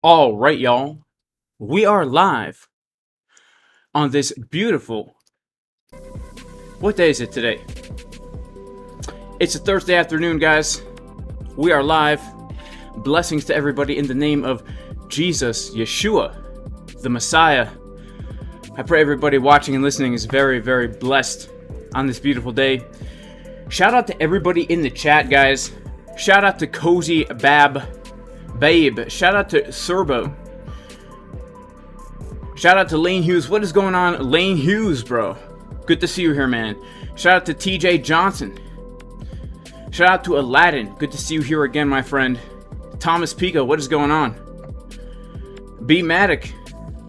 All right, y'all. We are live on this beautiful. What day is it today? It's a Thursday afternoon, guys. We are live. Blessings to everybody in the name of Jesus, Yeshua, the Messiah. I pray everybody watching and listening is very, very blessed on this beautiful day. Shout out to everybody in the chat, guys. Shout out to Cozy Babe. Shout out to Serbo. Shout out to Lane Hughes. What is going on, Lane Hughes, bro? Good to see you here, man. Shout out to TJ Johnson. Shout out to Aladdin. Good to see you here again, my friend. Thomas Pico, what is going on? B-Matic.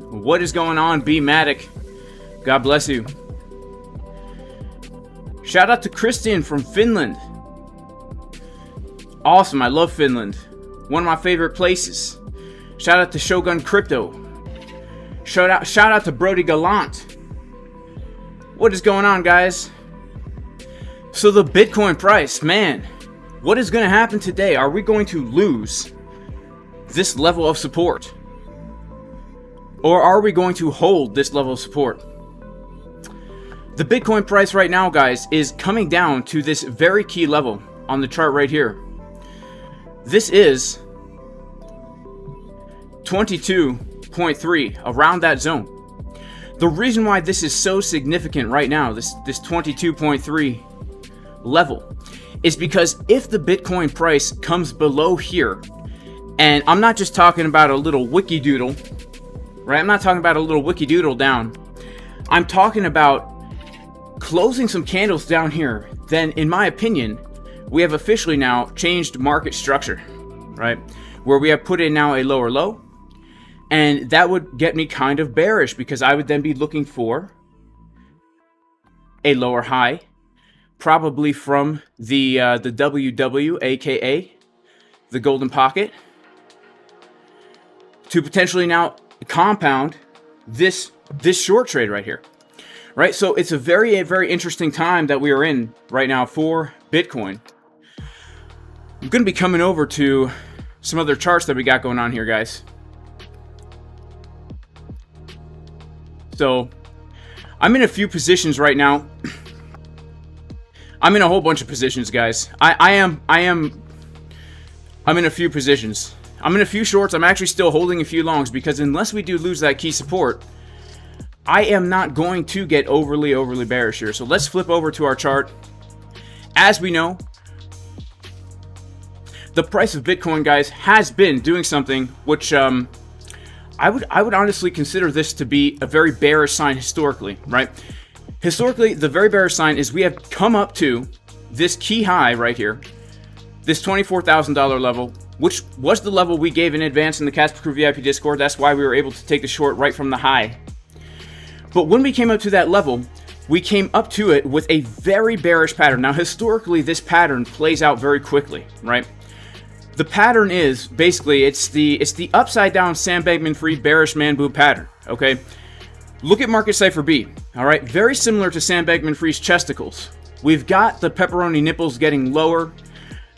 What is going on, B-Matic? God bless you. Shout out to Christian from Finland. Awesome, I love Finland. One of my favorite places. Shout out to Shogun Crypto. Shout out to Brody Gallant. What is going on, guys? So the Bitcoin price, man, what is going to happen today? Are we going to lose this level of support? Or are we going to hold this level of support? The Bitcoin price right now, guys, is coming down to this very key level on the chart right here. This is 22.3, around that zone. The reason why this is so significant right now, this 22.3 level, is because if the Bitcoin price comes below here, and I'm not just talking about a little wiki doodle, right? I'm not talking about a little wiki doodle down. I'm talking about closing some candles down here, then in my opinion, we have officially now changed market structure, right? Where we have put in now a lower low, and that would get me kind of bearish because I would then be looking for a lower high, probably from the WW, aka the golden pocket, to potentially now compound this short trade right here, right? So it's a very, very interesting time that we are in right now for Bitcoin. I'm going to be coming over to some other charts that we got going on here, guys. So I'm in a few positions right now. I'm in a whole bunch of positions, guys. I'm in a few positions. I'm in a few shorts. I'm actually still holding a few longs because unless we do lose that key support, I am not going to get overly bearish here. So let's flip over to our chart. As we know, the price of Bitcoin, guys, has been doing something which I would honestly consider this to be a very bearish sign historically, right? Historically, the very bearish sign is we have come up to this key high right here, this $24,000 level, which was the level we gave in advance in the Casper Crew VIP Discord. That's why we were able to take the short right from the high. But when we came up to that level, we came up to it with a very bearish pattern. Now, historically, this pattern plays out very quickly, right? The pattern is basically it's the upside down Sam Bankman-Fried bearish man boob pattern. Okay, look at market Cipher B. All right, very similar to Sam Bankman-Fried's chesticles. We've got the pepperoni nipples getting lower,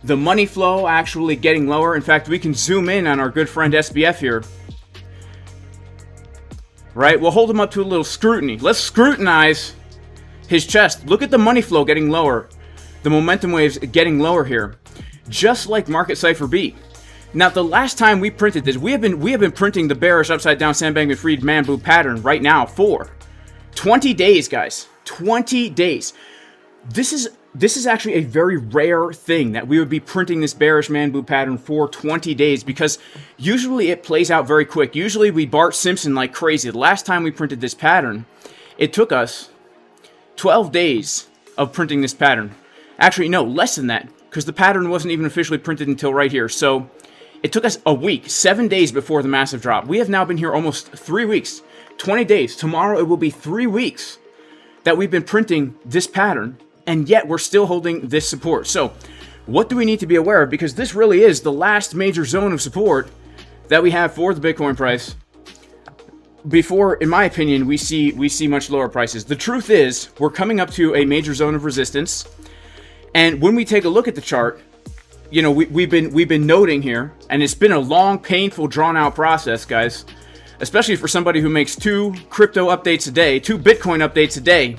the money flow actually getting lower. In fact, we can zoom in on our good friend SBF here. Right, we'll hold him up to a little scrutiny. Let's scrutinize his chest. Look at the money flow getting lower, the momentum waves getting lower here. Just like market Cipher B. Now, the last time we printed this, we have been printing the bearish upside down Sam Bankman-Fried man boob pattern right now for 20 days, guys. 20 days. This is actually a very rare thing that we would be printing this bearish man boob pattern for 20 days because usually it plays out very quick. Usually we Bart Simpson like crazy. The last time we printed this pattern, it took us 12 days of printing this pattern. Actually, no, less than that, because the pattern wasn't even officially printed until right here. So it took us a week, 7 days before the massive drop. We have now been here almost 3 weeks, 20 days. Tomorrow it will be 3 weeks that we've been printing this pattern, and yet we're still holding this support. So what do we need to be aware of? Because this really is the last major zone of support that we have for the Bitcoin price before, in my opinion, we see much lower prices. The truth is, we're coming up to a major zone of resistance. And when we take a look at the chart, you know, we've been noting here, and it's been a long, painful, drawn-out process, guys, especially for somebody who makes 2 crypto updates a day, 2 Bitcoin updates a day.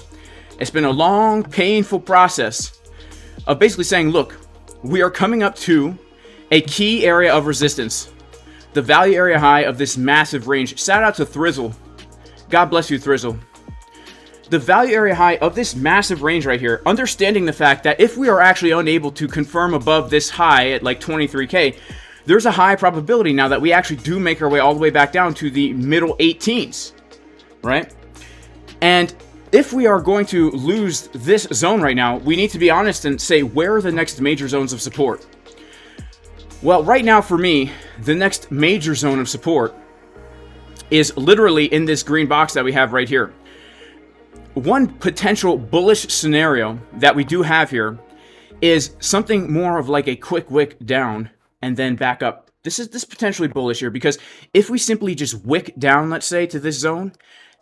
It's been a long, painful process of basically saying, look, we are coming up to a key area of resistance, the value area high of this massive range. Shout out to Thrizzle. God bless you, Thrizzle. The value area high of this massive range right here, understanding the fact that if we are actually unable to confirm above this high at like 23K, there's a high probability now that we actually do make our way all the way back down to the middle 18s, right? And if we are going to lose this zone right now, we need to be honest and say, where are the next major zones of support? Well, right now for me, the next major zone of support is literally in this green box that we have right here. One potential bullish scenario that we do have here is something more of like a quick wick down and then back up. This is potentially bullish here, because if we simply just wick down, let's say, to this zone,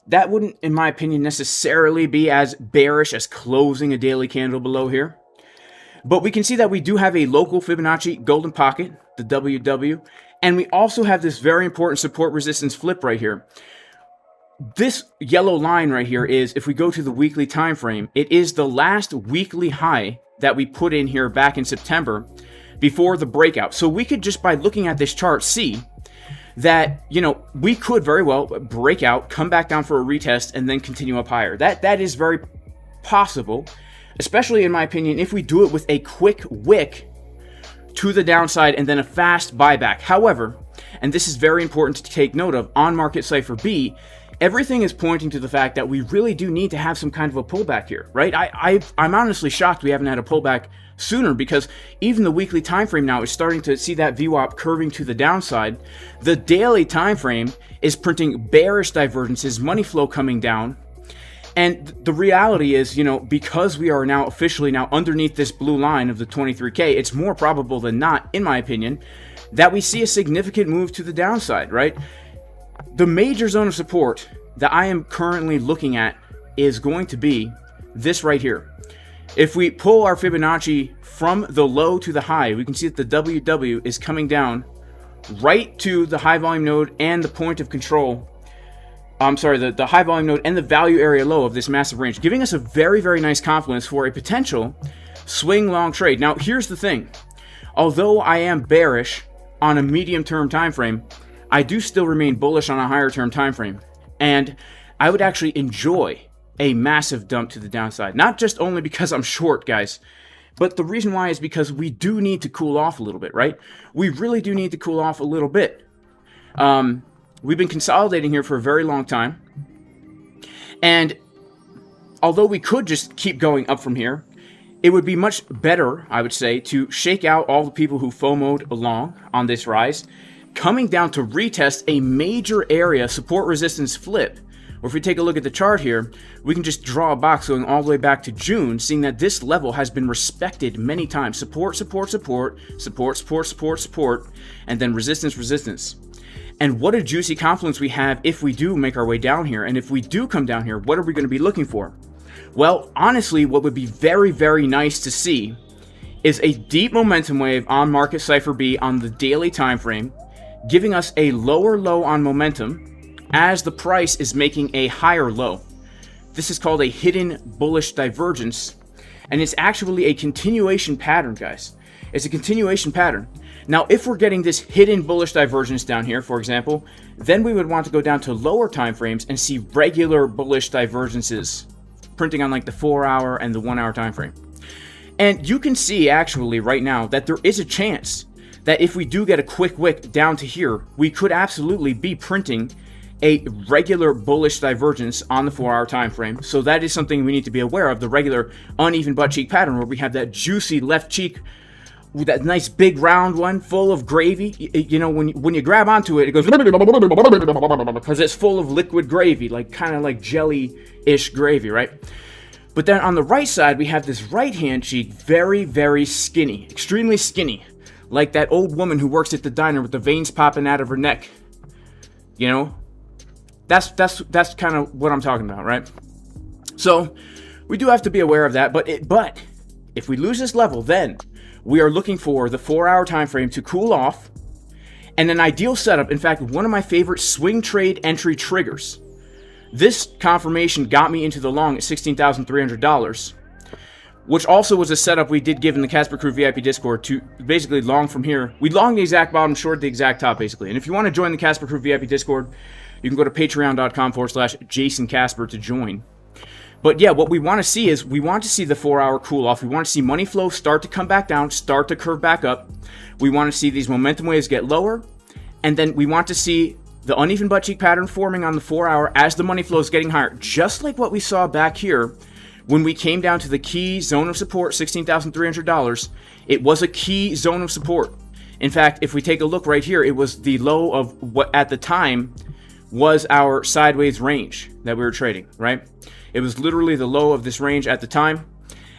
that wouldn't, in my opinion, necessarily be as bearish as closing a daily candle below here. But we can see that we do have a local Fibonacci golden pocket, the WW, and we also have this very important support resistance flip right here. This yellow line right here is, if we go to the weekly time frame, it is the last weekly high that we put in here back in September before the breakout. So we could just, by looking at this chart, see that, you know, we could very well break out, come back down for a retest, and then continue up higher. That is very possible, especially in my opinion, if we do it with a quick wick to the downside and then a fast buyback. However, and this is very important to take note of, on Market Cipher B, everything is pointing to the fact that we really do need to have some kind of a pullback here, right? I'm honestly shocked we haven't had a pullback sooner, because even the weekly time frame now is starting to see that VWAP curving to the downside. The daily time frame is printing bearish divergences, money flow coming down. And the reality is, you know, because we are now officially underneath this blue line of the 23K, it's more probable than not, in my opinion, that we see a significant move to the downside, right? The major zone of support that I am currently looking at is going to be this right here. If we pull our Fibonacci from the low to the high, we can see that the WW is coming down right to the high volume node and the point of control. I'm sorry, the high volume node and the value area low of this massive range, giving us a very, very nice confluence for a potential swing long trade. Now, here's the thing. Although I am bearish on a medium-term time frame, I do still remain bullish on a higher-term time frame. And I would actually enjoy a massive dump to the downside. Not just only because I'm short, guys, but the reason why is because we do need to cool off a little bit, right? We really do need to cool off a little bit. We've been consolidating here for a very long time. And although we could just keep going up from here, it would be much better, I would say, to shake out all the people who FOMO'd along on this rise, coming down to retest a major area support resistance flip. Or if we take a look at the chart here, we can just draw a box going all the way back to June, seeing that this level has been respected many times. Support, support, support, support, support, support, support, and then resistance, resistance. And what a juicy confluence we have if we do make our way down here. And if we do come down here, what are we going to be looking for? Well, honestly, what would be very, very nice to see is a deep momentum wave on Market Cipher B on the daily time frame, giving us a lower low on momentum as the price is making a higher low. This is called a hidden bullish divergence, and it's actually a continuation pattern, guys. It's a continuation pattern. Now, if we're getting this hidden bullish divergence down here, for example, then we would want to go down to lower time frames and see regular bullish divergences printing on like the 4-hour and the 1-hour time frame. And you can see actually right now that there is a chance that if we do get a quick wick down to here, we could absolutely be printing a regular bullish divergence on the 4-hour time frame. So that is something we need to be aware of, the regular uneven butt cheek pattern where we have that juicy left cheek with that nice big round one full of gravy. You know, when you grab onto it, it goes because it's full of liquid gravy, like kind of like jelly-ish gravy, right? But then on the right side, we have this right hand cheek, very, very skinny, extremely skinny, like that old woman who works at the diner with the veins popping out of her neck. You know, that's kind of what I'm talking about, right? So we do have to be aware of that. But if we lose this level, then we are looking for the 4-hour time frame to cool off, and an ideal setup, in fact, one of my favorite swing trade entry triggers. This confirmation got me into the long at $16,300, which also was a setup we did give in the Casper Crew VIP Discord to basically long from here. We long the exact bottom, short the exact top, basically. And if you want to join the Casper Crew VIP Discord, you can go to patreon.com/JasonCasper to join. But yeah, what we want to see is, we want to see the 4-hour cool off. We want to see money flow start to come back down, start to curve back up. We want to see these momentum waves get lower. And then we want to see the uneven butt cheek pattern forming on the 4-hour as the money flow is getting higher. Just like what we saw back here when we came down to the key zone of support, $16,300. It was a key zone of support. In fact, if we take a look right here, it was the low of what at the time was our sideways range that we were trading, right? It was literally the low of this range at the time,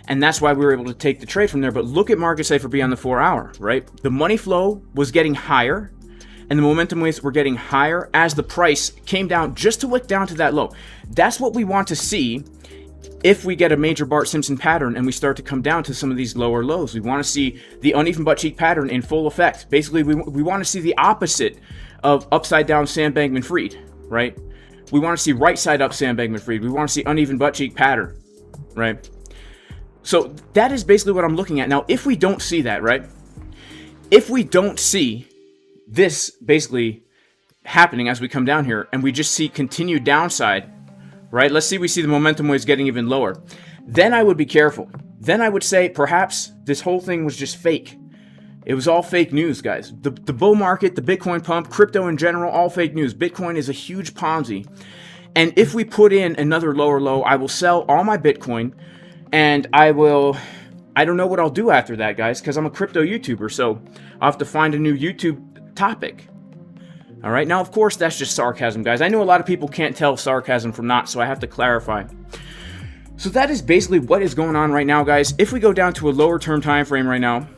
and that's why we were able to take the trade from there. But look at market Cipher B on the 4-hour, right? The money flow was getting higher, and the momentum waves were getting higher as the price came down just to wick down to that low. That's what we want to see if we get a major Bart Simpson pattern and we start to come down to some of these lower lows. We want to see the uneven butt cheek pattern in full effect. Basically, we want to see the opposite of upside down Sam Bankman-Fried, right? We want to see right side up Sam Bankman-Fried. We want to see uneven butt cheek pattern, right? So that is basically what I'm looking at. Now, if we don't see that, right? If we don't see this basically happening as we come down here, and we just see continued downside, right? Let's see, we see the momentum waves getting even lower. Then I would be careful. Then I would say perhaps this whole thing was just fake. It was all fake news, guys. The bull market, the Bitcoin pump, crypto in general, all fake news. Bitcoin is a huge Ponzi. And if we put in another lower low, I will sell all my Bitcoin, and I don't know what I'll do after that, guys, because I'm a crypto YouTuber, so I'll have to find a new YouTube topic. All right, now, of course, that's just sarcasm, guys. I know a lot of people can't tell sarcasm from not, so I have to clarify. So that is basically what is going on right now, guys. If we go down to a lower term time frame right now,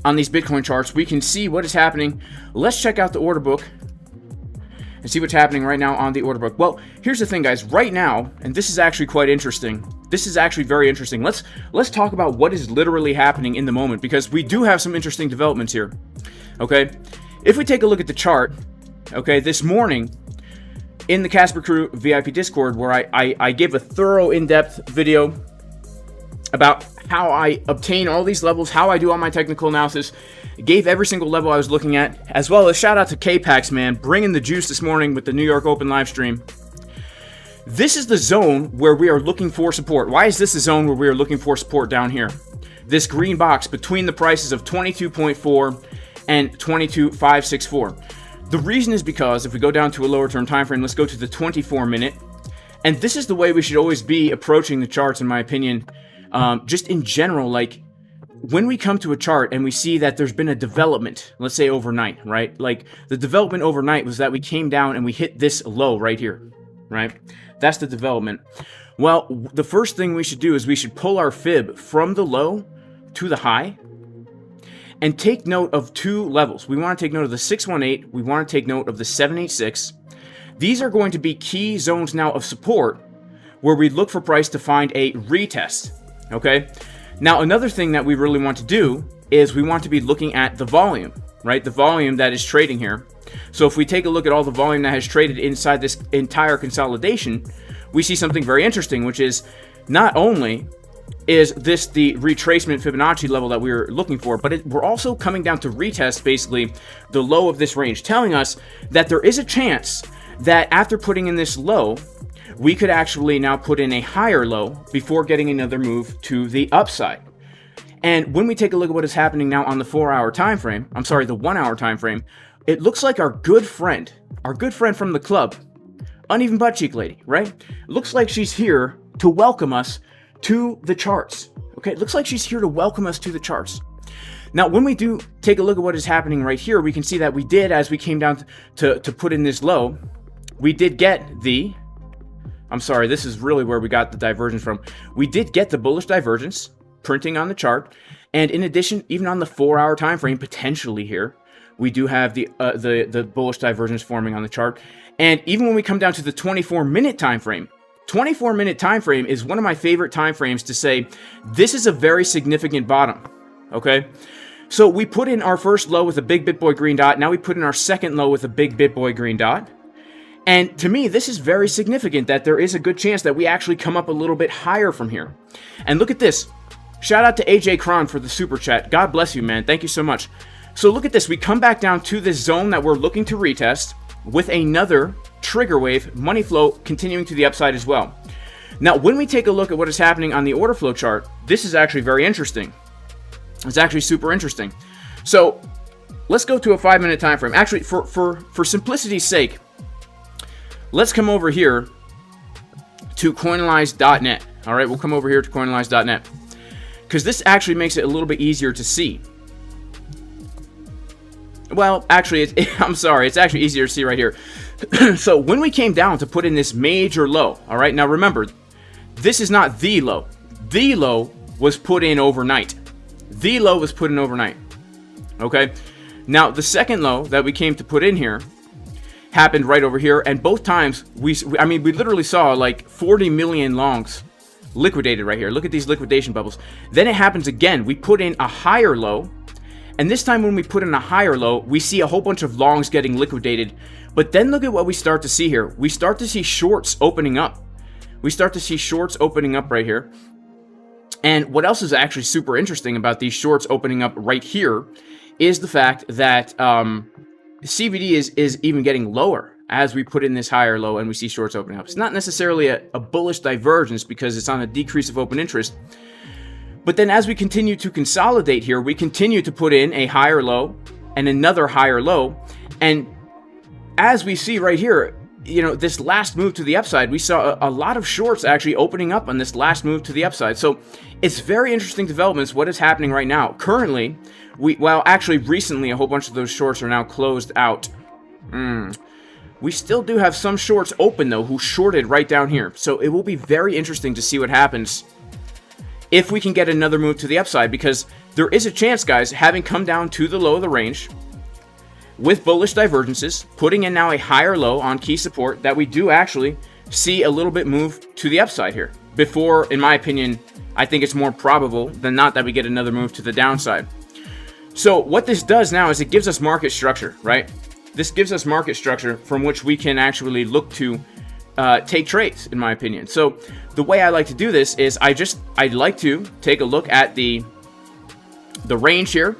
on these Bitcoin charts, we can see what is happening. Let's check out the order book and see what's happening right now on the order book. Well, here's the thing, guys. Right now, and this is actually quite interesting. This is actually very interesting. Let's talk about what is literally happening in the moment, because we do have some interesting developments here. Okay, if we take a look at the chart, okay, this morning in the Casper Crew VIP Discord, where I gave a thorough, in-depth video about how I obtain all these levels, how I do all my technical analysis, gave every single level I was looking at, as well as shout out to K-Pax, man, bringing the juice this morning with the New York Open live stream. This is the zone where we are looking for support. Why is this the zone where we are looking for support down here? This green box between the prices of 22.4 and 22.564. The reason is because if we go down to a lower term time frame, let's go to the 24-minute, and this is the way we should always be approaching the charts, in my opinion. Just in general, like when we come to a chart and we see that there's been a development, let's say overnight, right? Like the development overnight was that we came down and we hit this low right here, right? That's the development. Well, the first thing we should do is we should pull our fib from the low to the high and take note of two levels. We want to take note of the 618. We want to take note of the 786. These are going to be key zones now of support where we look for price to find a retest. Okay, now another thing that we really want to do is we want to be looking at the volume, right? The volume that is trading here. So if we take a look at all the volume that has traded inside this entire consolidation, we see something very interesting, which is not only is this the retracement Fibonacci level that we were looking for, but we're also coming down to retest basically the low of this range, telling us that there is a chance that after putting in this low, we could actually now put in a higher low before getting another move to the upside. And when we take a look at what is happening now on the 4-hour time frame, I'm sorry, the 1-hour time frame, it looks like our good friend from the club, Uneven Butt Cheek Lady, right? It looks like she's here to welcome us to the charts. Okay, it looks like she's here to welcome us to the charts. Now, when we do take a look at what is happening right here, we can see that we did, as we came down to put in this low, we did get the, I'm sorry, this is really where we got the divergence from. We did get the bullish divergence printing on the chart, and in addition, even on the 4-hour time frame, potentially here, we do have the bullish divergence forming on the chart. And even when we come down to the 24-minute time frame, 24-minute time frame is one of my favorite time frames to say this is a very significant bottom. okay? So we put in our first low with a big BitBoy green dot. Now we put in our second low with a big BitBoy green dot. And to me, this is very significant that there is a good chance that we actually come up a little bit higher from here. And look at this. Shout out to AJ Cron for the super chat. God bless you, man. Thank you so much. So look at this. We come back down to this zone that we're looking to retest with another trigger wave, money flow continuing to the upside as well. Now, when we take a look at what is happening on the order flow chart, this is actually very interesting. It's actually super interesting. So let's go to a 5-minute time frame. Actually, for simplicity's sake, let's come over here to coinalize.net. All right, we'll come over here to coinalize.net because this actually makes it a little bit easier to see. Well, actually, I'm sorry, it's actually easier to see right here. So when we came down to put in this major low, all right, now remember, this is not the low. The low was put in overnight. The low was put in overnight. Okay, now the second low that we came to put in here happened right over here, and both times we literally saw like 40 million longs liquidated right here. Look at these liquidation bubbles. Then it happens again. We put in a higher low, and this time when we put in a higher low, we see a whole bunch of longs getting liquidated. But then look at what we start to see here. We start to see shorts opening up. We start to see shorts opening up right here. And what else is actually super interesting about these shorts opening up right here is the fact that CVD is even getting lower as we put in this higher low and we see shorts opening up. It's not necessarily a bullish divergence because it's on a decrease of open interest. But then as we continue to consolidate here, we continue to put in a higher low and another higher low. And as we see right here, you know, this last move to the upside, we saw a lot of shorts actually opening up on this last move to the upside. So it's very interesting developments what is happening right now. Currently, actually recently a whole bunch of those shorts are now closed out. We still do have some shorts open though who shorted right down here. So it will be very interesting to see what happens if we can get another move to the upside, because there is a chance, guys, having come down to the low of the range with bullish divergences, putting in now a higher low on key support, that we do actually see a little bit move to the upside here. Before, in my opinion, I think it's more probable than not that we get another move to the downside. So what this does now is it gives us market structure, right? This gives us market structure from which we can actually look to take trades, in my opinion. So the way I like to do this is I'd like to take a look at the range here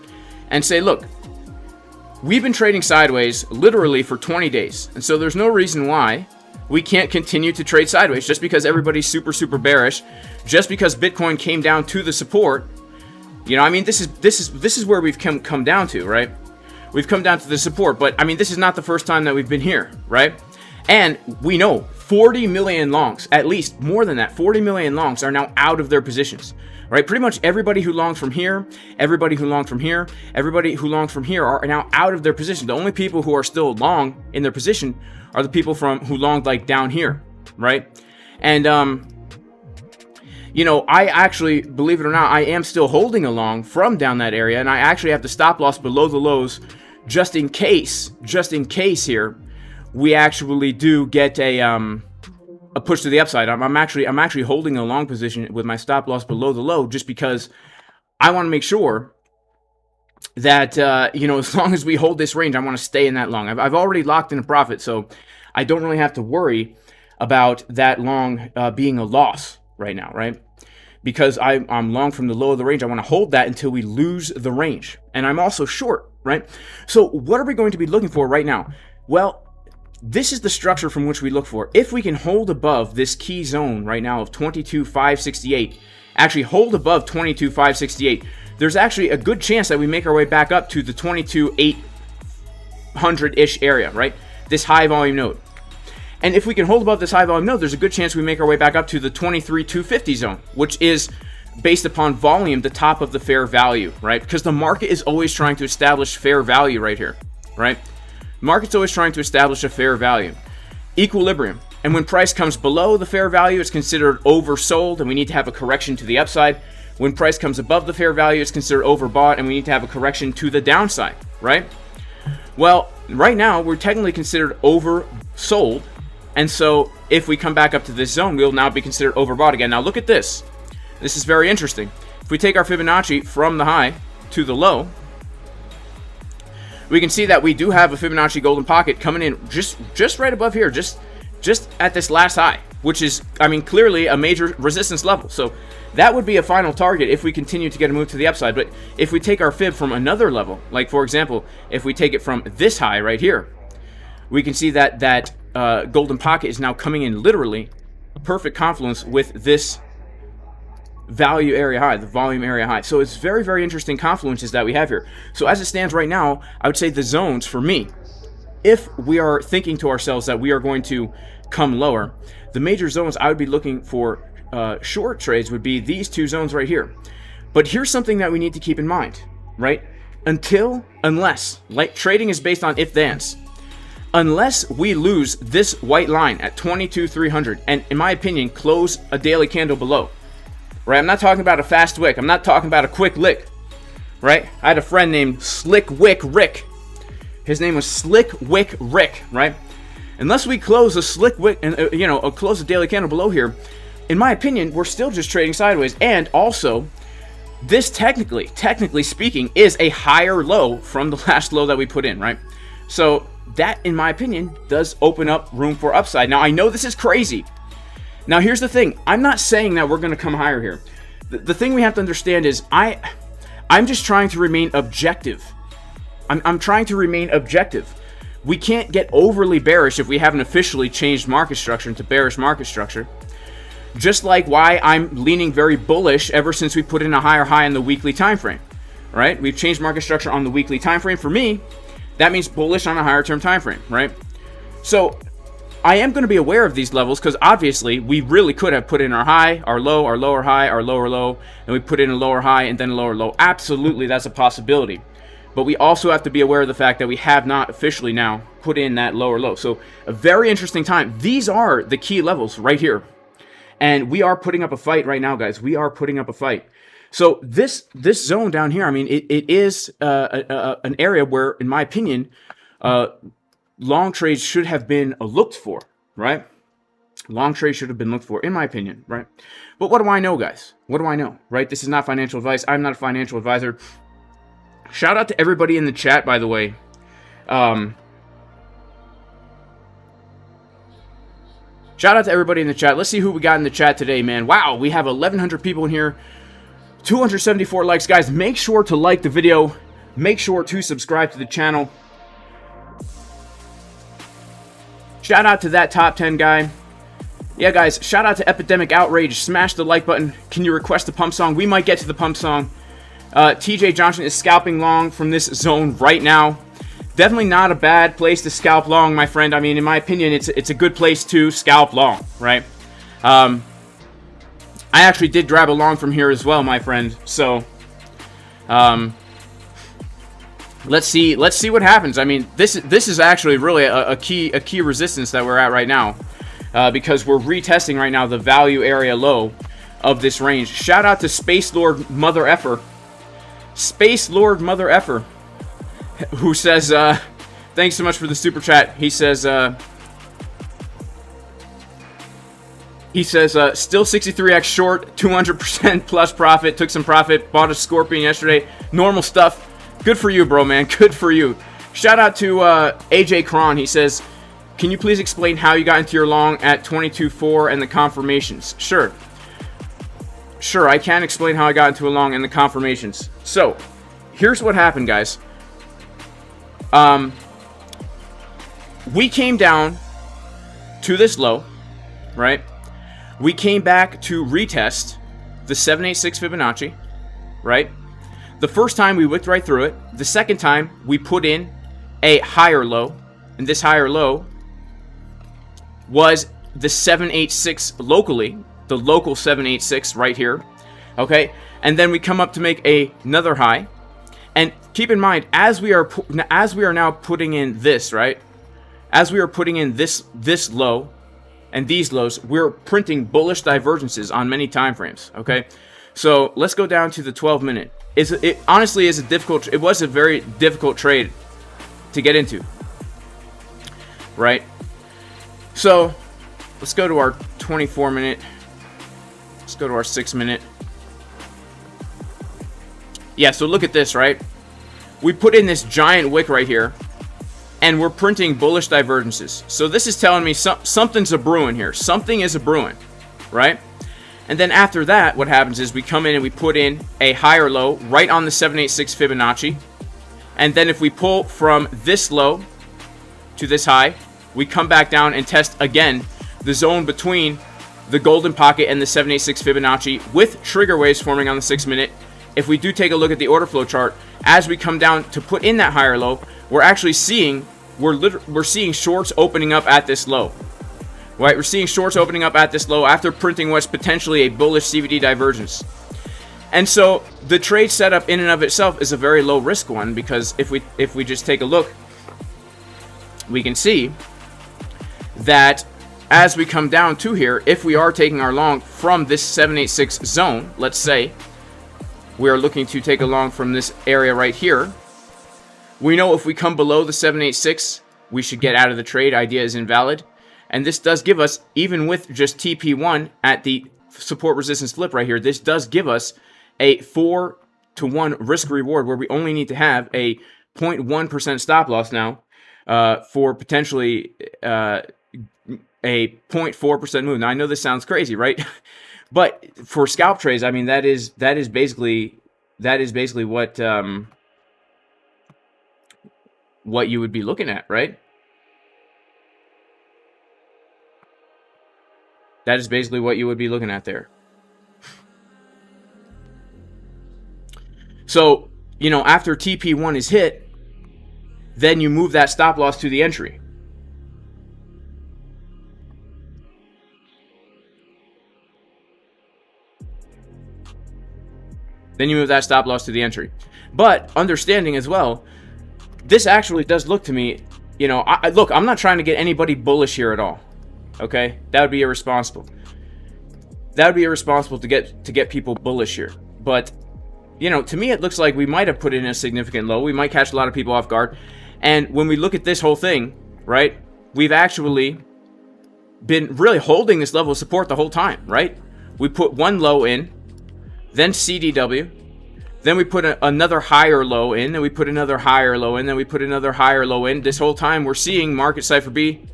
and say, look, we've been trading sideways literally for 20 days. And so there's no reason why we can't continue to trade sideways just because everybody's super bearish, just because Bitcoin came down to the support. You know, I mean, this is where we've come down to, right? We've come down to the support, but I mean, this is not the first time that we've been here, right? And we know 40 million longs, at least more than that, 40 million longs are now out of their positions, right? Pretty much everybody who longed from here, everybody who longed from here, everybody who longed from here are now out of their position. The only people who are still long in their position are the people who longed like down here, right? And, you know, I actually, believe it or not, I am still holding a long from down that area, and I actually have the stop loss below the lows just in case here we actually do get a push to the upside. I'm actually holding a long position with my stop loss below the low just because I want to make sure that you know, as long as we hold this range, I want to stay in that long. I've already locked in a profit, so I don't really have to worry about that long being a loss right now, right? Because I'm long from the low of the range. I want to hold that until we lose the range. And I'm also short, right? So what are we going to be looking for right now? Well, this is the structure from which we look for. If we can hold above this key zone right now of 22,568, actually hold above 22,568, there's actually a good chance that we make our way back up to the 22,800-ish area, right? This high volume node. And if we can hold above this high volume node, there's a good chance we make our way back up to the 23,250 zone, which is based upon volume, the top of the fair value, right? Because the market is always trying to establish fair value right here, right? Market's always trying to establish a fair value. Equilibrium. And when price comes below the fair value, it's considered oversold, and we need to have a correction to the upside. When price comes above the fair value, it's considered overbought, and we need to have a correction to the downside, right? Well, right now, we're technically considered oversold, and so if we come back up to this zone, we'll now be considered overbought again. Now look at this. This is very interesting. If we take our Fibonacci from the high, to the low, we can see that we do have a Fibonacci golden pocket coming in just right above here, just at this last high, which is, I mean, clearly a major resistance level. So that would be a final target if we continue to get a move to the upside. But if we take our fib from another level, like for example, if we take it from this high right here, we can see that golden pocket is now coming in literally a perfect confluence with this value area high, the volume area high. So it's very, very interesting confluences that we have here. So as it stands right now, I would say the zones for me, if we are thinking to ourselves that we are going to come lower, the major zones I would be looking for short trades would be these two zones right here. But here's something that we need to keep in mind, right? Unless, like trading is based on if-thens, unless we lose this white line at 22,300 and, in my opinion, close a daily candle below, right? I'm not talking about a fast wick. I'm not talking about a quick lick, right? I had a friend named Slick Wick Rick. His name was Slick Wick Rick, right? Unless we close a slick wick and close a daily candle below here, in my opinion, we're still just trading sideways. And also, this technically speaking, is a higher low from the last low that we put in, right? So that, in my opinion, does open up room for upside. Now, I know this is crazy. Now, here's the thing. I'm not saying that we're going to come higher here. The thing we have to understand is I'm just trying to remain objective. I'm trying to remain objective. We can't get overly bearish if we haven't officially changed market structure into bearish market structure. Just like why I'm leaning very bullish ever since we put in a higher high in the weekly time frame, right? We've changed market structure on the weekly time frame. For me, that means bullish on a higher term time frame, right? So I am going to be aware of these levels because obviously we really could have put in our high, our low, our lower high, our lower low, and we put in a lower high and then a lower low. Absolutely, that's a possibility. But we also have to be aware of the fact that we have not officially now put in that lower low. So a very interesting time. These are the key levels right here. And we are putting up a fight right now, guys. We are putting up a fight. So this zone down here, I mean, it is an area where, in my opinion, long trades should have been looked for, right? Long trades should have been looked for, in my opinion, right? But what do I know, guys? What do I know, right? This is not financial advice. I'm not a financial advisor. Shout out to everybody in the chat, by the way. Shout out to everybody in the chat. Let's see who we got in the chat today, man. Wow, we have 1,100 people in here. 274 likes. Guys, make sure to like the video. Make sure to subscribe to the channel. Shout out to that top 10 guy. Yeah, guys, shout out to Epidemic Outrage. Smash the like button. Can you request a pump song? We might get to the pump song. TJ Johnson is scalping long from this zone right now. Definitely not a bad place to scalp long, my friend. I mean, in my opinion, it's a good place to scalp long, right? I actually did grab a long from here as well, my friend. So, let's see what happens. I mean, this is actually really a key resistance that we're at right now, because we're retesting right now the value area low of this range. Shout out to Space Lord Mother Effer. Space Lord Mother Effer, who says, thanks so much for the super chat. He says, still 63x short, 200% plus profit, took some profit, bought a Scorpion yesterday. Normal stuff. Good for you, bro, man. Good for you. Shout out to AJ Cron. He says, can you please explain how you got into your long at 22.4 and the confirmations? Sure, I can explain how I got into a long and the confirmations. So, here's what happened, guys. We came down to this low, right? We came back to retest the 786 Fibonacci, right? The first time we wicked right through it. The second time we put in a higher low, and this higher low was the 786 locally, the local 786 right here, okay? And then we come up to make another high. And keep in mind, as we are now putting in this, right? As we are putting in this low and these lows, we're printing bullish divergences on many time frames, okay? So let's go down to the 12-minute. It honestly is it was a very difficult trade to get into, right? So let's go to our 24-minute. Let's go to our 6-minute. Yeah, so look at this, right? We put in this giant wick right here, and we're printing bullish divergences. So this is telling me something's a brewing here. Something is a brewing, right? And then after that, what happens is we come in and we put in a higher low right on the 786 Fibonacci. And then if we pull from this low to this high, we come back down and test again the zone between the golden pocket and the 786 Fibonacci with trigger waves forming on the 6-minute. If we do take a look at the order flow chart, as we come down to put in that higher low, we're actually seeing we're seeing shorts opening up at this low. Right? We're seeing shorts opening up at this low after printing what's potentially a bullish CVD divergence. And so the trade setup in and of itself is a very low risk one, because if we just take a look, we can see that as we come down to here, if we are taking our long from this 786 zone, let's say we are looking to take a long from this area right here, we know if we come below the 786, we should get out of the trade. Idea is invalid. And this does give us, even with just TP1 at the support resistance flip right here, this does give us a 4-to-1 risk reward, where we only need to have a 0.1% stop loss now for potentially a 0.4% move. Now I know this sounds crazy, right? But for scalp trades, I mean, that is basically what you would be looking at, right? That is basically what you would be looking at there. So, you know, after TP1 is hit, then you move that stop loss to the entry. Then you move that stop loss to the entry. But understanding as well, this actually does look to me, you know, look, I'm not trying to get anybody bullish here at all. Okay? That would be irresponsible. That would be irresponsible to get people bullish here. But, you know, to me it looks like we might have put in a significant low. We might catch a lot of people off guard. And when we look at this whole thing, right, we've actually been really holding this level of support the whole time, right? We put one low in, then CDW, then we put another higher low in, then we put another higher low in, then we put another higher low in. This whole time we're seeing market Cipher B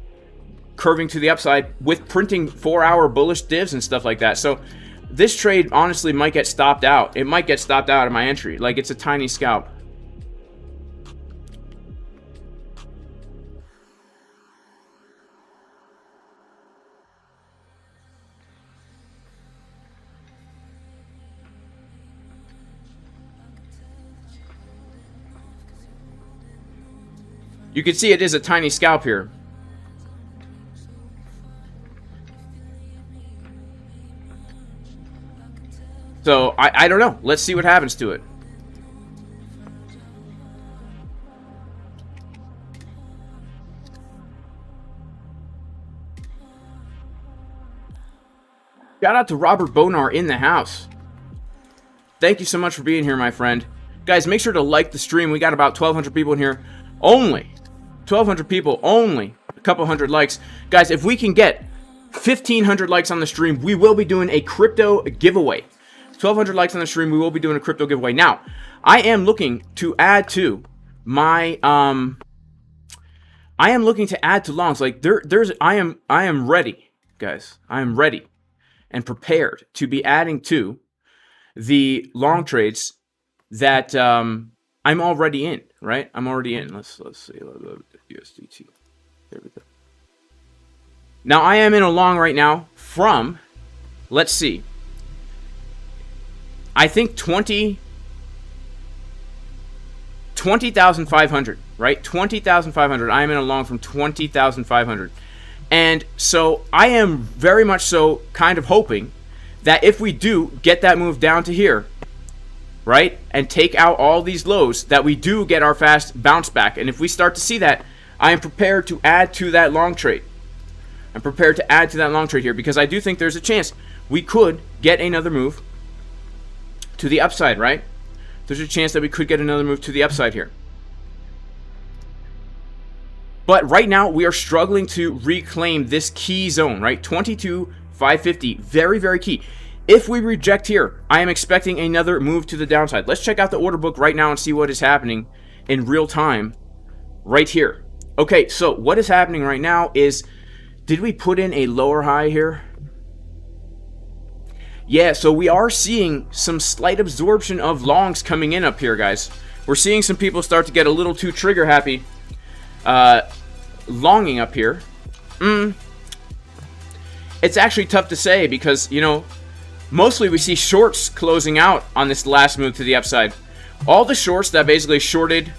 curving to the upside with printing 4-hour bullish divs and stuff like that. So this trade honestly might get stopped out. It might get stopped out of my entry. Like, it's a tiny scalp. You can see it is a tiny scalp here. So, I don't know. Let's see what happens to it. Shout out to Robert Bonar in the house. Thank you so much for being here, my friend. Guys, make sure to like the stream. We got about 1,200 people in here. Only 1,200 people, only a couple hundred likes. Guys, if we can get 1,500 likes on the stream, we will be doing a crypto giveaway. 1,200 likes on the stream, we will be doing a crypto giveaway. Now, I am looking to add to my I am looking to add to longs. Like I am ready, guys. I am ready and prepared to be adding to the long trades that I'm already in, right? I'm already in. Let's see. USDT. There we go. Now I am in a long right now from, let's see, I think 20,500, right? 20,500. I am in a long from 20,500. And so I am very much so kind of hoping that if we do get that move down to here, right, and take out all these lows, that we do get our fast bounce back. And if we start to see that, I am prepared to add to that long trade. I'm prepared to add to that long trade here, because I do think there's a chance we could get another move to the upside, right? There's a chance that we could get another move to the upside here. But right now, we are struggling to reclaim this key zone, right? 22,550, very, very key. If we reject here, I am expecting another move to the downside. Let's check out the order book right now and see what is happening in real time right here. Okay, so what is happening right now is, did we put in a lower high here? Yeah, so we are seeing some slight absorption of longs coming in up here, guys. We're seeing some people start to get a little too trigger happy longing up here. It's actually tough to say because, you know, mostly we see shorts closing out on this last move to the upside. All the shorts that basically shorted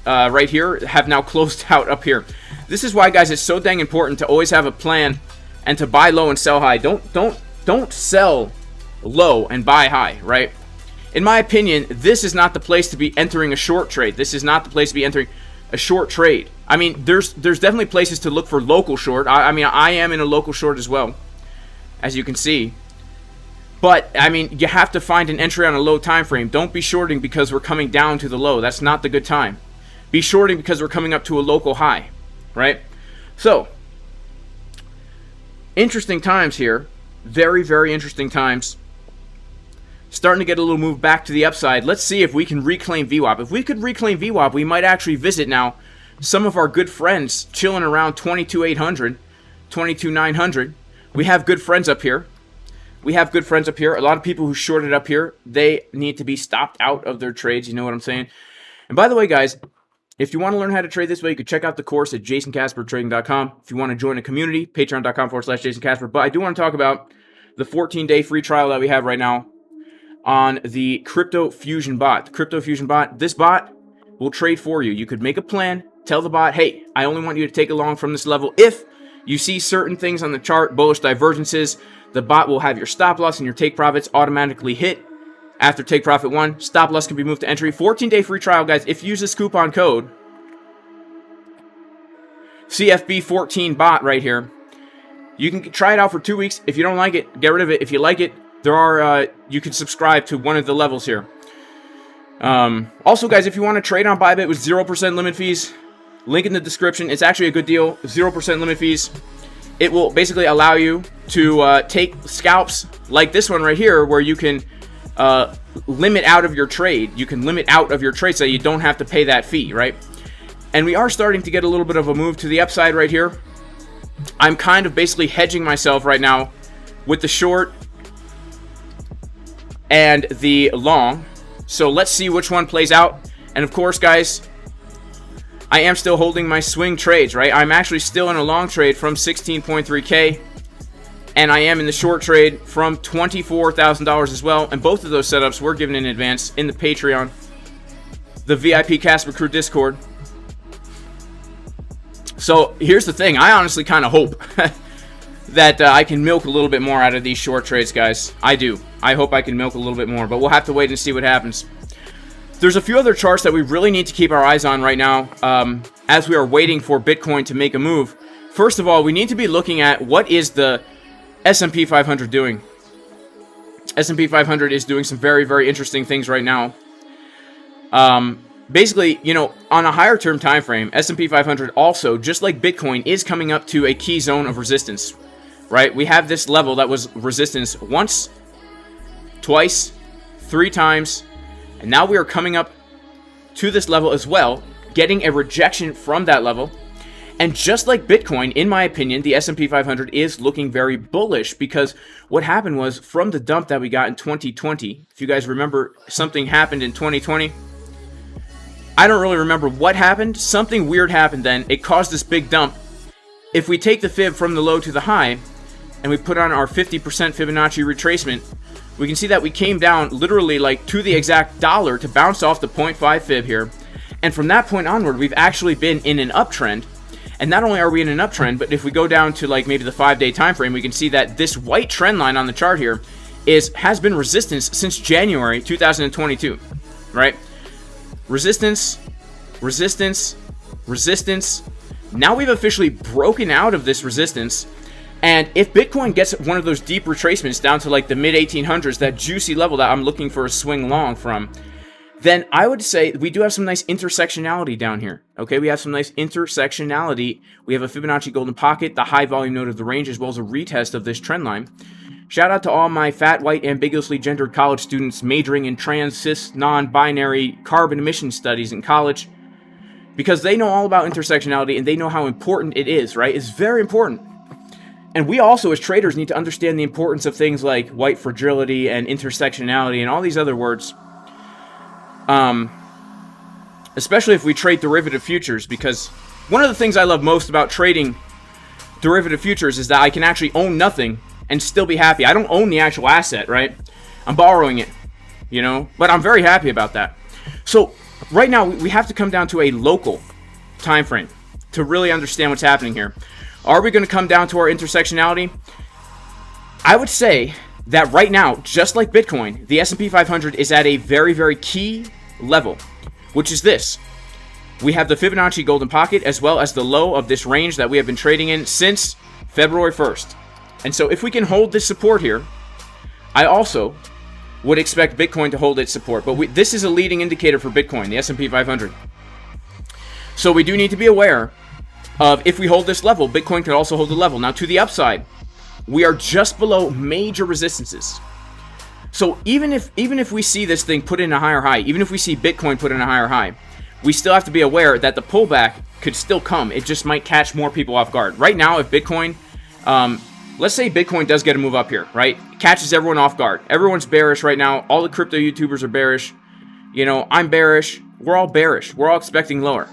right here have now closed out up here. This is why, guys, it's so dang important to always have a plan and to buy low and sell high. Don't sell low and buy high, right? In my opinion, this is not the place to be entering a short trade. This is not the place to be entering a short trade. I mean, there's definitely places to look for local short. I mean, I am in a local short as well, as you can see. But, I mean, you have to find an entry on a low time frame. Don't be shorting because we're coming down to the low. That's not the good time. Be shorting because we're coming up to a local high, right? So, interesting times here. Very, very interesting times. Starting to get a little move back to the upside. Let's see if we can reclaim VWAP. If we could reclaim VWAP, we might actually visit now some of our good friends chilling around 22,800, 22,900. We have good friends up here. We have good friends up here. A lot of people who shorted up here, they need to be stopped out of their trades. You know what I'm saying? And by the way, guys, if you want to learn how to trade this way, you can check out the course at jasoncaspertrading.com. If you want to join a community, patreon.com/JasonCasper. But I do want to talk about the 14-day free trial that we have right now on the Crypto Fusion bot. The Crypto Fusion bot, this bot will trade for you. You could make a plan, tell the bot, hey, I only want you to take along from this level. If you see certain things on the chart, bullish divergences, the bot will have your stop loss and your take profits automatically hit. After take profit 1, stop loss can be moved to entry. 14-day free trial, guys. If you use this coupon code, CFB14 bot right here, you can try it out for 2 weeks. If you don't like it, get rid of it. If you like it, there are you can subscribe to one of the levels here. Also, guys, if you want to trade on ByBit with 0% limit fees, link in the description. It's actually a good deal. 0% limit fees. It will basically allow you to take scalps like this one right here, where you can limit out of your trade. You can limit out of your trade so you don't have to pay that fee, right? And we are starting to get a little bit of a move to the upside right here. I'm kind of basically hedging myself right now with the short and the long. So let's see which one plays out. And of course, guys, I am still holding my swing trades, right? I'm actually still in a long trade from 16.3K. And I am in the short trade from $24,000 as well. And both of those setups were given in advance in the Patreon, the VIP Casper Crew Discord. So here's the thing. I honestly kind of hope that I can milk a little bit more out of these short trades, guys. I do. I hope I can milk a little bit more, but we'll have to wait and see what happens. There's a few other charts that we really need to keep our eyes on right now as we are waiting for Bitcoin to make a move. First of all, we need to be looking at what is the S&P 500 doing. S&P 500 is doing some very, very interesting things right now. Basically, you know, on a higher term time frame, S&P 500 also, just like Bitcoin, is coming up to a key zone of resistance, right? We have this level that was resistance once, twice, 3 times, and now we are coming up to this level as well, getting a rejection from that level. And just like Bitcoin, in my opinion, the S&P 500 is looking very bullish, because what happened was, from the dump that we got in 2020, if you guys remember, something happened in 2020. I don't really remember what happened. Something weird happened then. It caused this big dump. If we take the fib from the low to the high, and we put on our 50% Fibonacci retracement, we can see that we came down literally like to the exact dollar to bounce off the 0.5 fib here. And from that point onward, we've actually been in an uptrend. And not only are we in an uptrend, but if we go down to like maybe the 5-day time frame, we can see that this white trend line on the chart here has been resistance since January 2022, right? Resistance, resistance, resistance. Now we've officially broken out of this resistance. And if Bitcoin gets one of those deep retracements down to like the mid 1800s, that juicy level that I'm looking for a swing long from, then I would say we do have some nice intersectionality down here. Okay, we have some nice intersectionality. We have a Fibonacci golden pocket, the high volume node of the range, as well as a retest of this trend line. Shout out to all my fat, white, ambiguously gendered college students majoring in trans, cis, non-binary carbon emission studies in college, because they know all about intersectionality and they know how important it is, right? It's very important. And we also, as traders, need to understand the importance of things like white fragility and intersectionality and all these other words, especially if we trade derivative futures, because one of the things I love most about trading derivative futures is that I can actually own nothing and still be happy. I don't own the actual asset, right? I'm borrowing it, you know? But I'm very happy about that. So right now, we have to come down to a local time frame to really understand what's happening here. Are we going to come down to our intersectionality? I would say that right now, just like Bitcoin, the S&P 500 is at a very, very key level, which is this. We have the Fibonacci golden pocket as well as the low of this range that we have been trading in since February 1st. And so if we can hold this support here, I also would expect Bitcoin to hold its support. But this is a leading indicator for Bitcoin, the S&P 500. So we do need to be aware of, if we hold this level, Bitcoin could also hold the level. Now, to the upside, we are just below major resistances. So even if we see this thing put in a higher high, even if we see Bitcoin put in a higher high, we still have to be aware that the pullback could still come. It just might catch more people off guard. Right now, if Bitcoin, let's say Bitcoin does get a move up here, right? It catches everyone off guard. Everyone's bearish right now. All the crypto YouTubers are bearish. You know, I'm bearish. We're all bearish. We're all expecting lower.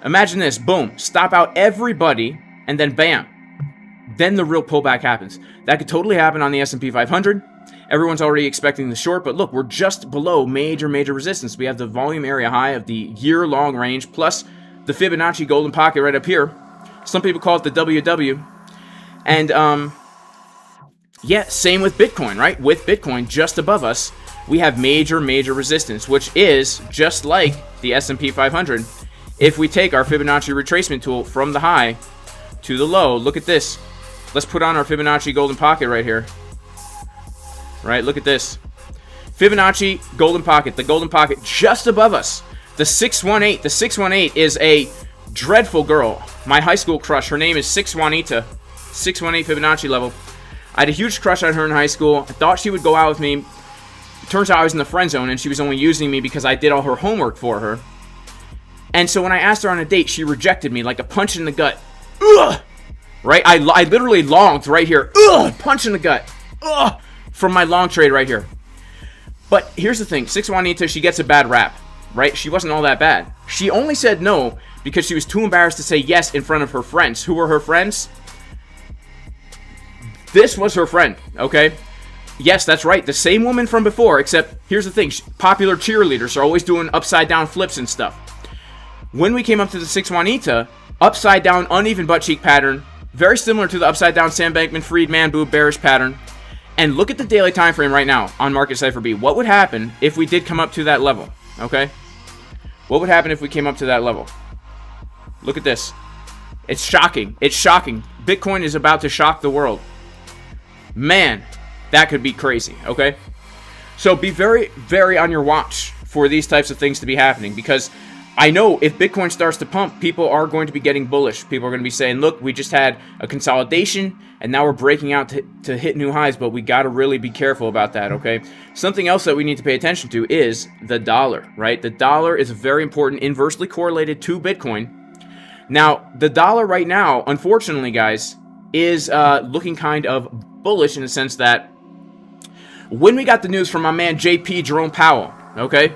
Imagine this. Boom. Stop out everybody, and then bam. Then the real pullback happens. That could totally happen on the S&P 500. Everyone's already expecting the short, but look, we're just below major resistance. We have the volume area high of the year-long range, plus the Fibonacci golden pocket right up here. Some people call it the WW. And, yeah, same with Bitcoin, right? With Bitcoin just above us, we have major resistance, which is just like the S&P 500. If we take our Fibonacci retracement tool from the high to the low, look at this. Let's put on our Fibonacci golden pocket right here. Right, look at this. Fibonacci golden pocket, the golden pocket just above us. The 618. The 618 is a dreadful girl. My high school crush. Her name is 618. 618 Fibonacci level. I had a huge crush on her in high school. I thought she would go out with me. It turns out I was in the friend zone, and she was only using me because I did all her homework for her. And so when I asked her on a date, she rejected me like a punch in the gut. Ugh! Right? I literally longed right here. Ugh! Punch in the gut. Ugh! From my long trade right here. But here's the thing. 618, she gets a bad rap. Right? She wasn't all that bad. She only said no because she was too embarrassed to say yes in front of her friends. Who were her friends? This was her friend. Okay? Yes, that's right. The same woman from before, except here's the thing. Popular cheerleaders are always doing upside down flips and stuff. When we came up to the 618, upside down uneven butt cheek pattern, very similar to the upside down Sam Bankman-Fried man boob bearish pattern. And look at the daily time frame right now on Market Cipher B. What would happen if we did come up to that level? Okay? What would happen if we came up to that level? Look at this. It's shocking. It's shocking. Bitcoin is about to shock the world. Man, that could be crazy, okay? So be very on your watch for these types of things to be happening, because I know if Bitcoin starts to pump, people are going to be getting bullish. People are going to be saying, look, we just had a consolidation, and now we're breaking out to hit new highs, but we got to really be careful about that, okay? Something else that we need to pay attention to is the dollar, right? The dollar is very important, inversely correlated to Bitcoin. Now, the dollar right now, unfortunately, guys, is looking kind of bullish in the sense that when we got the news from my man JP, Jerome Powell, okay?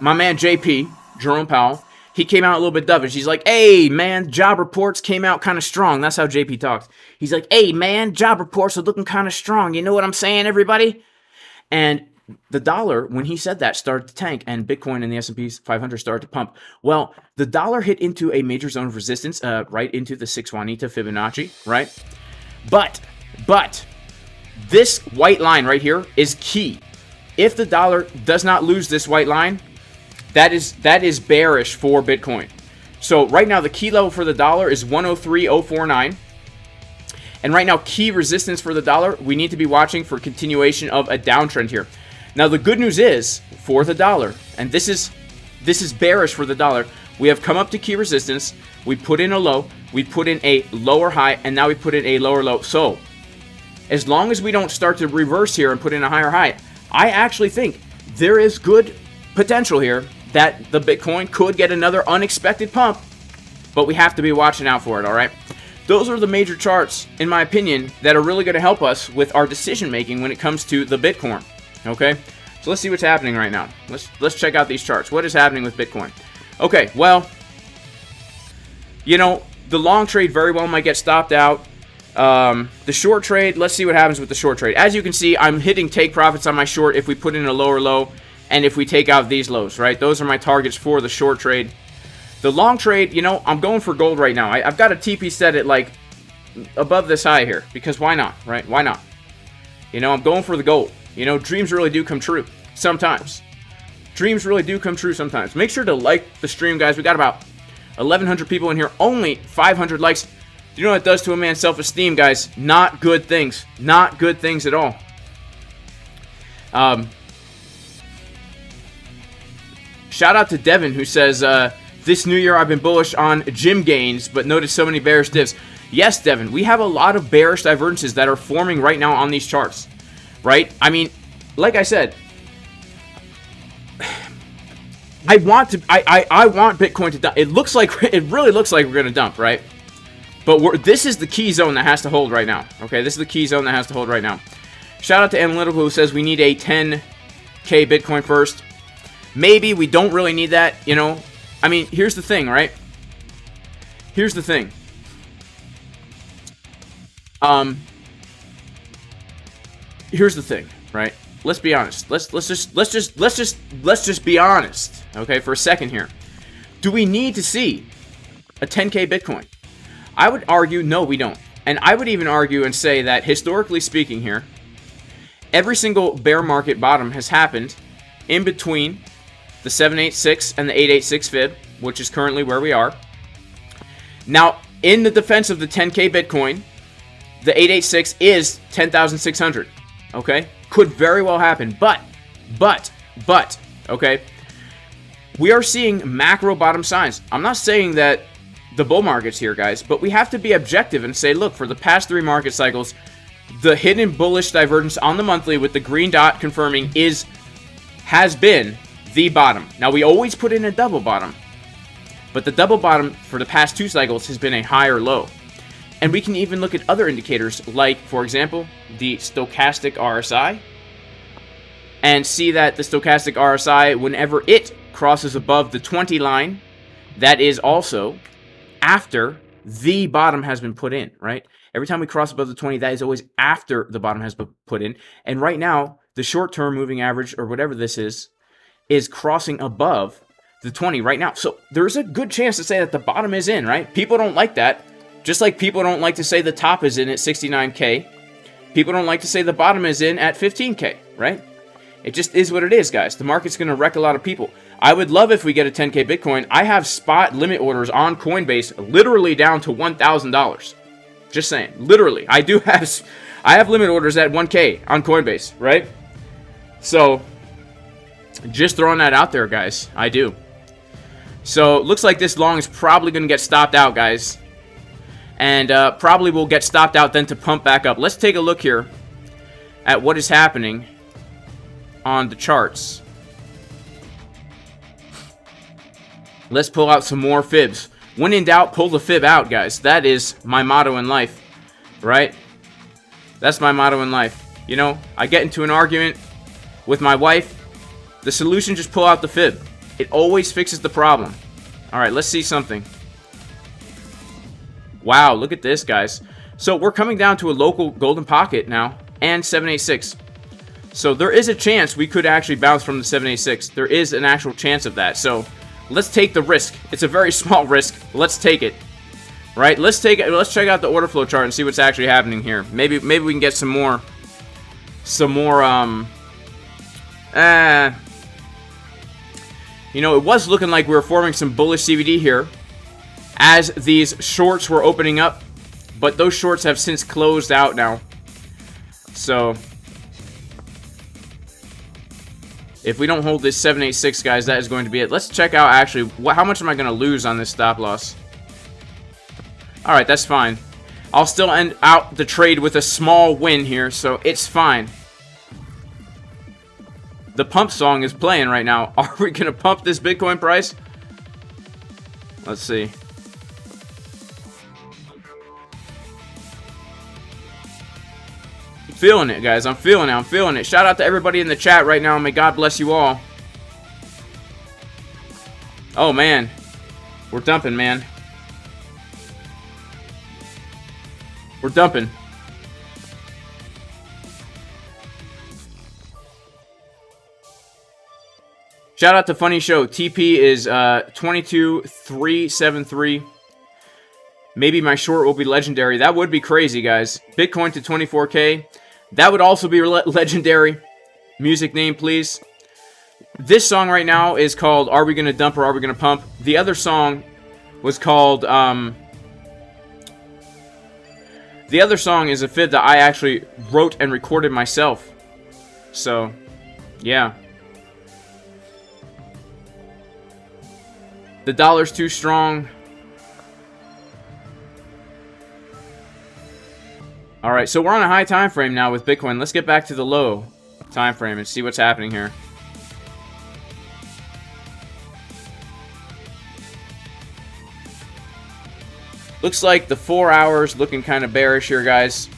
My man JP, Jerome Powell, he came out a little bit dovish. He's like, hey, man, job reports came out kind of strong. That's how JP talks. He's like, hey, man, job reports are looking kind of strong. You know what I'm saying, everybody? And the dollar, when he said that, started to tank, and Bitcoin and the S&P 500 started to pump. Well, the dollar hit into a major zone of resistance, right into the 618 Fibonacci, right? But this white line right here is key. If the dollar does not lose this white line, that is bearish for Bitcoin. So right now, the key level for the dollar is 103.049. And right now, key resistance for the dollar, we need to be watching for continuation of a downtrend here. Now, the good news is, for the dollar, and this is bearish for the dollar, we have come up to key resistance, we put in a low, we put in a lower high, and now we put in a lower low. So, as long as we don't start to reverse here and put in a higher high, I actually think there is good potential here that the Bitcoin could get another unexpected pump, but we have to be watching out for it, all right? Those are the major charts, in my opinion, that are really going to help us with our decision making when it comes to the Bitcoin, okay? So let's see what's happening right now. Let's check out these charts. What is happening with Bitcoin? Okay, well, you know, the long trade very well might get stopped out. The short trade, let's see what happens with the short trade. As you can see, I'm hitting take profits on my short if we put in a lower low and if we take out these lows, right? Those are my targets for the short trade. The long trade, you know, I'm going for gold right now. I've got a TP set at like above this high here because why not, right? Why not? You know, I'm going for the gold. You know, dreams really do come true sometimes. Dreams really do come true sometimes. Make sure to like the stream, guys. We got about 1,100 people in here. Only 500 likes. Do you know what it does to a man's self-esteem, guys? Not good things. Not good things at all. Shout out to Devin who says, this new year I've been bullish on gym gains, but noticed so many bearish divs. Yes, Devin, we have a lot of bearish divergences that are forming right now on these charts. Right? I mean, like I said, I want Bitcoin to dump. It really looks like we're going to dump, right? But this is the key zone that has to hold right now. Okay, this is the key zone that has to hold right now. Shout out to Analytical who says we need a 10K Bitcoin first. Maybe we don't really need that, you know. I mean, here's the thing, right? Here's the thing. Here's the thing, right? Let's be honest. Let's just be honest, okay, for a second here. Do we need to see a 10K Bitcoin? I would argue no, we don't. And I would even argue and say that historically speaking here, every single bear market bottom has happened in between the 786 and the 886 fib, which is currently where we are. Now, in the defense of the 10K Bitcoin, the 886 is 10,600. Okay? Could very well happen. But, okay? We are seeing macro bottom signs. I'm not saying that the bull market's here, guys, but we have to be objective and say, look, for the past 3 market cycles, the hidden bullish divergence on the monthly with the green dot confirming has been the bottom. Now, we always put in a double bottom, but the double bottom for the past 2 cycles has been a higher low. And we can even look at other indicators like, for example, the stochastic RSI, and see that the stochastic RSI, whenever it crosses above the 20 line, that is also after the bottom has been put in, right? Every time we cross above the 20, that is always after the bottom has been put in. And right now, the short-term moving average, or whatever this is crossing above the 20 right now. So there's a good chance to say that the bottom is in, right? People don't like that. Just like people don't like to say the top is in at 69K. People don't like to say the bottom is in at 15K, right? It just is what it is, guys. The market's going to wreck a lot of people. I would love if we get a 10K Bitcoin. I have spot limit orders on Coinbase literally down to $1,000. Just saying. Literally. I have limit orders at 1K on Coinbase, right? So, just throwing that out there, guys. I do. So, looks like this long is probably going to get stopped out, guys. And probably will get stopped out then to pump back up. Let's take a look here at what is happening on the charts. Let's pull out some more fibs. When in doubt, pull the fib out, guys. That is my motto in life, right? That's my motto in life. You know, I get into an argument with my wife. The solution, just pull out the fib. It always fixes the problem. All right, let's see something. Wow, look at this, guys. So we're coming down to a local golden pocket now and 786. So there is a chance we could actually bounce from the 786. There is an actual chance of that. So let's take the risk. It's a very small risk. Let's take it. Right? Let's take it. Let's check out the order flow chart and see what's actually happening here. Maybe we can get some more you know, it was looking like we were forming some bullish CVD here as these shorts were opening up, but those shorts have since closed out now. So if we don't hold this 786, guys, that is going to be it. Let's check out actually how much am I going to lose on this stop loss. All right, that's fine. I'll still end out the trade with a small win here, so it's fine. The pump song is playing right now. Are we going to pump this Bitcoin price? Let's see. I'm feeling it, guys. I'm feeling it. I'm feeling it. Shout out to everybody in the chat right now. May God bless you all. Oh, man. We're dumping, man. We're dumping. Shout out to Funny Show. TP is 22,373. Maybe my short will be legendary. That would be crazy, guys. Bitcoin to 24K. That would also be legendary. Music name, please. This song right now is called Are We Gonna Dump or Are We Gonna Pump? The other song was called... the other song is a fib that I actually wrote and recorded myself. So, yeah. The dollar's too strong. Alright, so we're on a high time frame now with Bitcoin. Let's get back to the low time frame and see what's happening here. Looks like the 4 hours looking kind of bearish here, guys.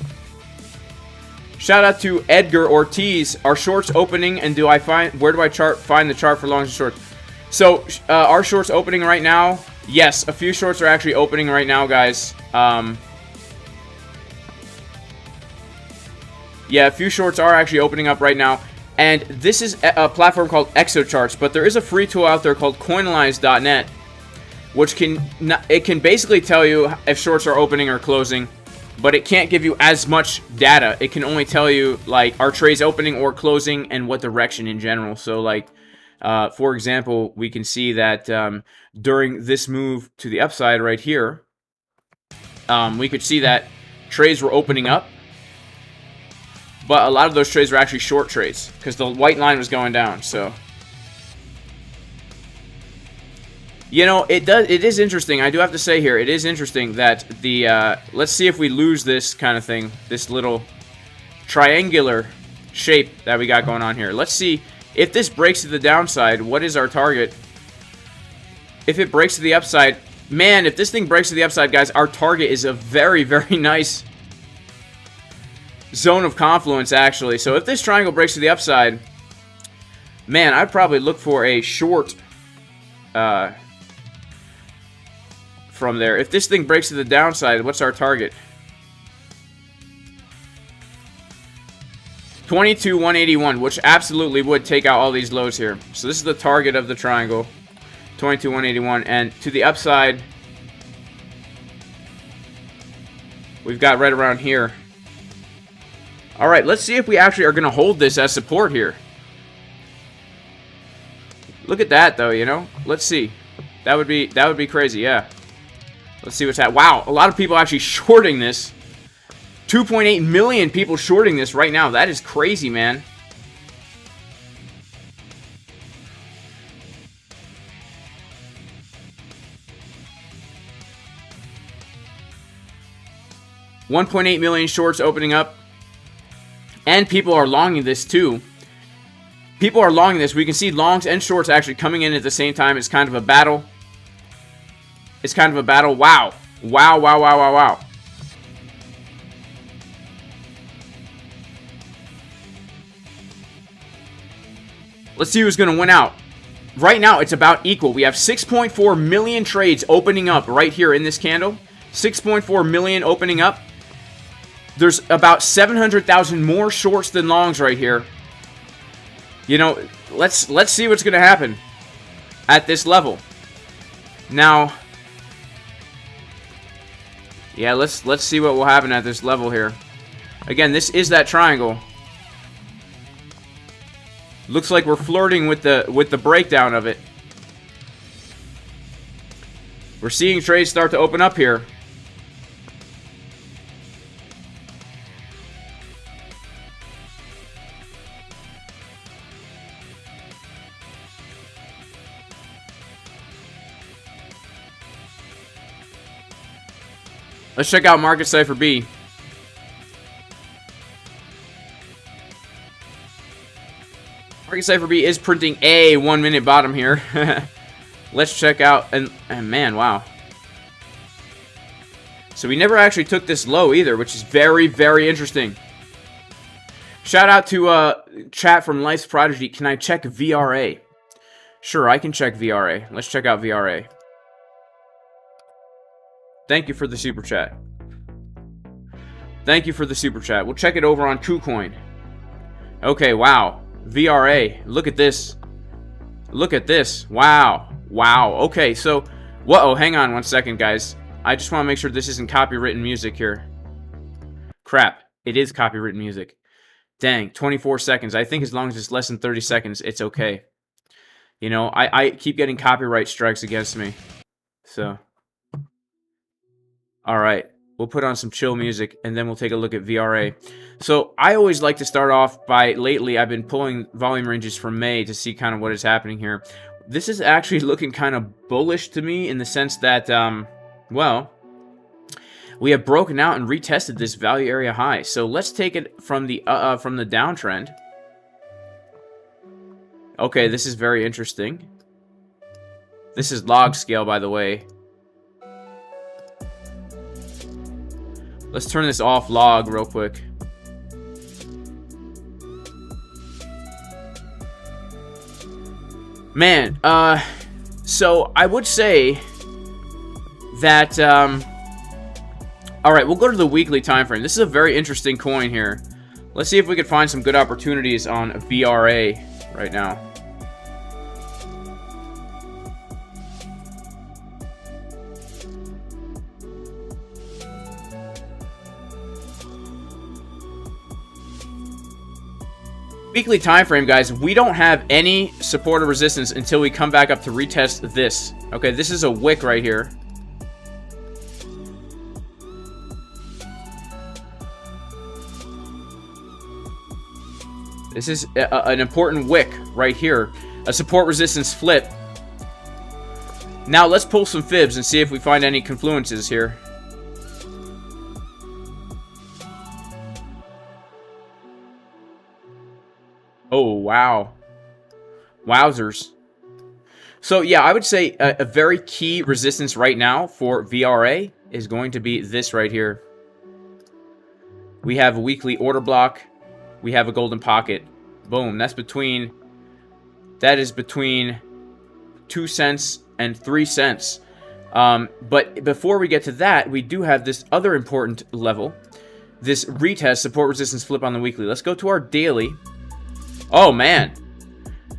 Shout out to Edgar Ortiz. Are shorts opening, and where do I find the chart for longs and shorts? So, are shorts opening right now? Yes, a few shorts are actually opening right now, guys. Yeah, a few shorts are actually opening up right now. And this is a platform called ExoCharts, but there is a free tool out there called Coinalyze.net, which can basically tell you if shorts are opening or closing, but it can't give you as much data. It can only tell you, like, are trades opening or closing and what direction in general. So, like, for example, we can see that during this move to the upside right here, we could see that trades were opening up, but a lot of those trades were actually short trades because the white line was going down. So, you know, it is interesting. I do have to say here, it is interesting that the let's see if we lose this kind of thing, this little triangular shape that we got going on here. Let's see if this breaks to the downside. What is our target? If it breaks to the upside, man, if this thing breaks to the upside, guys, our target is a very, very nice zone of confluence, actually. So if this triangle breaks to the upside, man, I'd probably look for a short from there. If this thing breaks to the downside, what's our target? 22,181, which absolutely would take out all these lows here. So this is the target of the triangle, 22,181, and to the upside, we've got right around here. All right, let's see if we actually are going to hold this as support here. Look at that, though. You know, let's see. That would be crazy. Yeah. Let's see what's happening. Wow, a lot of people actually shorting this. 2.8 million people shorting this right now. That is crazy, man. $1.8 million shorts opening up. And people are longing this too. People are longing this. We can see longs and shorts actually coming in at the same time. It's kind of a battle. It's kind of a battle. Wow. Wow, wow, wow, wow, wow. Let's see who's going to win out. Right now, it's about equal. We have 6.4 million trades opening up right here in this candle. 6.4 million opening up. There's about 700,000 more shorts than longs right here. You know, let's see what's going to happen at this level. Now, yeah, let's see what will happen at this level here. Again, this is that triangle. Looks like we're flirting with the breakdown of it. We're seeing trades start to open up here. Let's check out Market Cipher B. Market Cipher B is printing a 1 minute bottom here. Let's check out, and man, wow. So we never actually took this low either, which is very, very interesting. Shout out to chat from Life's Prodigy. Can I check VRA? Sure, I can check VRA. Let's check out VRA. Thank you for the super chat. Thank you for the super chat. We'll check it over on KuCoin. Okay, wow. VRA. Look at this. Look at this. Wow. Wow. Okay, so... Whoa, hang on 1 second, guys. I just want to make sure this isn't copywritten music here. Crap. It is copywritten music. Dang, 24 seconds. I think as long as it's less than 30 seconds, it's okay. You know, I keep getting copyright strikes against me. So... Alright, we'll put on some chill music, and then we'll take a look at VRA. So, I always like to start off by, lately, I've been pulling volume ranges from May to see kind of what is happening here. This is actually looking kind of bullish to me in the sense that, well, we have broken out and retested this value area high. So, let's take it from the downtrend. Okay, this is very interesting. This is log scale, by the way. Let's turn this off log real quick. Man, so I would say that, alright, we'll go to the weekly time frame. This is a very interesting coin here. Let's see if we can find some good opportunities on VRA right now. Weekly time frame, guys, we don't have any support or resistance until we come back up to retest this. Okay, this is a wick right here. This is an important wick right here. A support resistance flip. Now let's pull some fibs and see if we find any confluences here. Oh, wow. Wowzers. So, yeah, I would say a very key resistance right now for VRA is going to be this right here. We have a weekly order block. We have a golden pocket. Boom. That is between 2 cents and 3 cents. But before we get to that, we do have this other important level. This retest support resistance flip on the weekly. Let's go to our daily. Oh, man.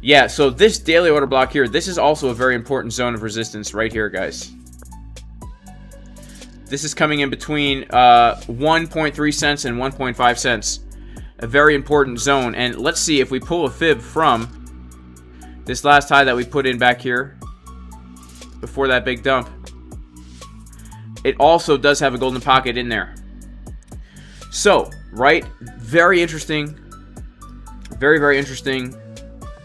Yeah, so this daily order block here, this is also a very important zone of resistance right here, guys. This is coming in between 1.3 cents and 1.5 cents. A very important zone. And let's see if we pull a fib from this last high that we put in back here before that big dump. It also does have a golden pocket in there. So, right, very interesting. Very, very interesting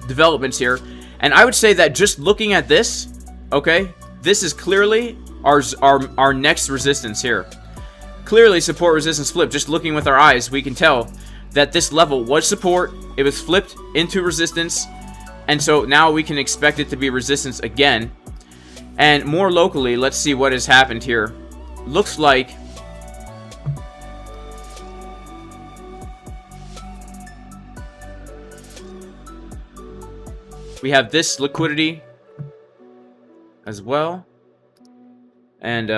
developments here. And I would say that just looking at this, okay, this is clearly our next resistance here. Clearly support resistance flip. Just looking with our eyes, we can tell that this level was support. It was flipped into resistance. And so now we can expect it to be resistance again. And more locally, let's see what has happened here. Looks like we have this liquidity as well. And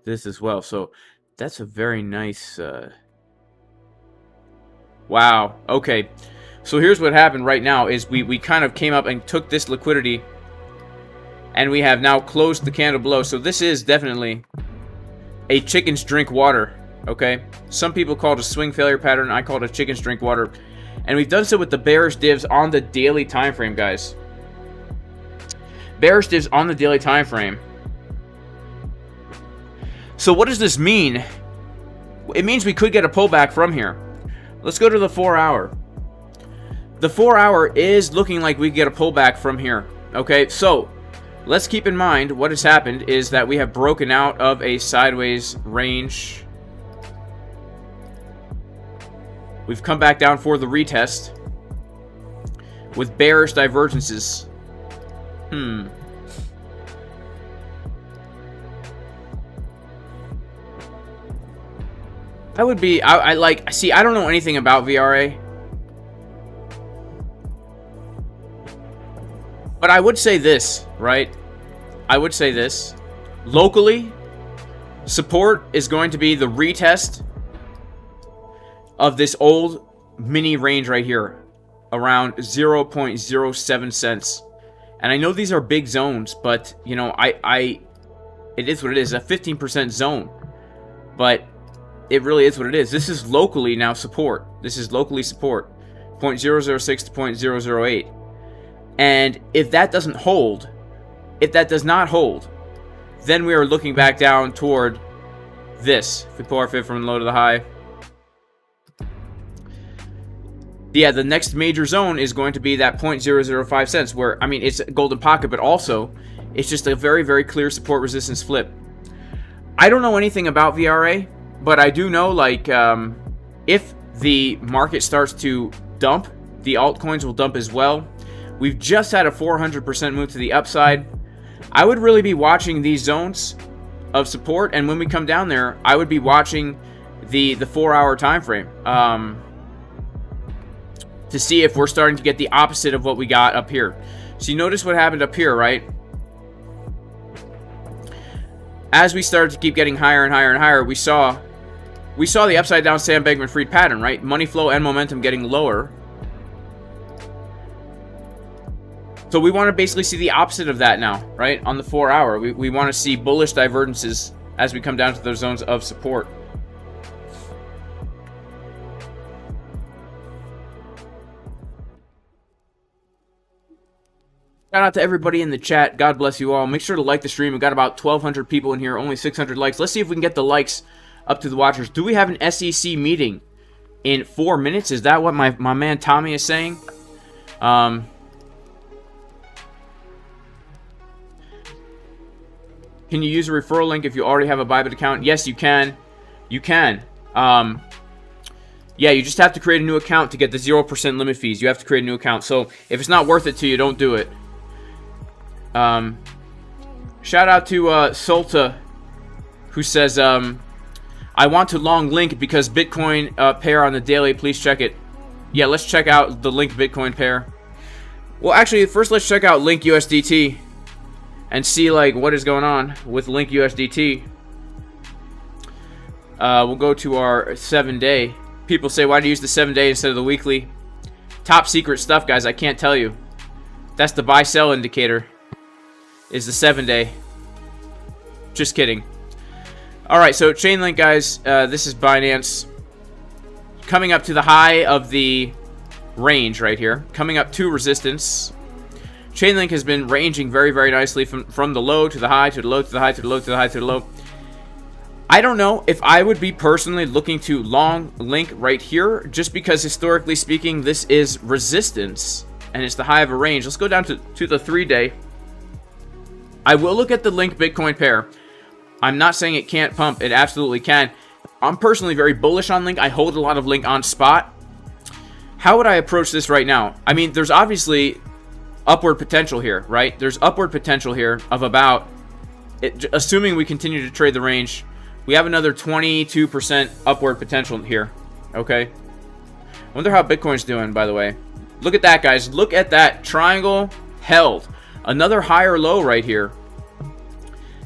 this as well. So that's a very nice... Wow. Okay. So here's what happened right now is we kind of came up and took this liquidity. And we have now closed the candle below. So this is definitely a chickens drink water. Okay. Some people call it a swing failure pattern. I call it a chickens drink water. And we've done so with the bearish divs on the daily time frame, guys. Bearish divs on the daily time frame. So what does this mean? It means we could get a pullback from here. Let's go to the 4 hour. The 4 hour is looking like we get a pullback from here. Okay, so let's keep in mind what has happened is that we have broken out of a sideways range. We've come back down for the retest with bearish divergences. That would be, I like, see, I don't know anything about VRA. But I would say this, right? I would say this. Locally, support is going to be the retest of this old mini range right here. Around 0.07 cents. And I know these are big zones, but, you know, it is what it is. A 15% zone. But it really is what it is. This is locally now support. This is locally support. 0.006 to 0.008. And if that doesn't hold, if that does not hold, then we are looking back down toward this. If we pull our fib from the low to the high. Yeah, the next major zone is going to be that 0.005 cents where, I mean, it's a golden pocket, but also it's just a very, very clear support resistance flip. I don't know anything about VRA, but I do know, like, if the market starts to dump, the altcoins will dump as well. We've just had a 400% move to the upside. I would really be watching these zones of support, and when we come down there, I would be watching the 4-hour time frame to see if we're starting to get the opposite of what we got up here. So you notice what happened up here, right? As we started to keep getting higher and higher and higher, we saw the upside down Sam Bankman-Fried pattern, right? Money flow and momentum getting lower. So we want to basically see the opposite of that now, right? On the 4-hour, we want to see bullish divergences as we come down to those zones of support. Shout out to everybody in the chat. God bless you all. Make sure to like the stream. We've got about 1,200 people in here, only 600 likes. Let's see if we can get the likes up to the watchers. Do we have an SEC meeting in 4 minutes? Is that what my man Tommy is saying? Can you use a referral link if you already have a ByBit account? Yes, you can. You can. Yeah, you just have to create a new account to get the 0% limit fees. You have to create a new account. So if it's not worth it to you, don't do it. Shout out to Solta, who says, I want to long link because Bitcoin pair on the daily. Please check it. Yeah, let's check out the link Bitcoin pair. Well, actually, first let's check out Link USDT and see like what is going on with Link USDT. We'll go to our 7-day. People say, why do you use the 7-day instead of the weekly? Top secret stuff, guys. I can't tell you. That's the buy-sell indicator. Is the 7-day. Just kidding. Alright, so Chainlink, guys. This is Binance. Coming up to the high of the range right here. Coming up to resistance. Chainlink has been ranging very, very nicely from the low to the high, to the low, to the high, to the low, to the high, to the low. I don't know if I would be personally looking to long Link right here, just because historically speaking, this is resistance, and it's the high of a range. Let's go down to the 3-day. I will look at the Link Bitcoin pair. I'm not saying it can't pump. It absolutely can. I'm personally very bullish on Link. I hold a lot of Link on spot. How would I approach this right now? I mean, there's obviously upward potential here, right? There's upward potential here of about, assuming we continue to trade the range, we have another 22% upward potential here, okay? I wonder how Bitcoin's doing, by the way. Look at that, guys. Look at that triangle held. Another higher low right here.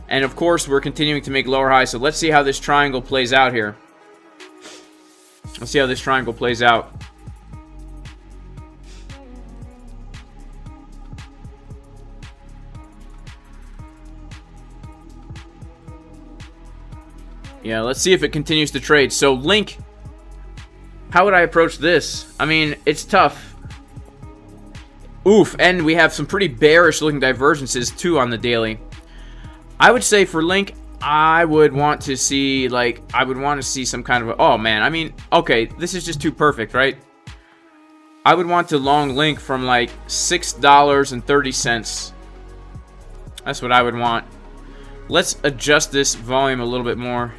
And, of course, we're continuing to make lower highs. So let's see how this triangle plays out here. Let's see how this triangle plays out. Yeah, let's see if it continues to trade. So, Link, how would I approach this? I mean, it's tough. Oof, and we have some pretty bearish-looking divergences, too, on the daily. I would say for Link, I would want to see, like, some kind of a, oh, man, I mean, okay, this is just too perfect, right? I would want to long Link from, like, $6.30 That's what I would want. Let's adjust this volume a little bit more.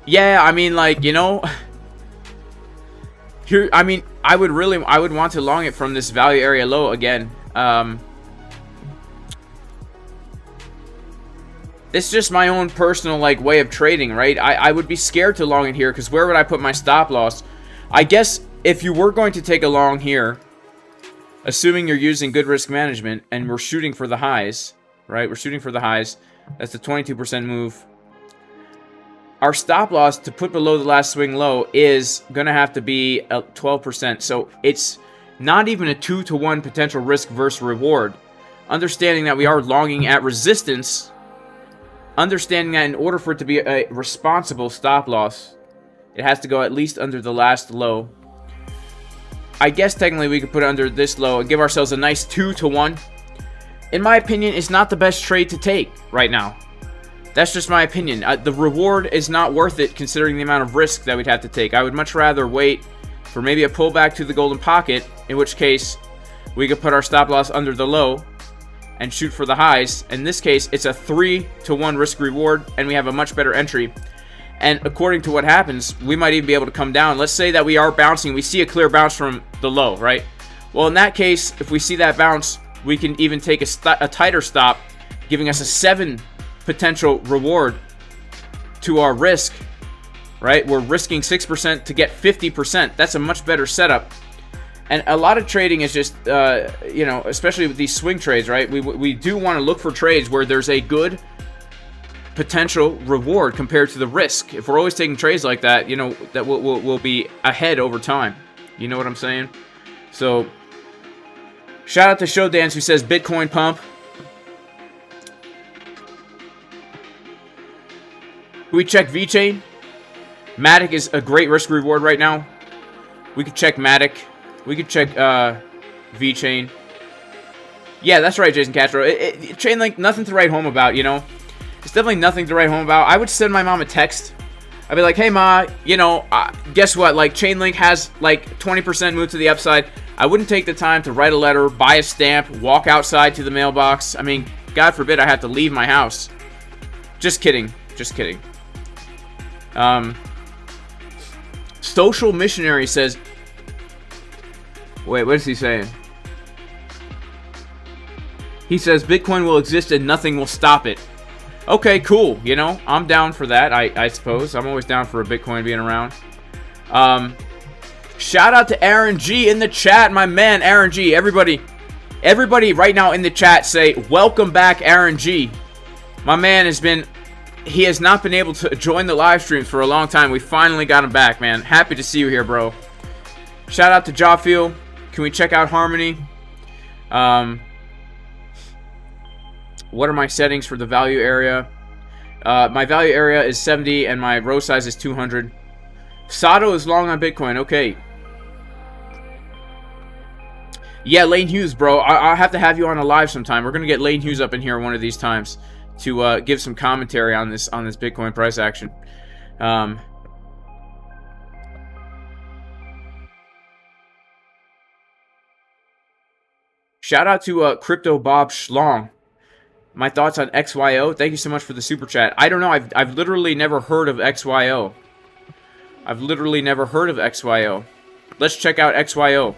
Yeah, I mean, like, you know, here, I mean, I would want to long it from this value area low again. It's just my own personal, like, way of trading, right? I would be scared to long it here, because where would I put my stop loss? I guess if you were going to take a long here, assuming you're using good risk management, and we're shooting for the highs, right? We're shooting for the highs. That's the 22% move. Our stop loss to put below the last swing low is going to have to be 12%. So it's not even a 2-to-1 potential risk versus reward. Understanding that we are longing at resistance, understanding that in order for it to be a responsible stop loss, it has to go at least under the last low. I guess technically we could put it under this low and give ourselves a nice 2-to-1. In my opinion, it's not the best trade to take right now. That's just my opinion. The reward is not worth it considering the amount of risk that we'd have to take. I would much rather wait for maybe a pullback to the golden pocket, in which case we could put our stop loss under the low and shoot for the highs. In this case, it's a 3-to-1 risk reward, and we have a much better entry. And according to what happens, we might even be able to come down. Let's say that we are bouncing. We see a clear bounce from the low, right? Well, in that case, if we see that bounce, we can even take a tighter stop, giving us a 7 potential reward to our risk, right? We're risking 6% to get 50%. That's a much better setup. And a lot of trading is just, you know, especially with these swing trades, right? We do want to look for trades where there's a good potential reward compared to the risk. If we're always taking trades like that, you know, that we'll be ahead over time. You know what I'm saying? So, shout out to Show Dance who says Bitcoin pump. We check VeChain. Matic is a great risk reward right now. We could check Matic. We could check VeChain. Yeah, that's right, Jason Castro. Chainlink, nothing to write home about, you know. It's definitely nothing to write home about. I would send my mom a text. I'd be like, hey, Ma, you know, guess what? Like, Chainlink has, like, 20% move to the upside. I wouldn't take the time to write a letter, buy a stamp, walk outside to the mailbox. I mean, God forbid I have to leave my house. Just kidding. Just kidding. Social Missionary says... Wait, what is he saying? He says, Bitcoin will exist and nothing will stop it. Okay, cool. You know, I'm down for that, I suppose. I'm always down for a Bitcoin being around. Shout out to Aaron G in the chat, my man, Aaron G. Everybody right now in the chat say, welcome back, Aaron G. My man he has not been able to join the live streams for a long time. We finally got him back, man. Happy to see you here, bro. Shout out to Jawfeel. Can we check out Harmony? What are my settings for the value area? My value area is 70 and my row size is 200. Sato is long on Bitcoin. Okay. Yeah, Lane Hughes, bro. I'll have to have you on a live sometime. We're going to get Lane Hughes up in here one of these times to give some commentary on this Bitcoin price action. Shout out to Crypto Bob Schlong. My thoughts on XYO. Thank you so much for the super chat. I don't know. I've literally never heard of XYO. I've literally never heard of XYO. Let's check out XYO.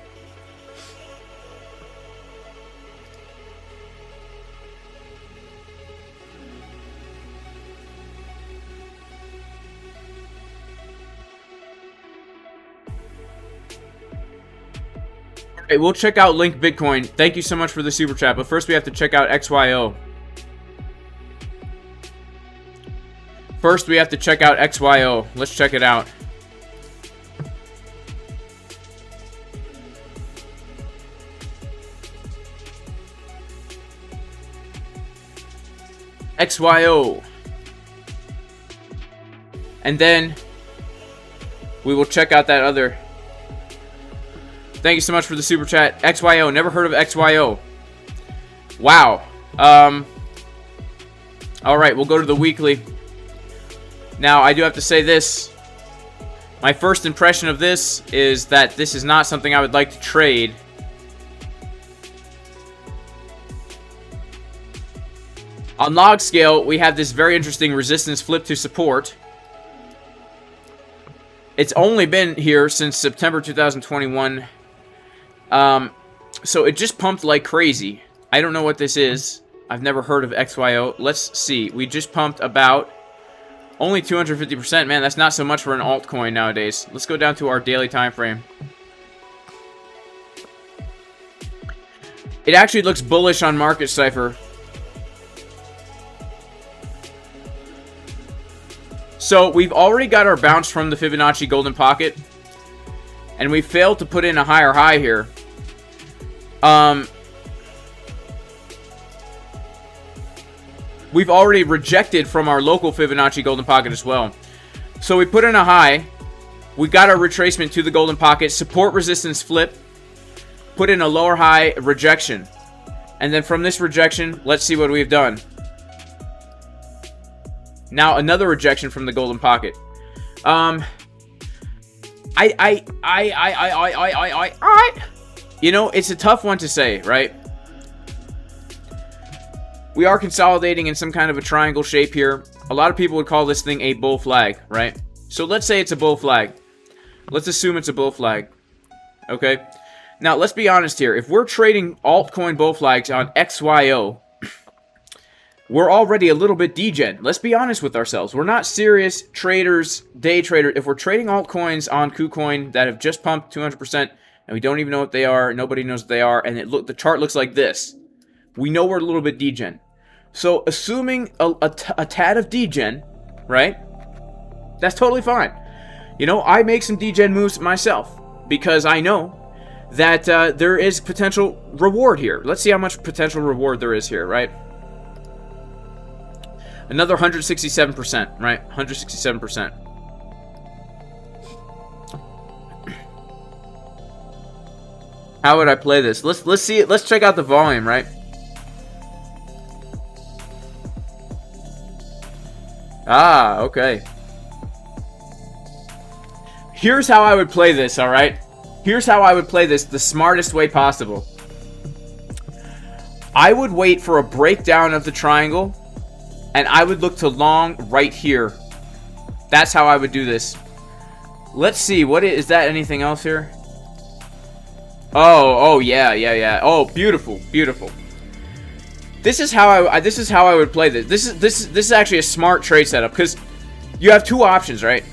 Alright, we'll check out Link Bitcoin. Thank you so much for the super chat. But first we have to check out XYO. First we have to check out XYO. Let's check it out. XYO. And then we will check out that other. Thank you so much for the super chat. XYO. Never heard of XYO. Wow. Alright, we'll go to the weekly. Now, I do have to say this. My first impression of this is that this is not something I would like to trade. On log scale, we have this very interesting resistance flip to support. It's only been here since September 2021. So it just pumped like crazy. I don't know what this is. I've never heard of XYO. Let's see. We just pumped about only 250%. Man, that's not so much for an altcoin nowadays. Let's go down to our daily time frame. It actually looks bullish on market Cipher. So we've already got our bounce from the Fibonacci golden pocket, and we failed to put in a higher high here. We've already rejected from our local Fibonacci golden pocket as well. So we put in a high. We got our retracement to the golden pocket, support resistance flip, put in a lower high rejection. And then from this rejection, let's see what we've done. Now another rejection from the golden pocket. You know, it's a tough one to say, right? We are consolidating in some kind of a triangle shape here. A lot of people would call this thing a bull flag, right? So let's say it's a bull flag. Let's assume it's a bull flag. Okay? Now, let's be honest here. If we're trading altcoin bull flags on XYO, we're already a little bit degen. Let's be honest with ourselves. We're not serious traders, day traders. If we're trading altcoins on KuCoin that have just pumped 200% and we don't even know what they are, nobody knows what they are, and the chart looks like this, we know we're a little bit degen. So assuming a tad of degen, right? That's totally fine. You know, I make some degen moves myself because I know that there is potential reward here. Let's see how much potential reward there is here, right? Another 167%, right? 167%. How would I play this? Let's see it. Let's check out the volume, right? Ah, okay. Here's how I would play this, all right? Here's how I would play this the smartest way possible. I would wait for a breakdown of the triangle, and I would look to long right here. That's how I would do this. Let's see. What is that? Anything else here? Oh, yeah. Oh, beautiful. This is how I would play this. This is actually a smart trade setup because you have two options, right?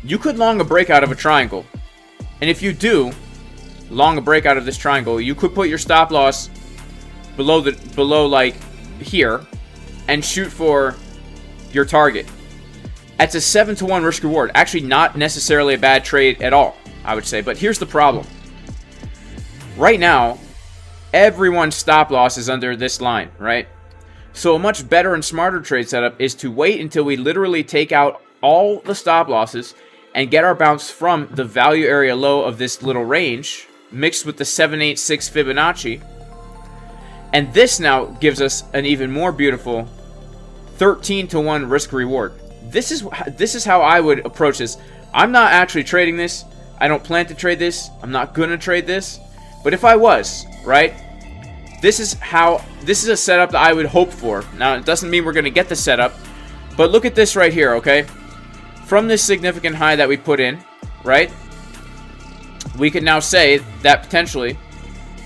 You could long a breakout of a triangle, and if you do long a breakout of this triangle, you could put your stop loss below like here and shoot for your target. That's a 7-to-1 risk reward. Actually, not necessarily a bad trade at all, I would say. But here's the problem. Right now, everyone's stop loss is under this line, right? So a much better and smarter trade setup is to wait until we literally take out all the stop losses and get our bounce from the value area low of this little range mixed with the 786 Fibonacci. And this now gives us an even more beautiful 13-to-1 risk reward. This is how I would approach this. I'm not actually trading this. I don't plan to trade this. I'm not going to trade this. But if I was, right? This is a setup that I would hope for. Now, it doesn't mean we're going to get the setup, but look at this right here, okay? From this significant high that we put in, right? We can now say that potentially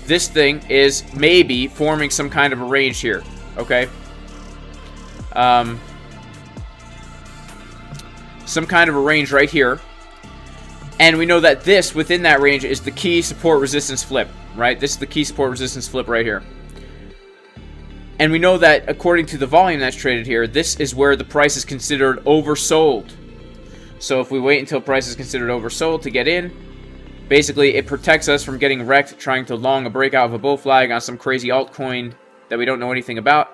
this thing is maybe forming some kind of a range here, okay? Some kind of a range right here. And we know that this, within that range, is the key support resistance flip, right? This is the key support resistance flip right here. And we know that according to the volume that's traded here, this is where the price is considered oversold. So if we wait until price is considered oversold to get in, basically it protects us from getting wrecked trying to long a breakout of a bull flag on some crazy altcoin that we don't know anything about.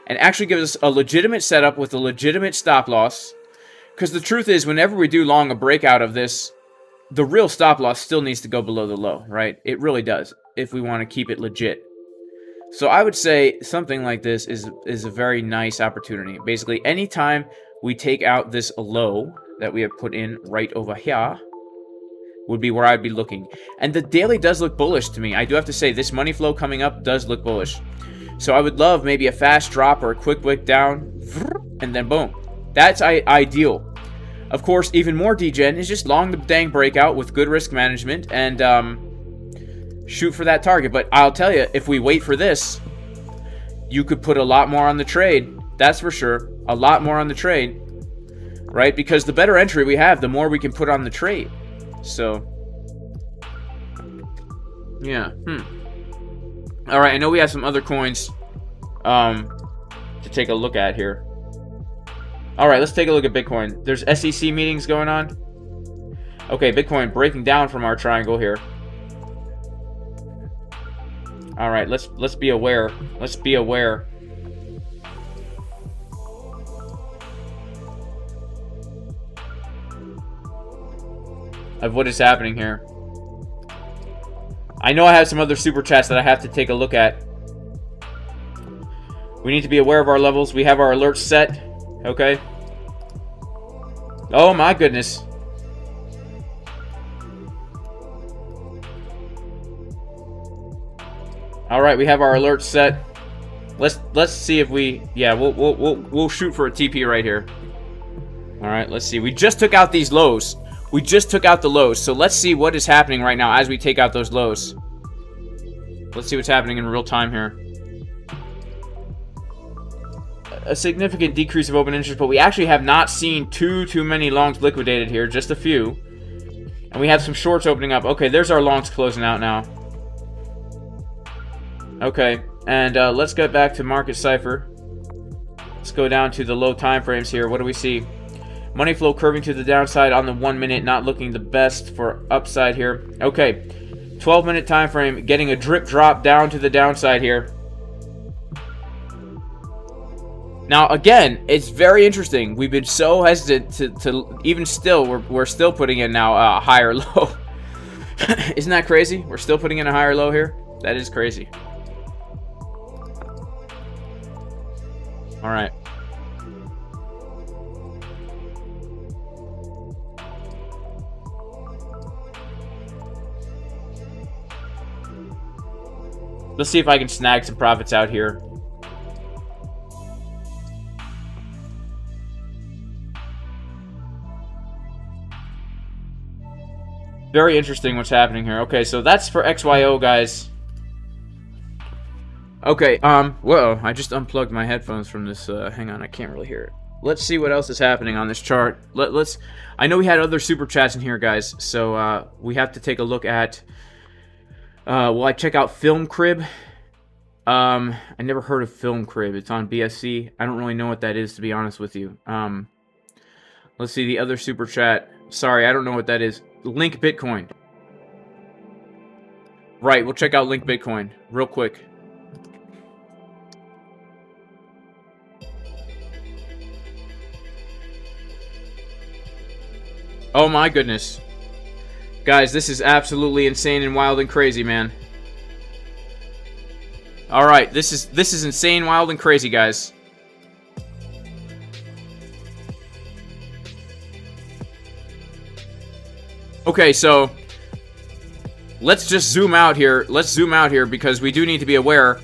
And actually gives us a legitimate setup with a legitimate stop loss. Because the truth is, whenever we do long a breakout of this, the real stop loss still needs to go below the low, right? It really does, if we want to keep it legit. So I would say something like this is a very nice opportunity. Basically, anytime we take out this low that we have put in right over here would be where I'd be looking. And the daily does look bullish to me. I do have to say, this money flow coming up does look bullish. So I would love maybe a fast drop or a quick wick down, and then boom. That's ideal. Of course, even more degen is just long the dang breakout with good risk management and shoot for that target. But I'll tell you, if we wait for this, you could put a lot more on the trade. That's for sure. A lot more on the trade. Right? Because the better entry we have, the more we can put on the trade. So, yeah. Alright, I know we have some other coins to take a look at here. Alright, let's take a look at Bitcoin. There's SEC meetings going on. Okay, Bitcoin breaking down from our triangle here. Alright, let's be aware. Let's be aware. Of what is happening here. I know I have some other super chats that I have to take a look at. We need to be aware of our levels. We have our alerts set. Okay. Oh my goodness. All right, we have our alerts set. Let's see if we, yeah, we'll shoot for a TP right here. All right, let's see. We just took out these lows. We just took out the lows, so let's see what is happening right now as we take out those lows. Let's see what's happening in real time here. A significant decrease of open interest, but we actually have not seen too many longs liquidated here, just a few. And we have some shorts opening up. Okay, there's our longs closing out now. Okay, and let's get back to market Cipher. Let's go down to the low time frames here. What do we see? Money flow curving to the downside on the 1 minute, not looking the best for upside here. Okay, 12-minute time frame, getting a drip drop down to the downside here. Now, again, it's very interesting. We've been so hesitant to even still, we're still putting in now a higher low. Isn't that crazy? We're still putting in a higher low here? That is crazy. All right. Let's see if I can snag some profits out here. Very interesting what's happening here. Okay, so that's for XYO, guys. Okay, whoa, I just unplugged my headphones from this, hang on, I can't really hear it. Let's see what else is happening on this chart. Let's, I know we had other super chats in here, guys, so, we have to take a look at, will I check out Film Crib? I never heard of Film Crib. It's on BSC. I don't really know what that is, to be honest with you. Let's see the other super chat. Sorry, I don't know what that is. Link Bitcoin. Right, we'll check out Link Bitcoin real quick. Oh my goodness. Guys, this is absolutely insane and wild and crazy, man. Alright, this is insane, wild, and crazy, guys. Okay, so let's just zoom out here. Let's zoom out here because we do need to be aware.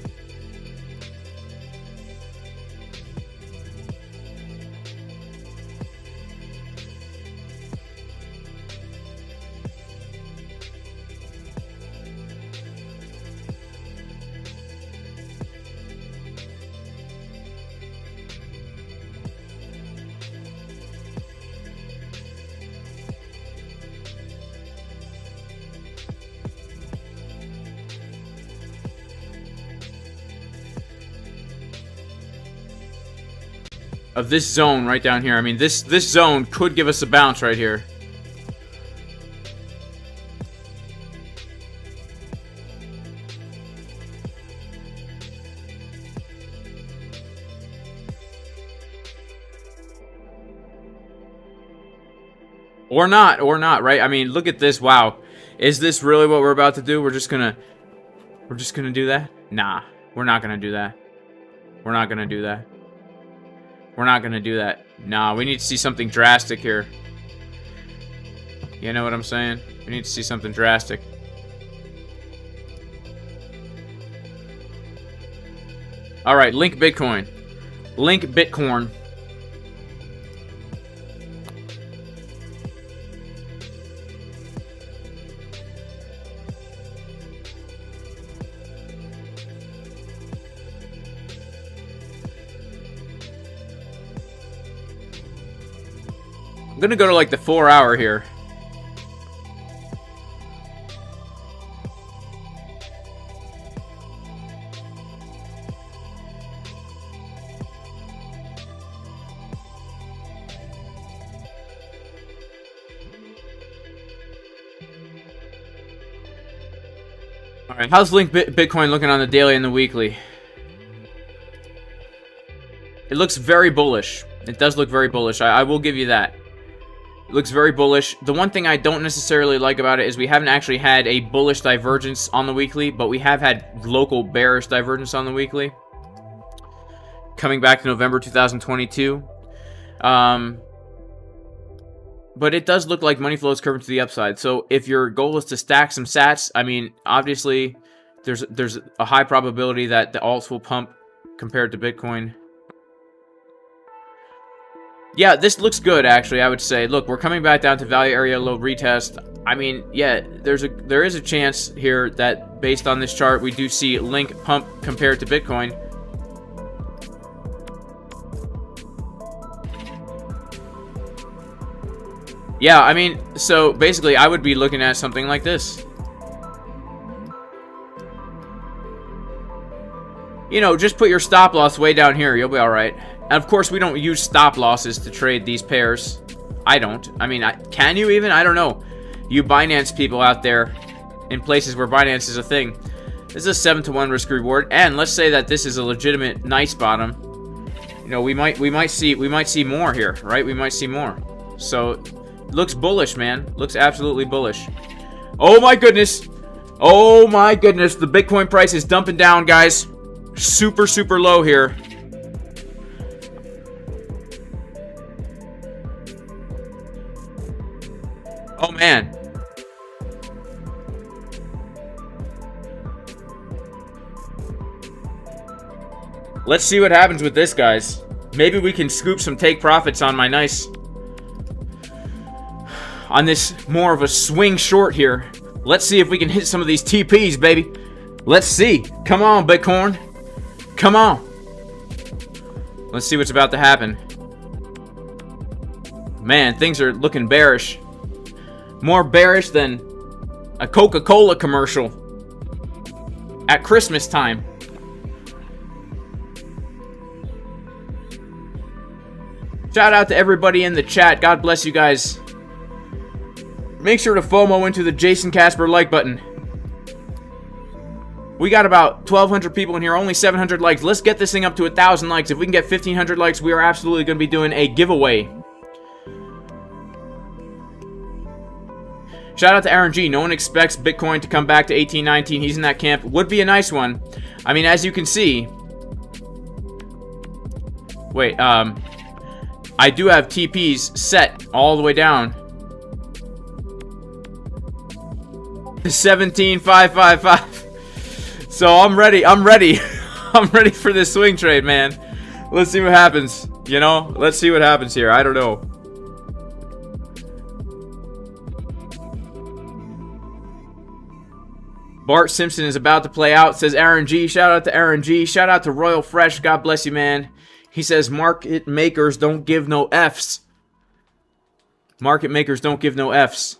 Of this zone right down here. I mean, this zone could give us a bounce right here. Or not, right? I mean, look at this. Wow. Is this really what we're about to do? We're just gonna do that? Nah, we're not gonna do that. We're not gonna do that. We're not gonna do that. Nah, we need to see something drastic here. You know what I'm saying? We need to see something drastic. All right, link Bitcoin. Link Bitcoin. I'm gonna go to like the 4 hour here. All right, how's Link Bitcoin looking on the daily and the weekly? It looks very bullish. It does look very bullish. I will give you that. It looks very bullish. The one thing I don't necessarily like about it is we haven't actually had a bullish divergence on the weekly, but we have had local bearish divergence on the weekly. Coming back to November 2022. But it does look like money flow is curving to the upside. So if your goal is to stack some sats, I mean, obviously, there's a high probability that the alts will pump compared to Bitcoin. Yeah, this looks good, actually, I would say. Look, we're coming back down to value area low retest. I mean, yeah, there is a chance here that, based on this chart, we do see Link pump compared to Bitcoin. Yeah, I mean, so basically, I would be looking at something like this. You know, just put your stop loss way down here. You'll be all right. And of course, we don't use stop losses to trade these pairs. I don't. I mean, can you even? I don't know. You Binance people out there in places where Binance is a thing. This is a 7-to-1 risk reward, and let's say that this is a legitimate nice bottom. You know, we might see more here, right? We might see more. So, looks bullish, man. Looks absolutely bullish. Oh my goodness. Oh my goodness. The Bitcoin price is dumping down, guys. Super, super low here. Oh, man. Let's see what happens with this, guys. Maybe we can scoop some take profits on my nice... on this more of a swing short here. Let's see if we can hit some of these TPs, baby. Let's see. Come on, Bitcoin. Come on. Let's see what's about to happen. Man, things are looking bearish. More bearish than a Coca-Cola commercial at Christmas time. Shout out to everybody in the chat. God bless you guys. Make sure to FOMO into the Jason Casper like button. We got about 1,200 people in here, only 700 likes. Let's get this thing up to 1,000 likes. If we can get 1,500 likes, we are absolutely going to be doing a giveaway. Shout out to Aaron G. No one expects Bitcoin to come back to 1819. He's in that camp. Would be a nice one. I mean, as you can see... Wait, I do have TPs set all the way down. 17,555. So I'm ready. I'm ready. I'm ready for this swing trade, man. Let's see what happens. You know, let's see what happens here. I don't know. Bart Simpson is about to play out, says Aaron G. Shout out to Aaron G. Shout out to Royal Fresh. God bless you, man. He says market makers don't give no Fs. Market makers don't give no Fs.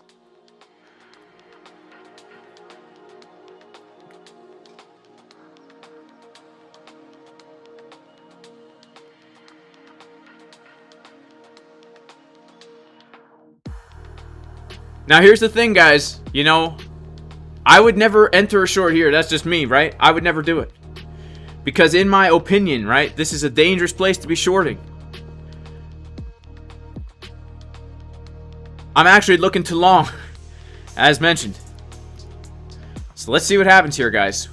Now here's the thing, guys. You know, I would never enter a short here. That's just me, right? I would never do it. Because in my opinion, right, this is a dangerous place to be shorting. I'm actually looking to long, as mentioned. So let's see what happens here, guys.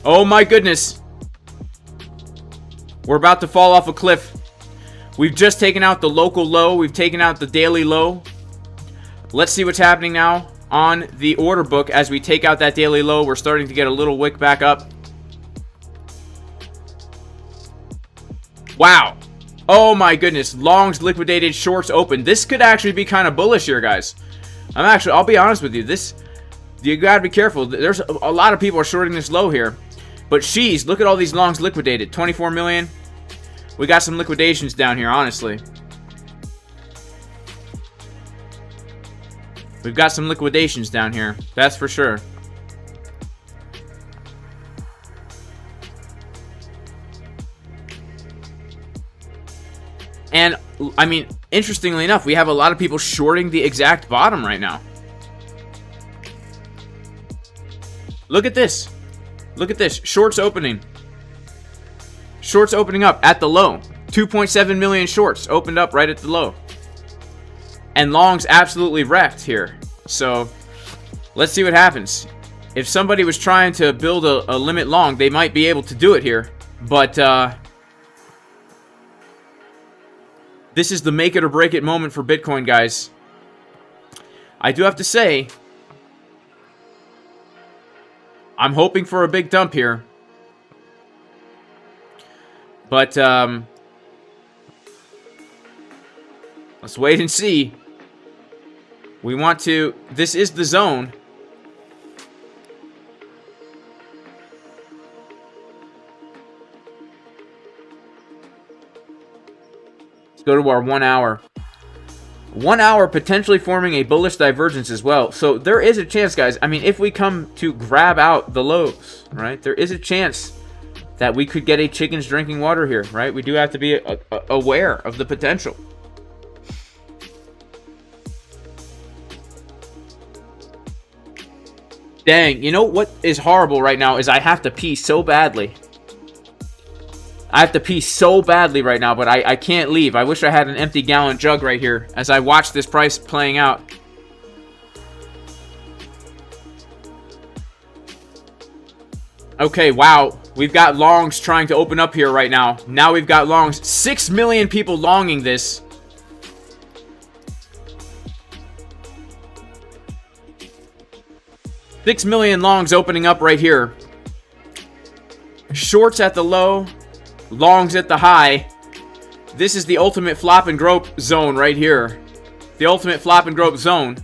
Oh my goodness. We're about to fall off a cliff. We've just taken out the local low. We've taken out the daily low. Let's see what's happening now on the order book as we take out that daily low. We're starting to get a little wick back up. Wow. Oh my goodness. Longs liquidated, shorts open. This could actually be kind of bullish here, guys. I'll be honest with you. You gotta be careful. There's a lot of people are shorting this low here. But sheesh, look at all these longs liquidated. 24 million. We got some liquidations down here, honestly. We've got some liquidations down here. That's for sure. And, I mean, interestingly enough, we have a lot of people shorting the exact bottom right now. Look at this. Look at this. Shorts opening. Shorts opening up at the low. 2.7 million shorts opened up right at the low. And longs absolutely wrecked here. So, let's see what happens. If somebody was trying to build a limit long, they might be able to do it here. But, this is the make it or break it moment for Bitcoin, guys. I do have to say, I'm hoping for a big dump here. But, let's wait and see. We want to... This is the zone. Let's go to our 1 hour. 1 hour potentially forming a bullish divergence as well. So there is a chance, guys. I mean, if we come to grab out the lows, right? There is a chance that we could get a chickens drinking water here, right? We do have to be aware of the potential. Dang, you know what is horrible right now is I have to pee so badly. I have to pee so badly right now, but I can't leave. I wish I had an empty gallon jug right here as I watch this price playing out. Okay, wow. We've got longs trying to open up here right now. Now we've got longs. 6 million people longing this. $6 million longs opening up right here. Shorts at the low. Longs at the high. This is the ultimate flop and grope zone right here. The ultimate flop and grope zone.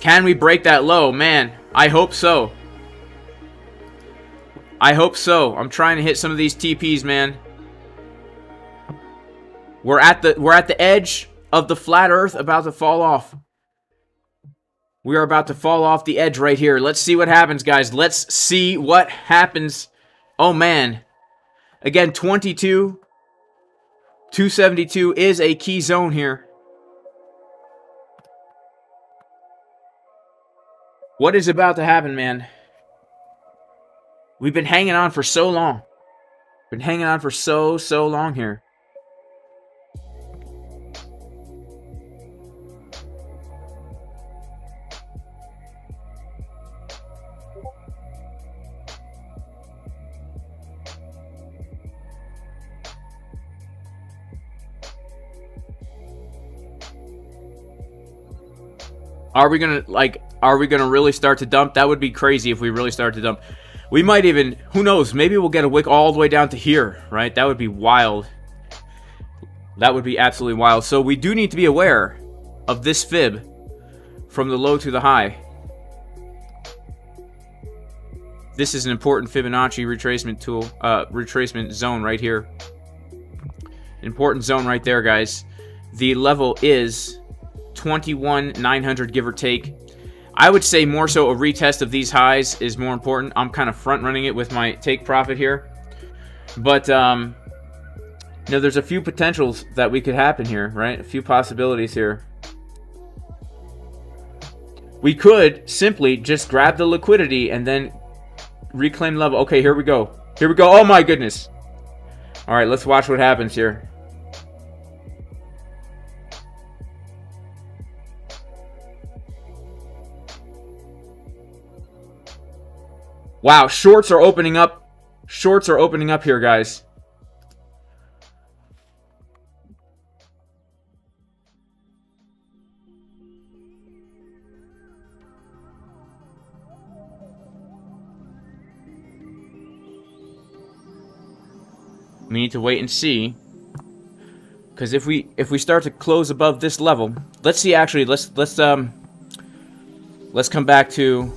Can we break that low? Man, I hope so. I hope so. I'm trying to hit some of these TPs, man. We're at the edge of the flat earth, about to fall off. We are about to fall off the edge right here. Let's see what happens, guys. Let's see what happens. Oh, man. Again, 22. 272 is a key zone here. What is about to happen, man? We've been hanging on for so long. Been hanging on for so long here. Are we gonna really start to dump? That would be crazy if we really start to dump. We might even, who knows, maybe we'll get a wick all the way down to here, right? That would be wild. That would be absolutely wild. So we do need to be aware of this fib from the low to the high. This is an important Fibonacci retracement tool, retracement zone right here. Important zone right there, guys. The level is 21,900, give or take. I would say more so a retest of these highs is more important. I'm kind of front running it with my take profit here. But, you know, there's a few potentials that we could happen here, right? A few possibilities here. We could simply just grab the liquidity and then reclaim level. Okay, here we go. Here we go. Oh my goodness. All right, let's watch what happens here. Wow, shorts are opening up. Shorts are opening up here, guys. We need to wait and see. Because if we start to close above this level, let's see. Actually, let's come back to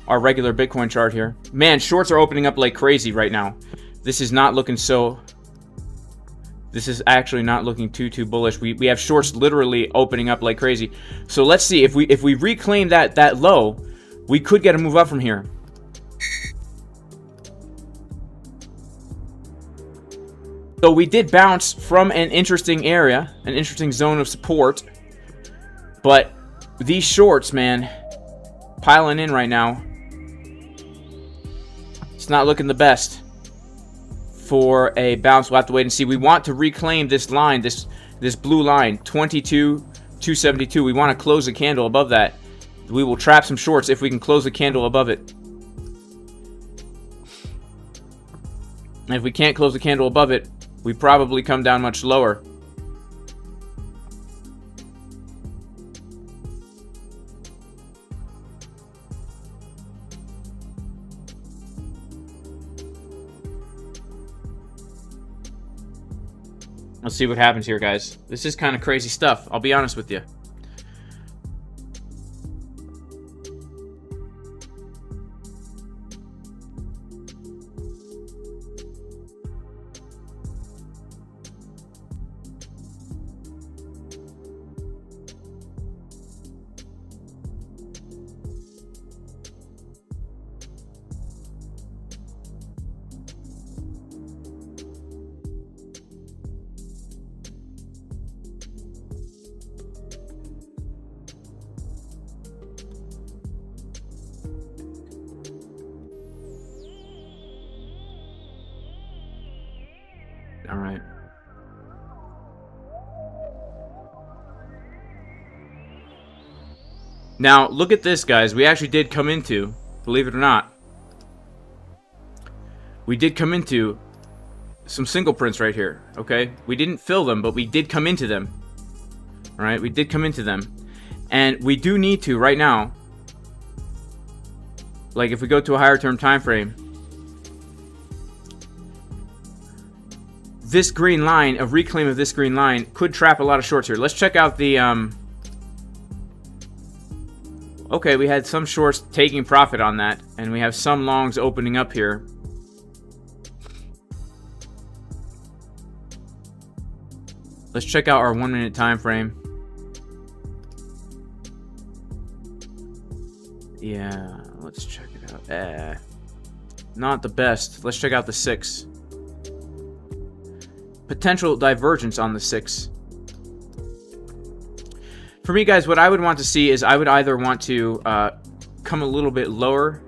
our regular Bitcoin chart here. Man, shorts are opening up like crazy right now. This is not looking so. This is actually not looking too bullish. We have shorts literally opening up like crazy. So let's see if we reclaim that low, we could get a move up from here. So we did bounce from an interesting area, an interesting zone of support. But these shorts, man, piling in right now. It's not looking the best for a bounce. We'll have to wait and see. We want to reclaim this line, this blue line, 22,272. We want to close the candle above that. We will trap some shorts if we can close the candle above it. And if we can't close the candle above it, we probably come down much lower. Let's see what happens here, guys. This is kind of crazy stuff, I'll be honest with you. All right. Now, look at this, guys. We actually did come into, believe it or not, we did come into some single prints right here, okay? We didn't fill them, but we did come into them. All right, we did come into them. And we do need to, right now, like if we go to a higher term time frame, this green line, a reclaim of this green line, could trap a lot of shorts here. Let's check out the, okay, we had some shorts taking profit on that, and we have some longs opening up here. Let's check out our 1 minute time frame. Yeah, let's check it out. Not the best. Let's check out the 6. Potential divergence on the 6. For me, guys, what I would want to see is I would either want to come a little bit lower,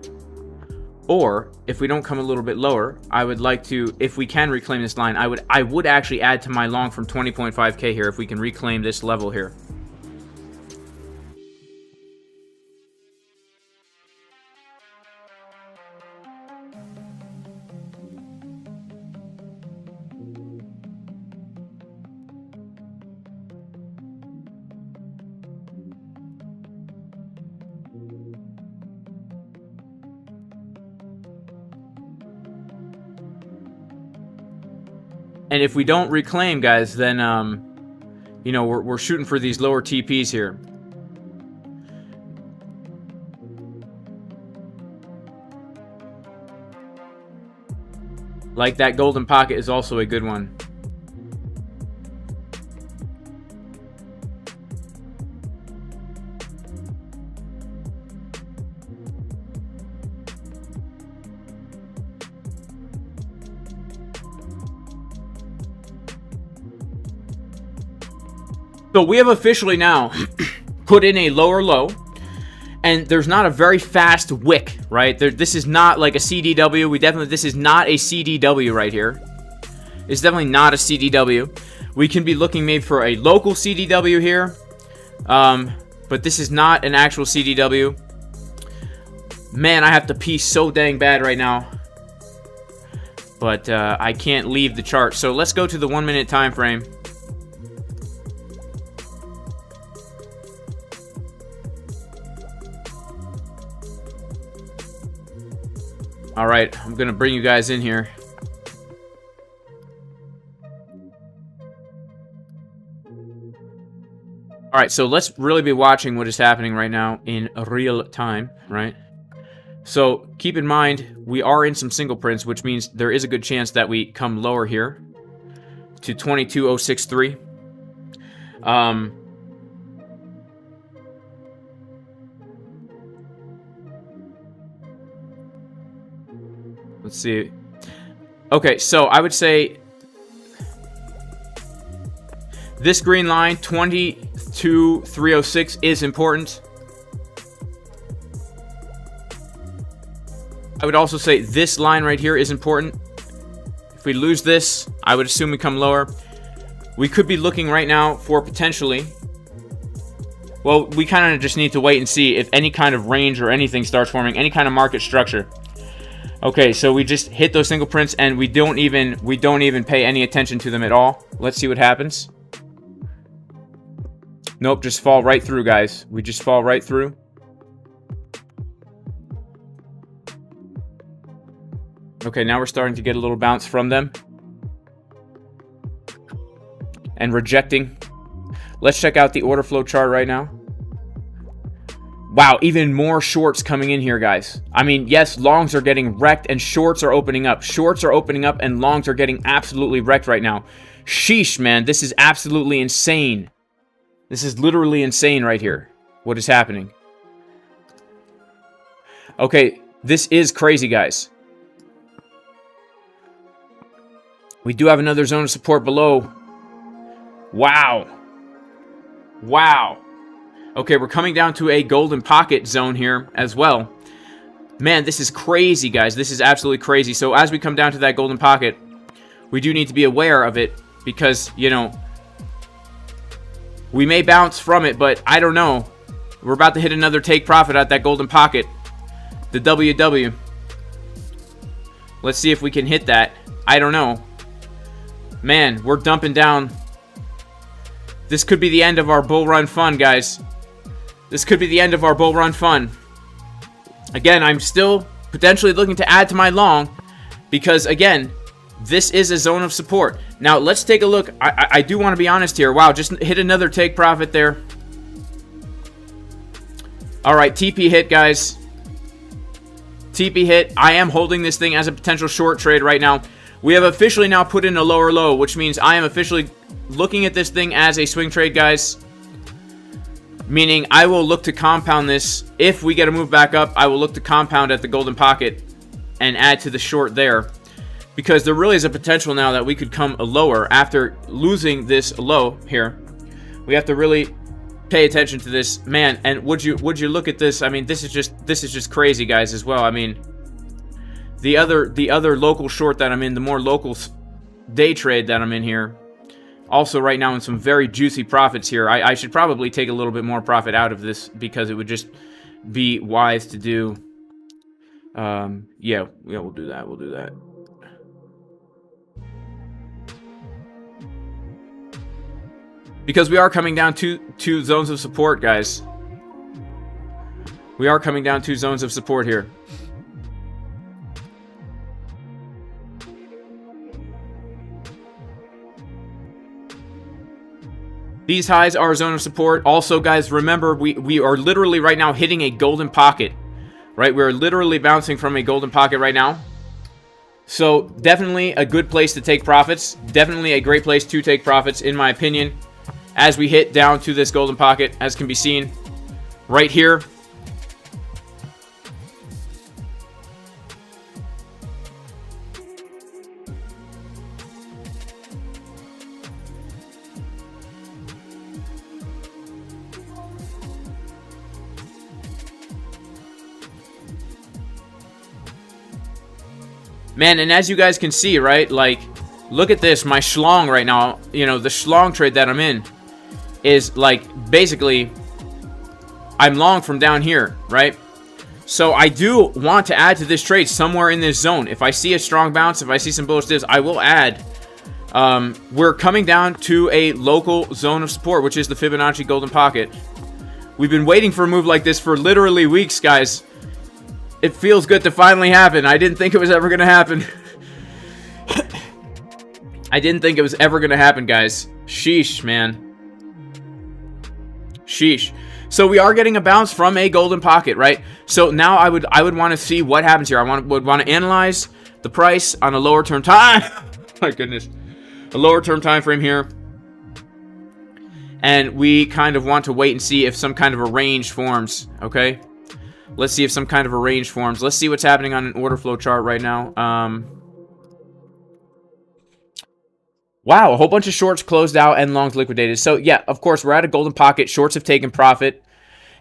or if we don't come a little bit lower, I would like to, if we can reclaim this line, I would actually add to my long from 20.5K here if we can reclaim this level here. And if we don't reclaim, guys, then, you know, we're shooting for these lower TPs here. Like that golden pocket is also a good one. So we have officially now put in a lower low, and there's not a very fast wick, right? This is not like a CDW. This is not a CDW right here. It's definitely not a CDW. We can be looking maybe for a local CDW here, but this is not an actual CDW. Man, I have to pee so dang bad right now, but I can't leave the chart. So let's go to the 1 minute time frame. All right, I'm gonna bring you guys in here. All right, so let's really be watching what is happening right now in real time, right? So keep in mind, we are in some single prints, which means there is a good chance that we come lower here to 22.063. Let's see. Okay, so I would say this green line, 22.306, is important. I would also say this line right here is important. If we lose this, I would assume we come lower. We could be looking right now for potentially... Well, we kind of just need to wait and see if any kind of range or anything starts forming, any kind of market structure. Okay, so we just hit those single prints and we don't even pay any attention to them at all. Let's see what happens. Nope, just fall right through, guys. We just fall right through. Okay, now we're starting to get a little bounce from them. And rejecting. Let's check out the order flow chart right now. Wow, even more shorts coming in here, guys. I mean, yes, longs are getting wrecked and shorts are opening up. Shorts are opening up and longs are getting absolutely wrecked right now. Sheesh, man, this is absolutely insane. This is literally insane right here. What is happening? Okay, this is crazy, guys. We do have another zone of support below. Wow. Wow. Okay, we're coming down to a golden pocket zone here as well. Man, this is crazy, guys. This is absolutely crazy. So as we come down to that golden pocket, we do need to be aware of it because, you know, we may bounce from it, but I don't know. We're about to hit another take profit at that golden pocket. The WW. Let's see if we can hit that. I don't know. Man, we're dumping down. This could be the end of our bull run fun, guys. This could be the end of our bull run fun. Again, I'm still potentially looking to add to my long because, again, this is a zone of support. Now, let's take a look. I do want to be honest here. Wow, just hit another take profit there. All right, TP hit, guys. TP hit. I am holding this thing as a potential short trade right now. We have officially now put in a lower low, which means I am officially looking at this thing as a swing trade, guys. Meaning I will look to compound this. If we get a move back up, I will look to compound at the golden pocket and add to the short there. Because there really is a potential now that we could come lower after losing this low here. We have to really pay attention to this, man. And would you look at this? I mean, this is just crazy, guys, as well. I mean, the other local short that I'm in, the more local day trade that I'm in here, also right now in some very juicy profits here. I should probably take a little bit more profit out of this because it would just be wise to do. Yeah, we'll do that. We'll do that. Because we are coming down two zones of support, guys. We are coming down 2 zones of support here. These highs are a zone of support. Also, guys, remember, we are literally right now hitting a golden pocket. Right? We're literally bouncing from a golden pocket right now. So, definitely a good place to take profits. Definitely a great place to take profits, in my opinion. As we hit down to this golden pocket, as can be seen right here. Man, and as you guys can see, right, like, look at this, my schlong right now, you know, the schlong trade that I'm in is, like, basically, I'm long from down here, right? So I do want to add to this trade somewhere in this zone. If I see a strong bounce, if I see some bullish dips, I will add. We're coming down to a local zone of support, which is the Fibonacci golden pocket. We've been waiting for a move like this for literally weeks, guys. It feels good to finally happen. I didn't think it was ever going to happen. I didn't think it was ever going to happen, guys. Sheesh, man. Sheesh. So we are getting a bounce from a golden pocket, right? So now I would want to see what happens here. Would want to analyze the price on a lower term time. My goodness. A lower term time frame here. And we kind of want to wait and see if some kind of a range forms, okay? Let's see if some kind of a range forms. Let's see what's happening on an order flow chart right now. Wow, a whole bunch of shorts closed out and longs liquidated. So, yeah, of course, we're at a golden pocket. Shorts have taken profit.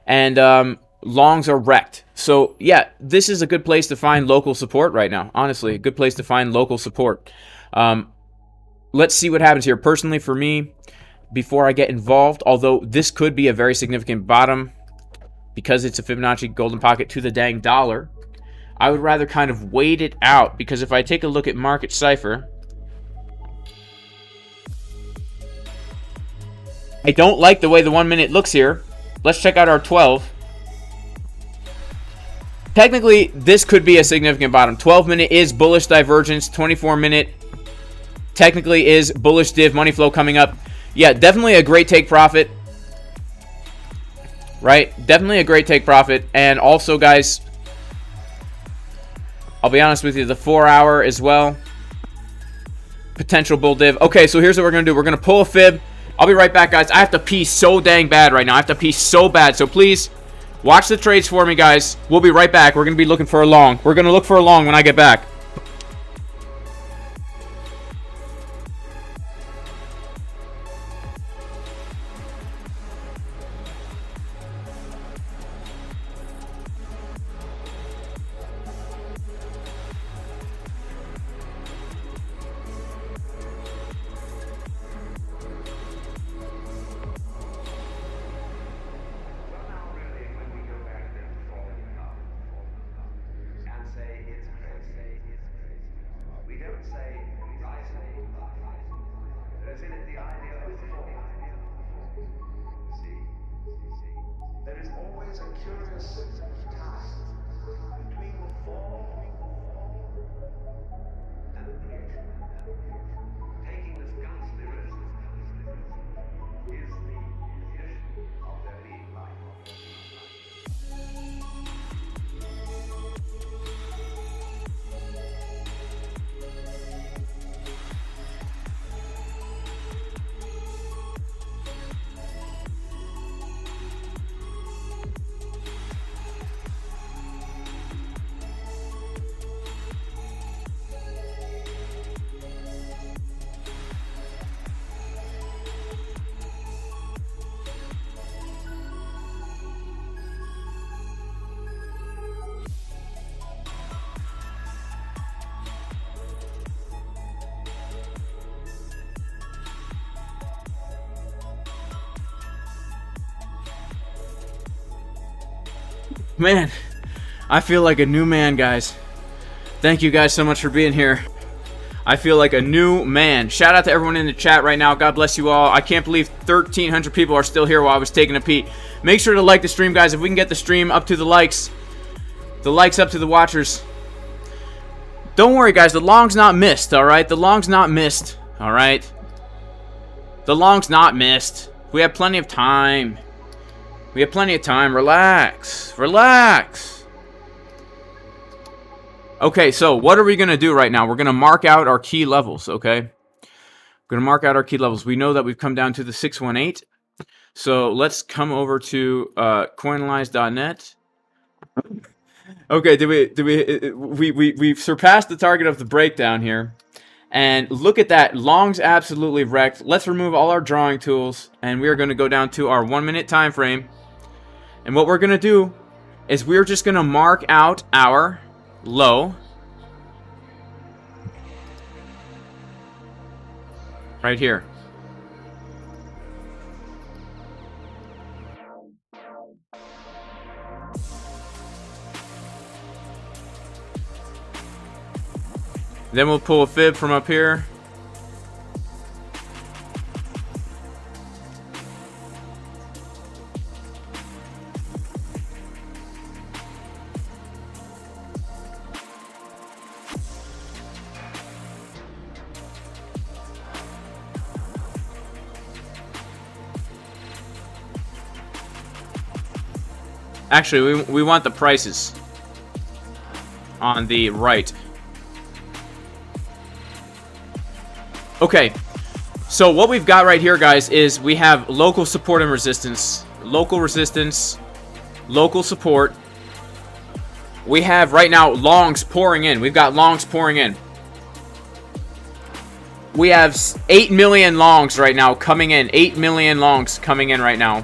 And longs are wrecked. So, yeah, this is a good place to find local support right now. Honestly, a good place to find local support. Let's see what happens here. Personally, for me, before I get involved, although this could be a very significant bottom because it's a Fibonacci golden pocket to the dang dollar, I would rather kind of wait it out, because if I take a look at market Cipher, I don't like the way the 1 minute looks here. Let's check out our 12. Technically, this could be a significant bottom. 12 minute is bullish divergence. 24 minute technically is bullish div, money flow coming up. Yeah, definitely a great take profit. Right? Definitely a great take profit. And also, guys, I'll be honest with you, the 4 hour as well. Potential bull div. Okay, so here's what we're going to do. We're going to pull a fib. I'll be right back, guys. I have to pee so dang bad right now. I have to pee so bad. So please, watch the trades for me, guys. We'll be right back. We're going to be looking for a long. We're going to look for a long when I get back. There is always a curious tie between the fall and the peak. Taking this ghastly risk is the issue of their being life. Man, I feel like a new man, guys. Thank you guys so much for being here. I feel like a new man. Shout out to everyone in the chat right now. God bless you all. I can't believe 1,300 people are still here while I was taking a pee. Make sure to like the stream, guys. If we can get the stream up to the likes up to the watchers. Don't worry, guys. The long's not missed, all right? The long's not missed, all right? The long's not missed. We have plenty of time. We have plenty of time. Relax. Relax. Okay, so what are we going to do right now? We're going to mark out our key levels, okay? We're going to mark out our key levels. We know that we've come down to the 618. So let's come over to coinanalyze.net. Okay, we've surpassed the target of the breakdown here. And look at that. Long's absolutely wrecked. Let's remove all our drawing tools. And we are going to go down to our 1 minute time frame. And what we're going to do is we're just going to mark out our low right here. Then we'll pull a fib from up here. Actually, we want the prices on the right. Okay, so what we've got right here, guys, is we have local support and resistance. Local resistance, local support. We have right now longs pouring in. We've got longs pouring in. We have 8 million longs right now coming in. 8 million longs coming in right now.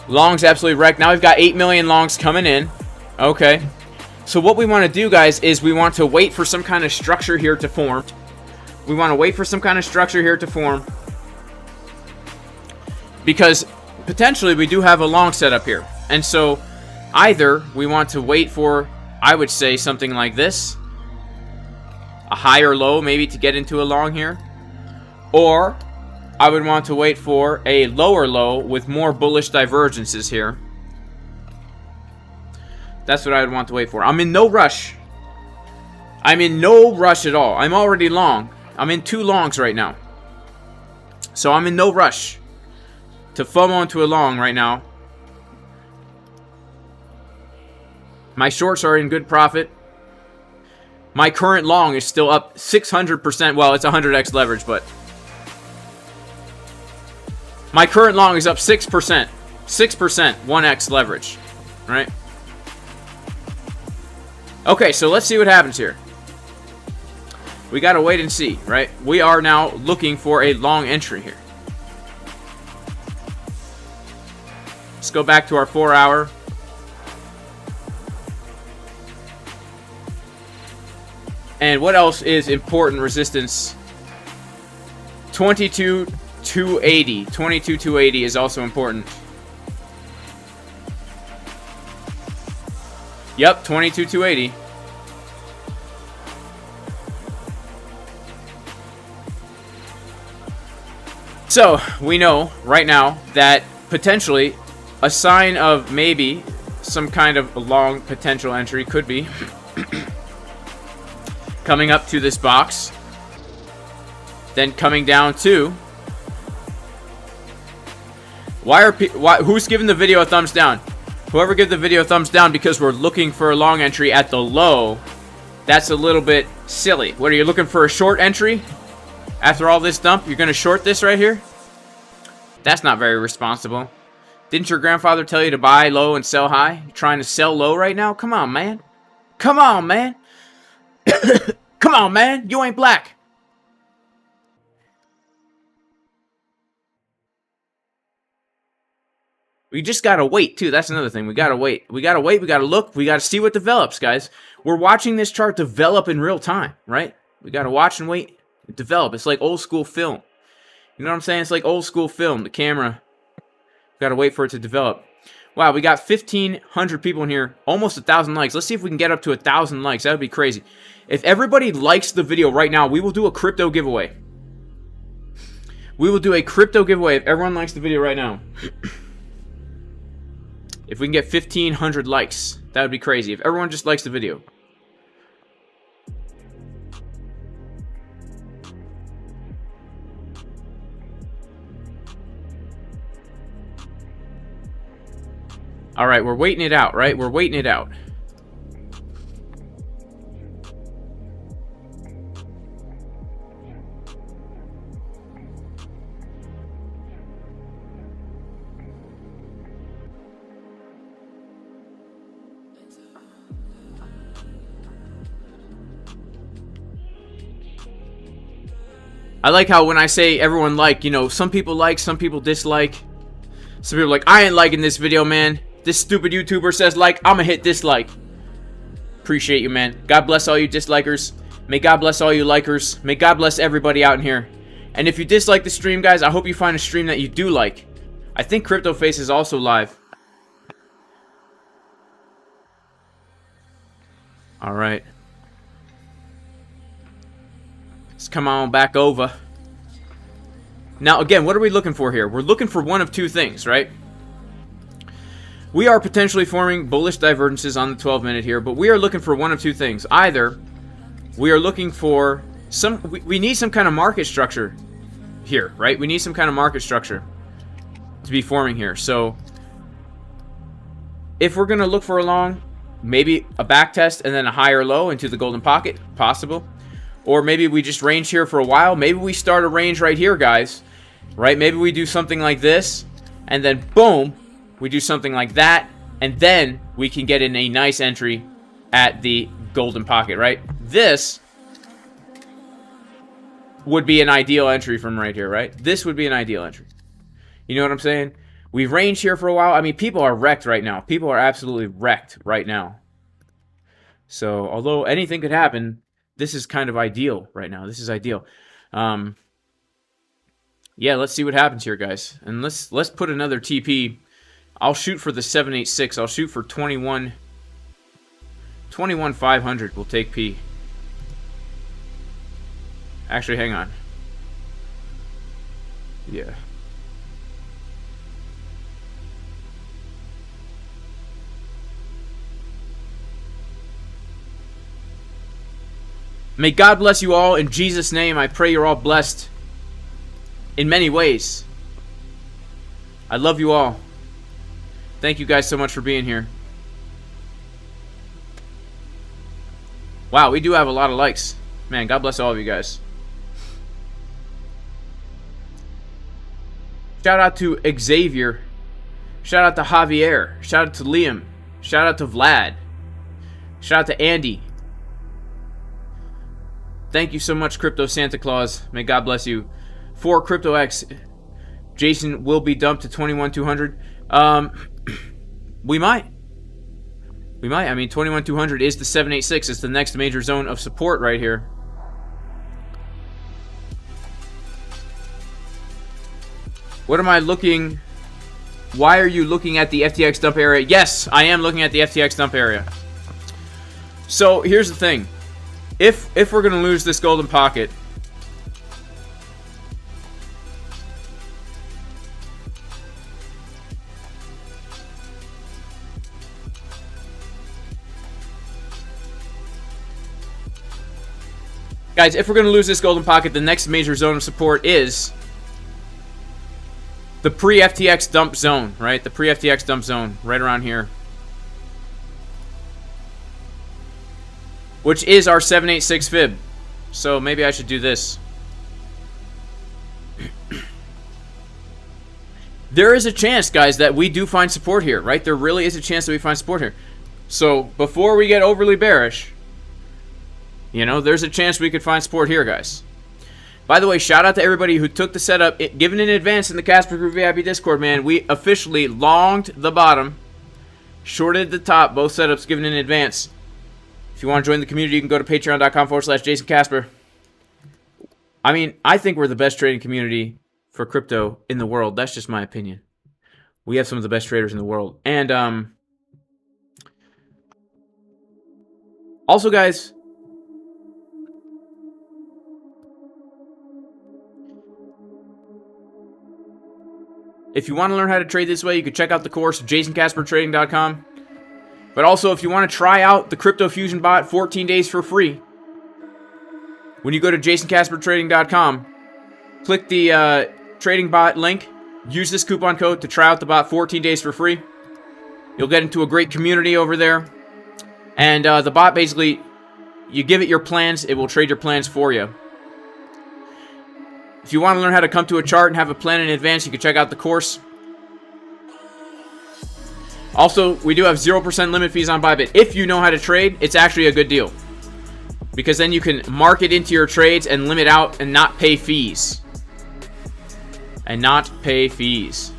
Longs absolutely wrecked. Now we've got 8 million longs coming in. Okay. So what we want to do, guys, is we want to wait for some kind of structure here to form. We want to wait for some kind of structure here to form. Because potentially we do have a long setup here. And so either we want to wait for, I would say, something like this. A higher low maybe to get into a long here. Or I would want to wait for a lower low with more bullish divergences here. That's what I would want to wait for. I'm in no rush. I'm in no rush at all. I'm already long. I'm in 2 longs right now. So I'm in no rush to FOMO into a long right now. My shorts are in good profit. My current long is still up 600%. Well, it's 100x leverage, but my current long is up 6%. 6%, 1x leverage, right? Okay, so let's see what happens here. We gotta wait and see, right? We are now looking for a long entry here. Let's go back to our 4-hour. And what else is important resistance? 22,280. 22,280 is also important. Yep, 22,280. So, we know right now that potentially a sign of maybe some kind of long potential entry could be coming up to this box, then coming down to. Who's giving the video a thumbs down? Whoever gives the video a thumbs down because we're looking for a long entry at the low, that's a little bit silly. What, are you looking for a short entry? After all this dump, you're going to short this right here? That's not very responsible. Didn't your grandfather tell you to buy low and sell high? You're trying to sell low right now? Come on, man. Come on, man. Come on, man. You ain't black. We just gotta wait, too. That's another thing. We gotta wait. We gotta wait. We gotta look. We gotta see what develops, guys. We're watching this chart develop in real time, right? We gotta watch and wait. Develop. It's like old school film. You know what I'm saying? It's like old school film. The camera. Gotta wait for it to develop. Wow, we got 1,500 people in here. Almost 1,000 likes. Let's see if we can get up to 1,000 likes. That would be crazy. If everybody likes the video right now, we will do a crypto giveaway. We will do a crypto giveaway if everyone likes the video right now. If we can get 1,500 likes, that would be crazy. If everyone just likes the video. All right, we're waiting it out, right? We're waiting it out. I like how when I say everyone like, you know, some people like, some people dislike. Some people are like, I ain't liking this video, man. This stupid YouTuber says like, I'ma hit dislike. Appreciate you, man. God bless all you dislikers. May God bless all you likers. May God bless everybody out in here. And if you dislike the stream, guys, I hope you find a stream that you do like. I think CryptoFace is also live. Alright. Let's come on back over. Now, again, what are we looking for here? We're looking for one of two things, right? We are potentially forming bullish divergences on the 12-minute here, but we are looking for one of two things. Either we are looking for some... We need some kind of market structure here, right? We need some kind of market structure to be forming here. So, if we're going to look for a long, maybe a back test and then a higher low into the golden pocket, possible. Or maybe we just range here for a while. Maybe we start a range right here, guys. Right? Maybe we do something like this, and then boom, we do something like that, and then we can get in a nice entry at the golden pocket, right? This would be an ideal entry from right here, right? This would be an ideal entry. You know what I'm saying? We've ranged here for a while. I mean, people are wrecked right now. People are absolutely wrecked right now. So, although anything could happen, this is kind of ideal right now. This is ideal. Yeah, let's see what happens here, guys. And let's put another TP. I'll shoot for the 786. I'll shoot for 21,500. We'll take P. Actually, hang on. Yeah. May God bless you all. In Jesus' name, I pray you're all blessed in many ways. I love you all. Thank you guys so much for being here. Wow, we do have a lot of likes. Man, God bless all of you guys. Shout out to Xavier. Shout out to Javier. Shout out to Liam. Shout out to Vlad. Shout out to Andy. Thank you so much, Crypto Santa Claus. May God bless you. For CryptoX, Jason will be dumped to 21,200. We might. We might. I mean, 21,200 is the 786. It's the next major zone of support right here. What am I looking? Why are you looking at the FTX dump area? Yes, I am looking at the FTX dump area. So here's the thing. If we're going to lose this golden pocket, guys, if we're going to lose this golden pocket, the next major zone of support is the pre-FTX dump zone, right? The pre-FTX dump zone, right around here. Which is our 786 fib. So maybe I should do this. There is a chance, guys, that we do find support here, right? There really is a chance that we find support here. So before we get overly bearish, you know, there's a chance we could find support here, guys. By the way, shout out to everybody who took the setup, given in advance in the Casper Group VIP Discord, man. We officially longed the bottom, shorted the top, both setups given in advance. If you want to join the community, you can go to patreon.com/Jason Casper. I mean, I think we're the best trading community for crypto in the world. That's just my opinion. We have some of the best traders in the world. And also, guys, if you want to learn how to trade this way, you can check out the course, JasonCasperTrading.com. But also, if you want to try out the Crypto Fusion bot 14 days for free, when you go to JasonCasperTrading.com, click the trading bot link, use this coupon code to try out the bot 14 days for free. You'll get into a great community over there. And the bot basically, you give it your plans, it will trade your plans for you. If you want to learn how to come to a chart and have a plan in advance, you can check out the course. Also, we do have 0% limit fees on ByBit. If you know how to trade, it's actually a good deal. Because then you can mark it into your trades and limit out and not pay fees. And not pay fees.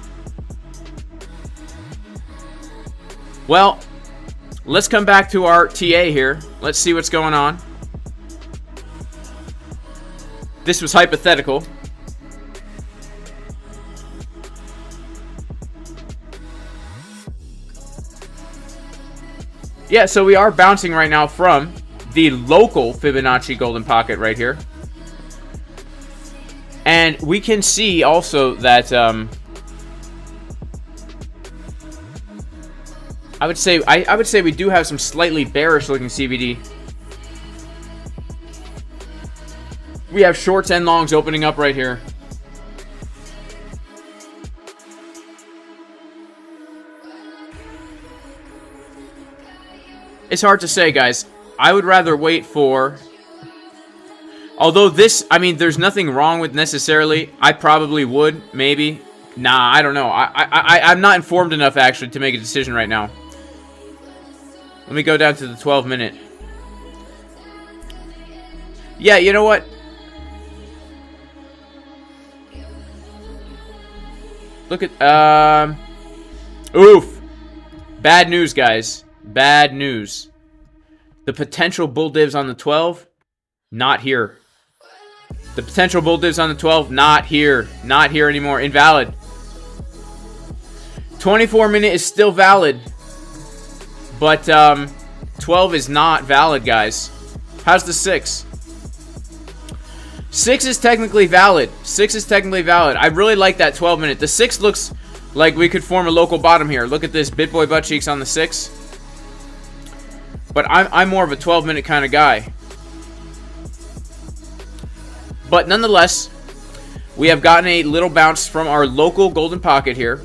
Well, let's come back to our TA here. Let's see what's going on. This was hypothetical. Yeah, so we are bouncing right now from the local Fibonacci golden pocket right here. And we can see also that I would say we do have some slightly bearish looking CVD. We have shorts and longs opening up right here. It's hard to say, guys. I would rather wait for... Although this, I mean, there's nothing wrong with necessarily. I probably would, maybe. Nah, I don't know. I'm not informed enough, actually, to make a decision right now. Let me go down to the 12-minute. Yeah, you know what? Look at, oof. Bad news, guys. Bad news. The potential bull divs on the 12, not here. The potential bull divs on the 12, not here. Not here anymore. Invalid. 24-minute is still valid. But, 12 is not valid, guys. How's the 6? 6 is technically valid. 6 is technically valid. I really like that 12-minute. The 6 looks like we could form a local bottom here. Look at this. BitBoy butt cheeks on the 6. But I'm more of a 12-minute kind of guy. But nonetheless, we have gotten a little bounce from our local golden pocket here.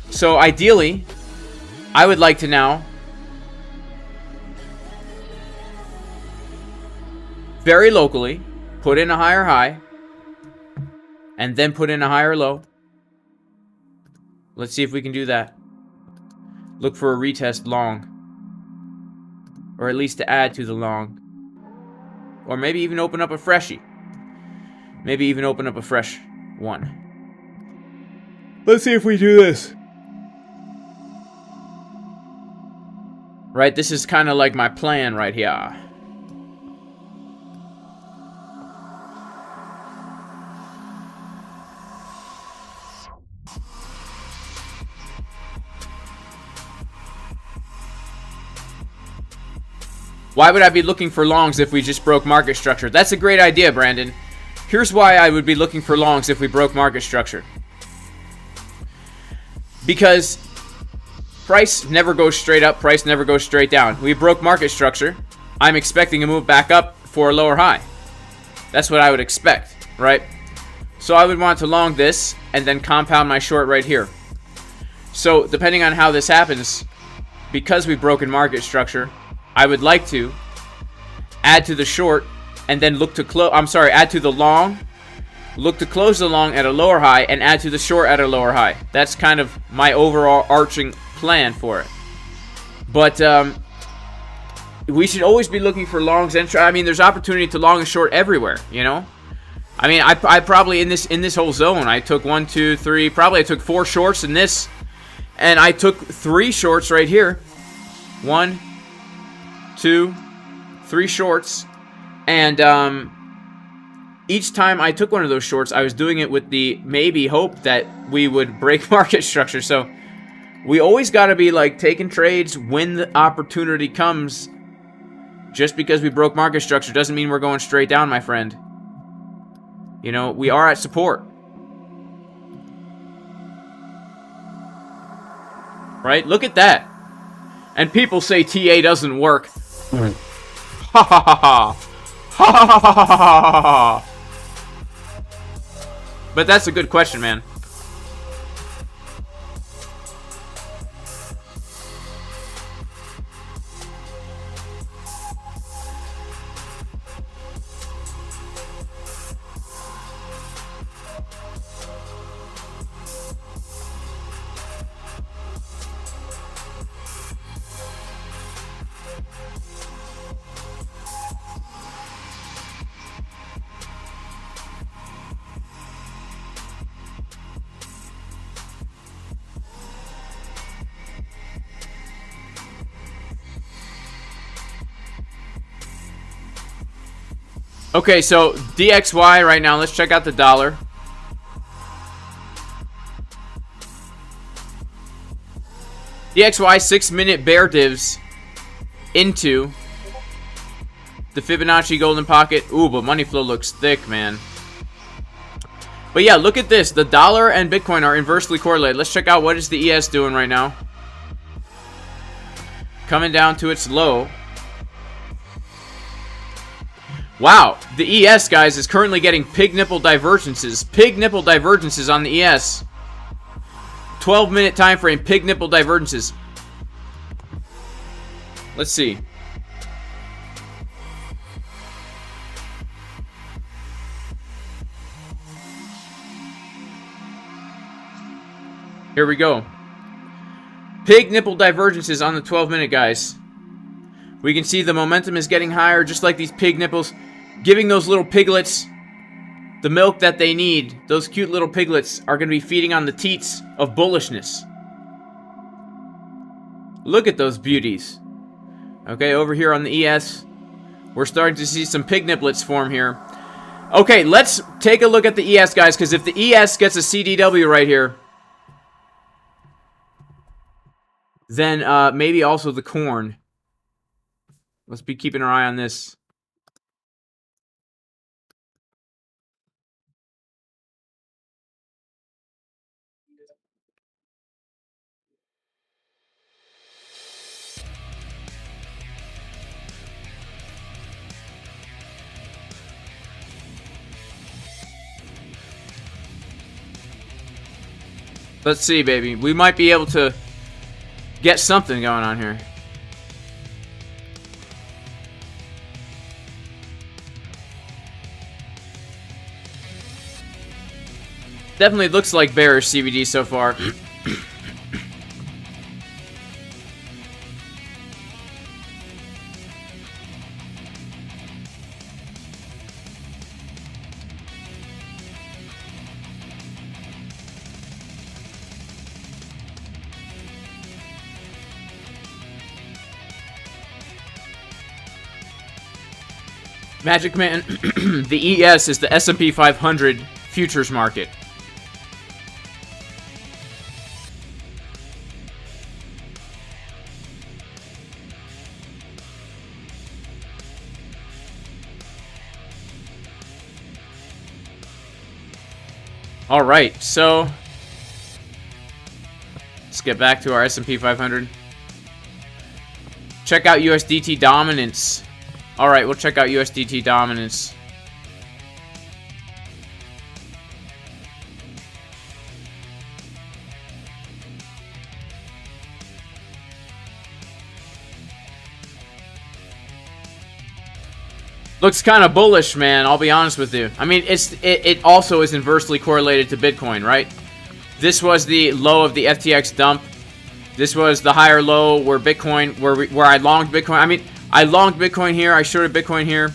So ideally, I would like to now very locally put in a higher high and then put in a higher low. Let's see if we can do that. Look for a retest long, or at least to add to the long, or maybe even open up a freshie. Maybe even open up a fresh one. Let's see if we do this. Right, this is kind of like my plan right here. Why would I be looking for longs if we just broke market structure? That's a great idea, Brandon. Here's why I would be looking for longs if we broke market structure. Because price never goes straight up, price never goes straight down. We broke market structure. I'm expecting a move back up for a lower high. That's what I would expect, right? So I would want to long this and then compound my short right here. So depending on how this happens, because we've broken market structure, I would like to add to the short and then look to close. I'm sorry, add to the long, look to close the long at a lower high, and add to the short at a lower high. That's kind of my overall arching plan for it. But we should always be looking for longs and I mean, there's opportunity to long and short everywhere, you know. I mean, I probably in this whole zone, I took 1, 2, 3, probably I took 4 shorts in this, and I took 3 shorts right here. 1, 2, 3 shorts, and each time I took one of those shorts, I was doing it with the maybe hope that we would break market structure. So we always got to be like taking trades when the opportunity comes. Just because we broke market structure doesn't mean we're going straight down, my friend. You know, we are at support. Right? Look at that. And people say TA doesn't work. Ha ha ha ha. Ha ha ha ha ha ha. But that's a good question, man. Okay, so DXY right now. Let's check out the dollar. DXY 6-minute bear divs into the Fibonacci golden pocket. Ooh, but money flow looks thick, man. But yeah, look at this. The dollar and Bitcoin are inversely correlated. Let's check out what is the ES doing right now. Coming down to its low. Wow, the ES, guys, is currently getting pig nipple divergences. Pig nipple divergences on the ES. 12-minute time frame, pig nipple divergences. Let's see. Here we go. Pig nipple divergences on the 12-minute, guys. We can see the momentum is getting higher, just like these pig nipples, giving those little piglets the milk that they need. Those cute little piglets are going to be feeding on the teats of bullishness. Look at those beauties. Okay, over here on the ES, we're starting to see some pig nipplets form here. Okay, let's take a look at the ES, guys, because if the ES gets a CDW right here, then maybe also the corn. Let's be keeping our eye on this. Let's see, baby. We might be able to get something going on here. Definitely looks like bearish CBD so far. Magic Man, the ES is the S&P 500 futures market. All right, so let's get back to our S&P 500. Check out USDT dominance. All right, we'll check out USDT dominance. Looks kind of bullish, man. I'll be honest with you. I mean, it also is inversely correlated to Bitcoin, right? This was the low of the FTX dump. This was the higher low where Bitcoin, where I longed Bitcoin. I mean, I longed Bitcoin here. I shorted Bitcoin here.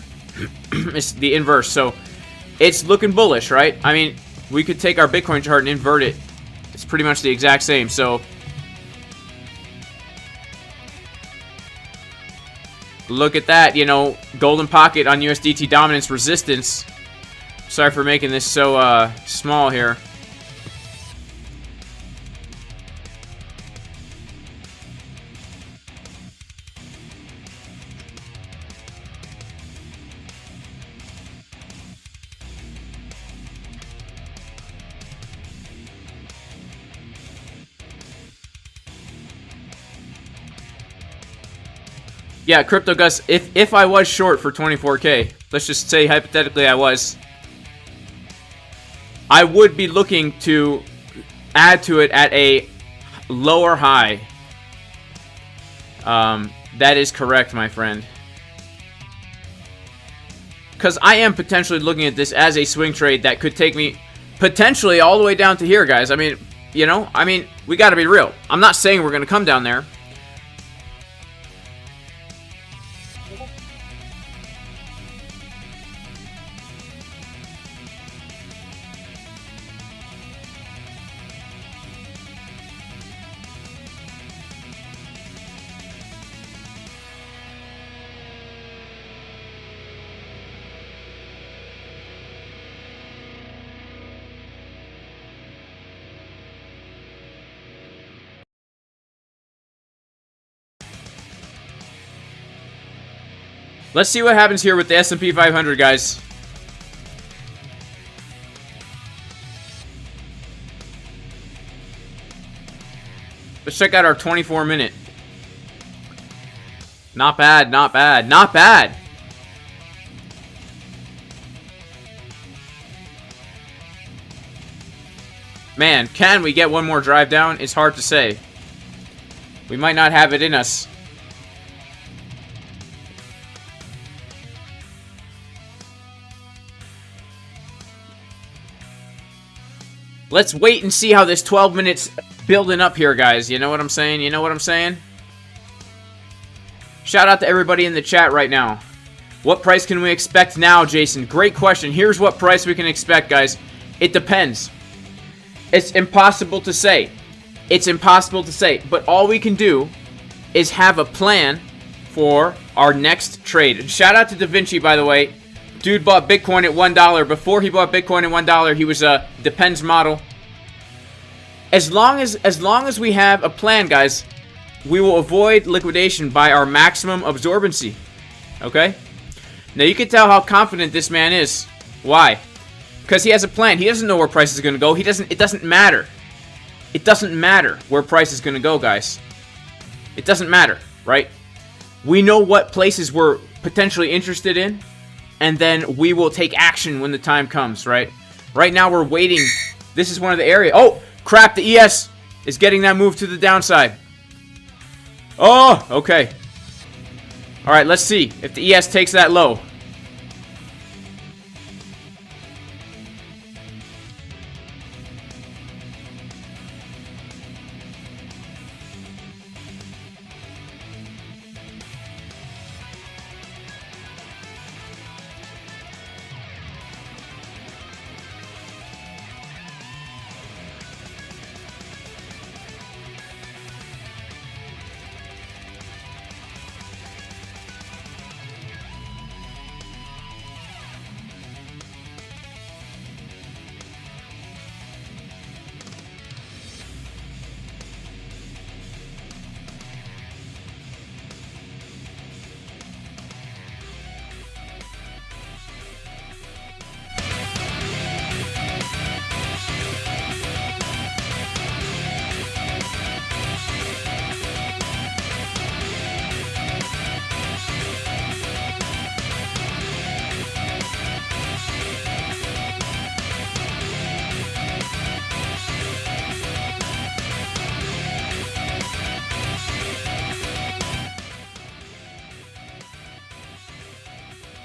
It's the inverse, so it's looking bullish, right? I mean, we could take our Bitcoin chart and invert it. It's pretty much the exact same. So look at that, you know, golden pocket on USDT dominance resistance. Sorry for making this so small here. Yeah, Crypto Gus, if I was short for 24K, let's just say hypothetically I was, I would be looking to add to it at a lower high. That is correct, my friend. Because I am potentially looking at this as a swing trade that could take me potentially all the way down to here, guys. I mean, you know, we got to be real. I'm not saying we're going to come down there. Let's see what happens here with the S&P 500, guys. Let's check out our 24-minute. Not bad, not bad, not bad. Man, can we get one more drive down? It's hard to say. We might not have it in us. Let's wait and see how this 12 minutes building up here, guys. You know what I'm saying? You know what I'm saying? Shout out to everybody in the chat right now. What price can we expect now, Jason? Great question. Here's what price we can expect, guys. It depends. It's impossible to say. It's impossible to say. But all we can do is have a plan for our next trade. And shout out to Da Vinci, by the way. Dude bought Bitcoin at $1. Before he bought Bitcoin at $1, he was a depends model. As long as we have a plan, guys, we will avoid liquidation by our maximum absorbency. Okay? Now you can tell how confident this man is. Why? Because he has a plan. He doesn't know where price is going to go. It doesn't matter. It doesn't matter where price is going to go, guys. It doesn't matter, right? We know what places we're potentially interested in, and then we will take action when the time comes, right? Right now we're waiting. This is one of the areas. Oh, crap, the ES is getting that move to the downside. Oh, okay. All right, let's see if the ES takes that low.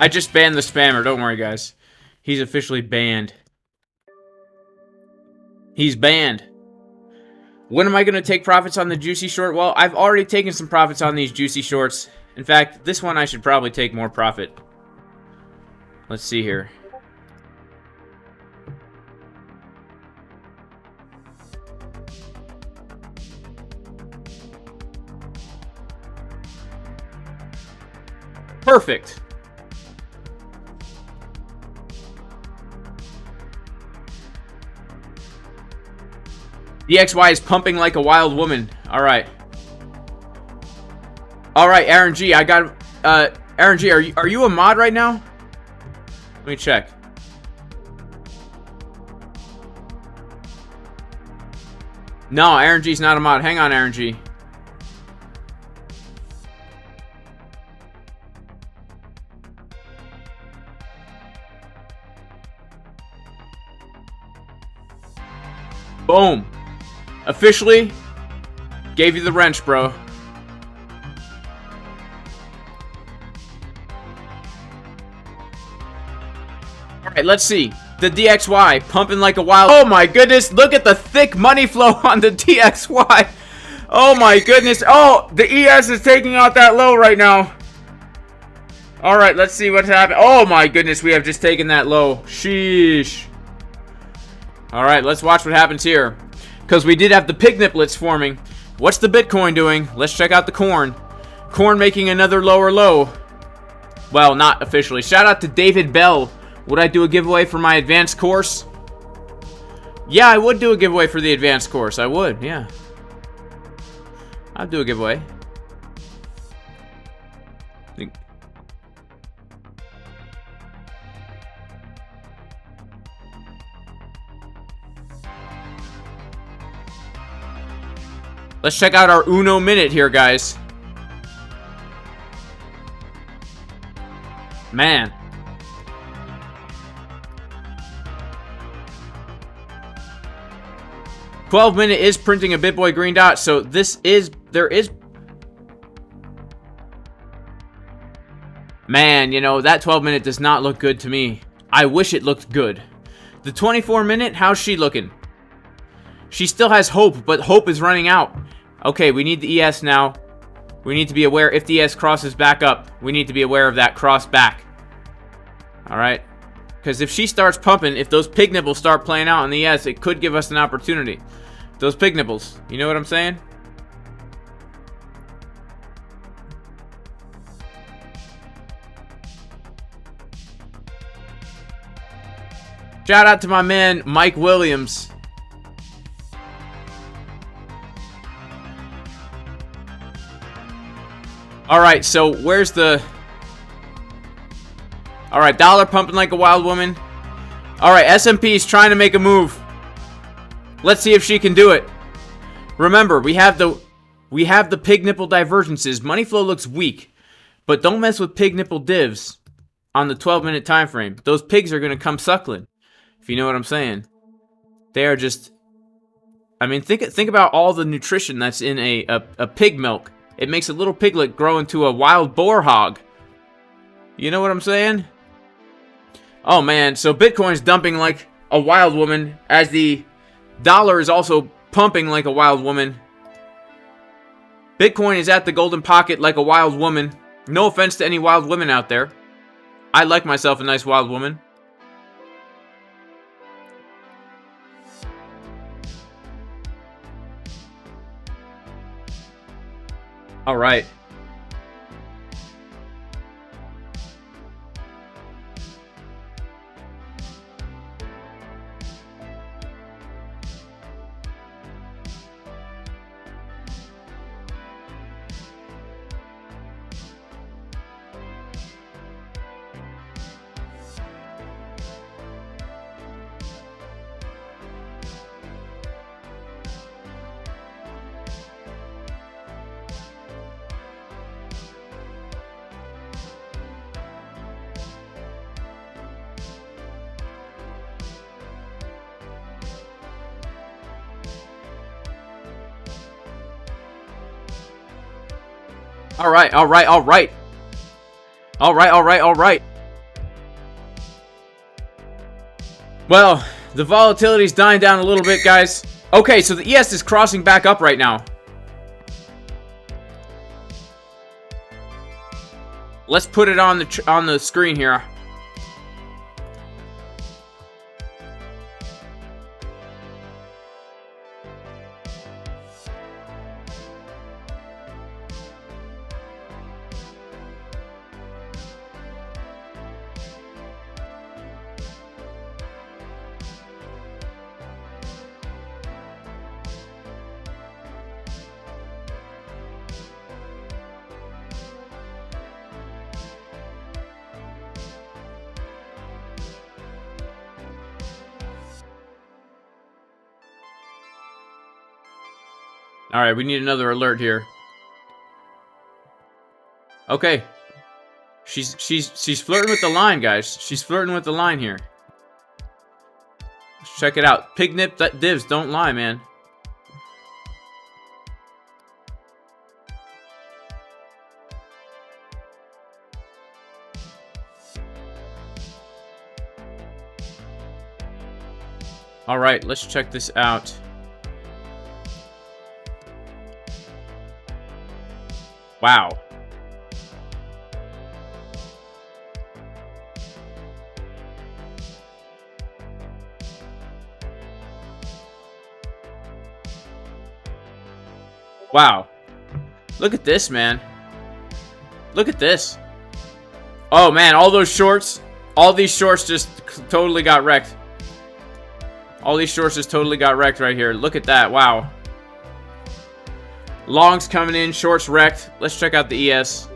I just banned the spammer. Don't worry, guys. He's officially banned. He's banned. When am I going to take profits on the juicy short? Well, I've already taken some profits on these juicy shorts. In fact, this one I should probably take more profit. Let's see here. Perfect. DXY is pumping like a wild woman. Alright. Alright, Aaron G. I got... Aaron G, are you a mod right now? Let me check. No, Aaron G's not a mod. Hang on, Aaron G. Boom. Officially gave you the wrench, bro. Alright, let's see. The DXY pumping like a wild... Oh my goodness, look at the thick money flow on the DXY. Oh my goodness. Oh, the ES is taking out that low right now. Alright, let's see what's happening. Oh my goodness, we have just taken that low. Sheesh. Alright, let's watch what happens here. Because we did have the pig niplets forming. What's the Bitcoin doing? Let's check out the corn. Corn making another lower low. Well, not officially. Shout out to David Bell. Would I do a giveaway for my advanced course? Yeah, I would do a giveaway for the advanced course. I would, yeah. I'd do a giveaway. Let's check out our Uno minute here, guys. Man. $12-minute is printing a BitBoy green dot, so there is... Man, you know, that 12-minute does not look good to me. I wish it looked good. The 24-minute, how's she looking? She still has hope, but hope is running out. Okay, we need the ES now. We need to be aware if the ES crosses back up. We need to be aware of that cross back. Alright? Because if she starts pumping, if those pig nibbles start playing out on the ES, it could give us an opportunity. Those pig nibbles. You know what I'm saying? Shout out to my man, Mike Williams. Alright, so where's the... Alright, dollar pumping like a wild woman. Alright, SMP is trying to make a move. Let's see if she can do it. Remember, we have the pig nipple divergences. Money flow looks weak, but don't mess with pig nipple divs on the 12-minute time frame. Those pigs are going to come suckling, if you know what I'm saying. They are just... I mean, think about all the nutrition that's in a pig milk. It makes a little piglet grow into a wild boar hog. You know what I'm saying? Oh man, so Bitcoin's dumping like a wild woman, as the dollar is also pumping like a wild woman. Bitcoin is at the golden pocket like a wild woman. No offense to any wild women out there. I like myself a nice wild woman. All right. Alright, alright, alright. Alright, alright, alright. Well, the volatility's dying down a little bit, guys. Okay, so the ES is crossing back up right now. Let's put it on the screen here. Alright, we need another alert here. Okay. She's flirting with the line, guys. She's flirting with the line here. Let's check it out. Pig nip divs don't lie, man. Alright, let's check this out. Wow. Wow. Look at this, man. Look at this. Oh, man, all those shorts. All these shorts just totally got wrecked. All these shorts just totally got wrecked right here. Look at that. Wow. Longs coming in, shorts wrecked. Let's check out the ES.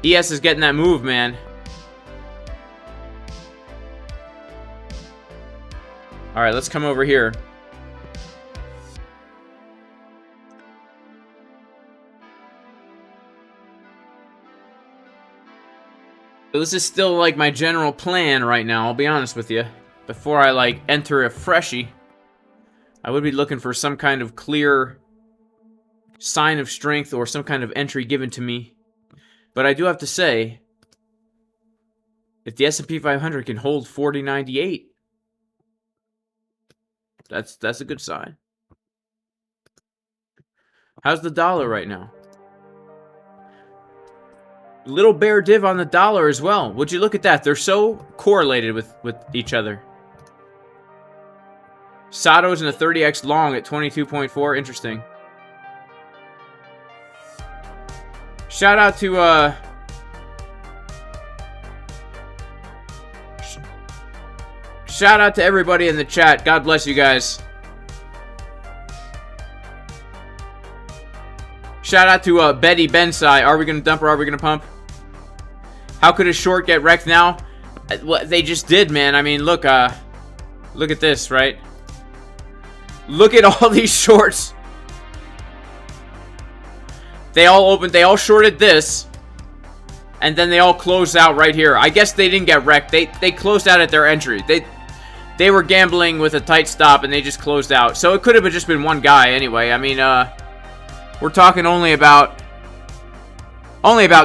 ES is getting that move, man. Alright, let's come over here. So this is still like my general plan right now, I'll be honest with you. Before I like enter a freshie, I would be looking for some kind of clear sign of strength or some kind of entry given to me. But I do have to say, if the S&P 500 can hold 4098, that's a good sign. How's the dollar right now? Little bear div on the dollar as well. Would you look at that? They're so correlated with each other. Sato's in a 30x long at 22.4. Interesting. Shout out to shout out to everybody in the chat. God bless you guys. Shout out to Betty Bensai. Are we gonna dump or are we gonna pump? How could a short get wrecked now? Well, they just did, man. I mean, look at this, right? Look at all these shorts. They all opened, they all shorted this, and then they all closed out right here. I guess they didn't get wrecked. They closed out at their entry. They were gambling with a tight stop, and they just closed out. So it could have just been one guy anyway. I mean, we're talking only about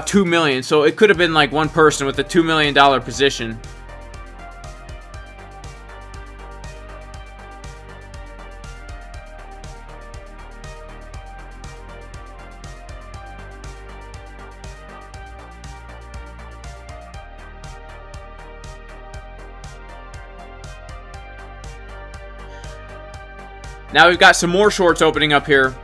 2 million. So it could have been like one person with a $2 million position. Now we've got some more shorts opening up here.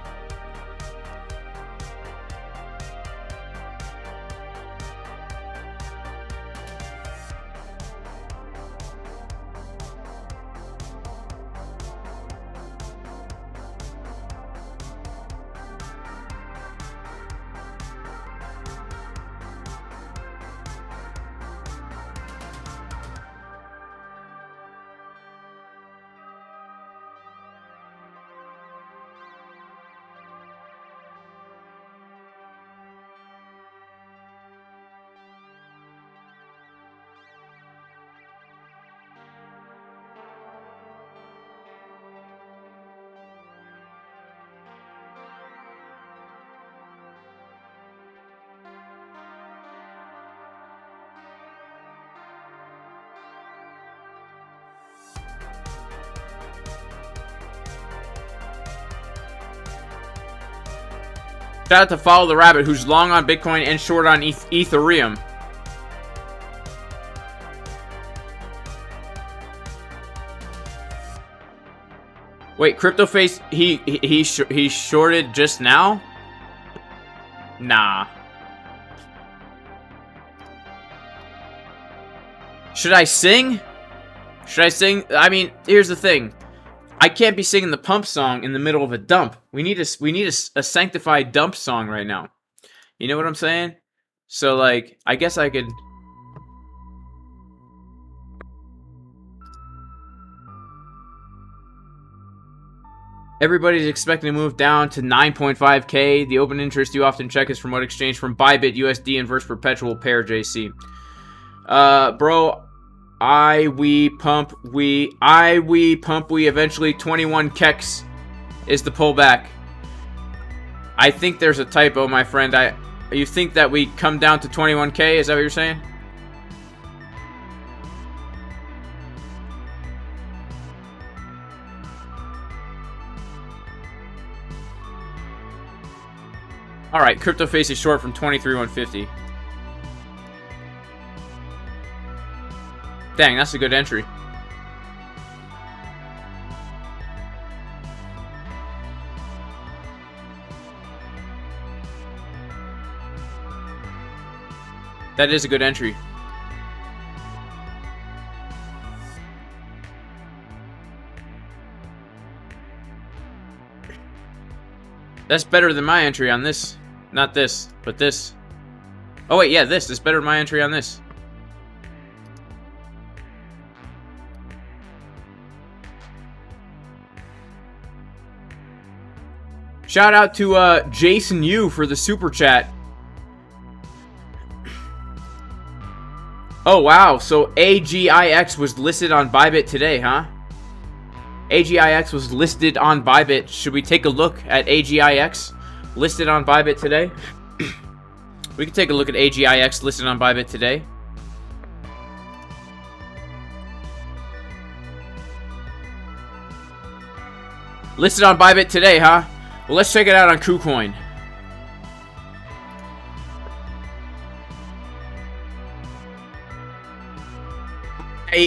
Shout out to Follow the Rabbit, who's long on Bitcoin and short on Ethereum. Wait, CryptoFace, he shorted just now? Nah. Should I sing? Should I sing? I mean, here's the thing. I can't be singing the pump song in the middle of a dump. We need a sanctified dump song right now. You know what I'm saying? So like, I guess I could. Everybody's expecting to move down to 9.5k. The open interest you often check is from what exchange? From ByBit, USD, inverse perpetual pair, JC. Bro. We pump, we eventually 21 keks is the pullback. I think there's a typo, my friend. You think that we come down to 21k? Is that what you're saying? Alright, CryptoFace is short from 23,150. Dang, that's a good entry. That is a good entry. That's better than my entry on this. Not this, but this. Oh wait, yeah, this is better than my entry on this. Shout out to Jason Yu for the super chat. Oh wow, so AGIX was listed on ByBit today, huh? AGIX was listed on ByBit. Should we take a look at AGIX listed on ByBit today? We can take a look at AGIX listed on ByBit today. Listed on ByBit today, huh? Well, let's check it out on KuCoin.